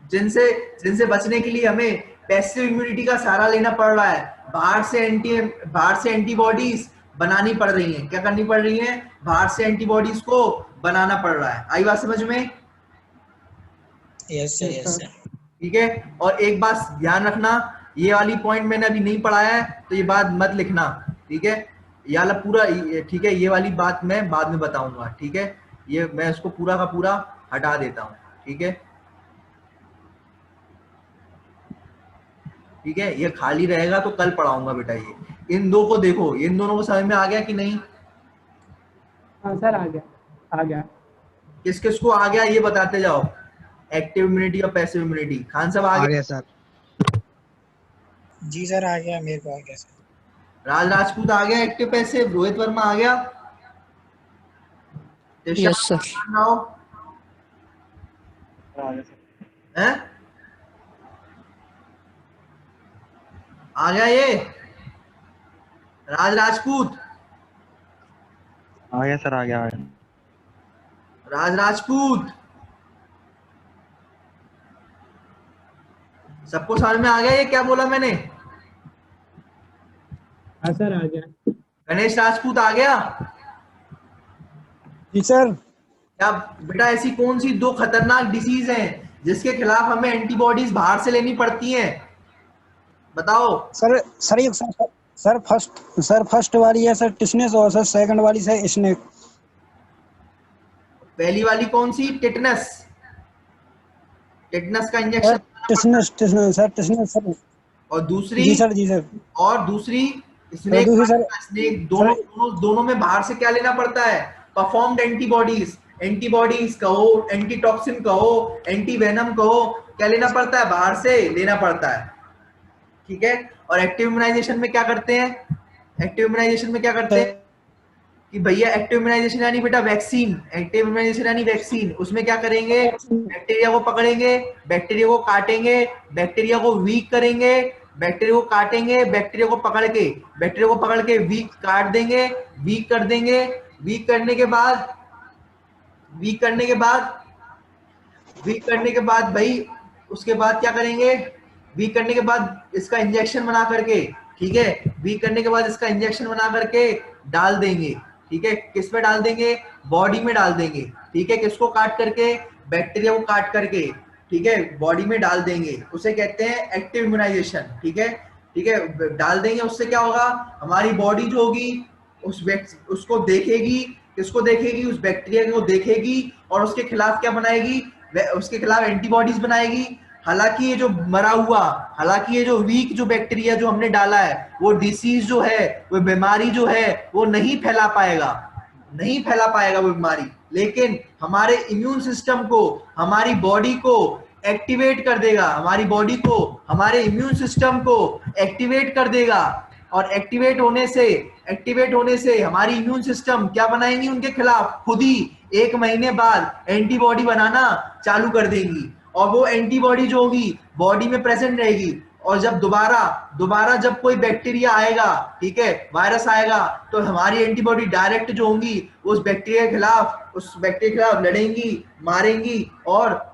जिनसे बचने के लिए हमें पैसिव इम्यूनिटी का सहारा लेना पड़ रहा है। बाहर से एंटीबॉडीज बनानी पड़ रही हैं। क्या करनी पड़ रही हैं, बाहर से एंटीबॉडीज को बनाना पड़ रहा है। आई बात समझ में? Yes sir, yes sir. ठीक है, और एक बात ध्यान रखना, ये वाली पॉइंट मैंने अभी नहीं पढ़ाया है तो ये बात मत लिखना। ठीक है, ये वाला पूरा, ठीक है, ये वाली बात मैं बाद में बताऊंगा। ठीक है, ये मैं इसको पूरा का पूरा हटा देता हूँ। ठीक है, ठीक है, ये खाली रहेगा तो कल पढ़ाऊंगा बेटा। ये इन 2 को देखो, इन दोनों को समझ में आ गया कि नहीं? हाँ सर आ गया, आ गया। किस किस को आ गया ये बताते जाओ, एक्टिव इम्यूनिटी और पैसिव इम्यूनिटी। खान साहब आ गया सर। जी सर आ गया, मेरे को आ गया सर। राज राजपूत आ गया एक्टिव पैसिव, रोहित वर्मा आ गया, यस सर। हैं? आ गया ये राज राजपूत, आ गया सर, आ गया। राज राजपूत, सबको समझ में आ गया ये क्या बोला मैंने? हाँ सर आ गया। गणेश राजपूत आ गया? जी सर। क्या बेटा ऐसी कौन सी 2 खतरनाक डिसीज हैं जिसके खिलाफ हमें एंटीबॉडीज बाहर से लेनी पड़ती हैं, बताओ? सर फर्स्ट वाली है सर टिटनेस, और सर सेकंड वाली है स्नेक। पहली वाली कौन सी, टिटनस? टिटनस का इंजेक्शन। Tetanus sir. और दूसरी? जी सर। और दूसरी स्नेक। दूसरी सर, स्नेक दोनों में बाहर से क्या लेना पड़ता है, परफॉर्म्ड एंटीबॉडीज। एंटीबॉडीज कहो, एंटीटॉक्सिन कहो, एंटी वेनम कहो, क्या लेना पड़ता है? बाहर से लेना पड़ता है, ठीक है। और एक्टिव इम्यूनाइजेशन में क्या करते हैं? एक्टिव इम्यूनाइजेशन में क्या करते हैं कि भैया एक्टिव इम्यूनाइजेशन यानी बेटा वैक्सीन, एक्टिव इम्यूनाइजेशन यानी वैक्सीन। उसमें क्या करेंगे? बैक्टीरिया को पकड़ेंगे, बैक्टीरिया को काटेंगे, बैक्टीरिया को वीक करेंगे, बैक्टीरिया को काटेंगे, बैक्टीरिया को पकड़ के वीक काट देंगे, वीक कर देंगे। वीक करने के बाद भाई उसके बाद क्या करेंगे? वीक करने के बाद इसका इंजेक्शन बना करके, ठीक है, वीक करने के बाद इसका इंजेक्शन बना करके डाल देंगे, ठीक है। किस में डाल देंगे? बॉडी में डाल देंगे, ठीक है। किसको काट करके? बैक्टीरिया को काट करके, ठीक है, बॉडी में डाल देंगे। उसे कहते हैं एक्टिव इम्यूनाइजेशन, ठीक है, ठीक है। डाल देंगे, उससे क्या होगा? हमारी बॉडी जो होगी उसको देखेगी, किसको देखेगी? उस बैक्टीरिया को देखेगी और उसके खिलाफ क्या बनाएगी? उसके खिलाफ एंटीबॉडीज बनाएगी। हालांकि ये जो वीक जो बैक्टीरिया जो हमने डाला है, वो डिसीज जो है, वो बीमारी जो है, वो नहीं फैला पाएगा वो बीमारी। लेकिन हमारे इम्यून सिस्टम को, हमारी बॉडी को एक्टिवेट कर देगा, हमारे इम्यून सिस्टम को एक्टिवेट कर देगा। और एक्टिवेट होने से हमारी इम्यून सिस्टम क्या बनाएंगी? उनके खिलाफ खुद ही 1 महीने बाद एंटीबॉडी बनाना चालू कर देंगी। और वो एंटीबॉडी जो होगी बॉडी में प्रेजेंट रहेगी। और जब दोबारा जब कोई बैक्टीरिया आएगा, ठीक है, वायरस आएगा, तो हमारी एंटीबॉडी डायरेक्ट जो होंगी उस बैक्टीरिया के खिलाफ लड़ेंगी, मारेंगी और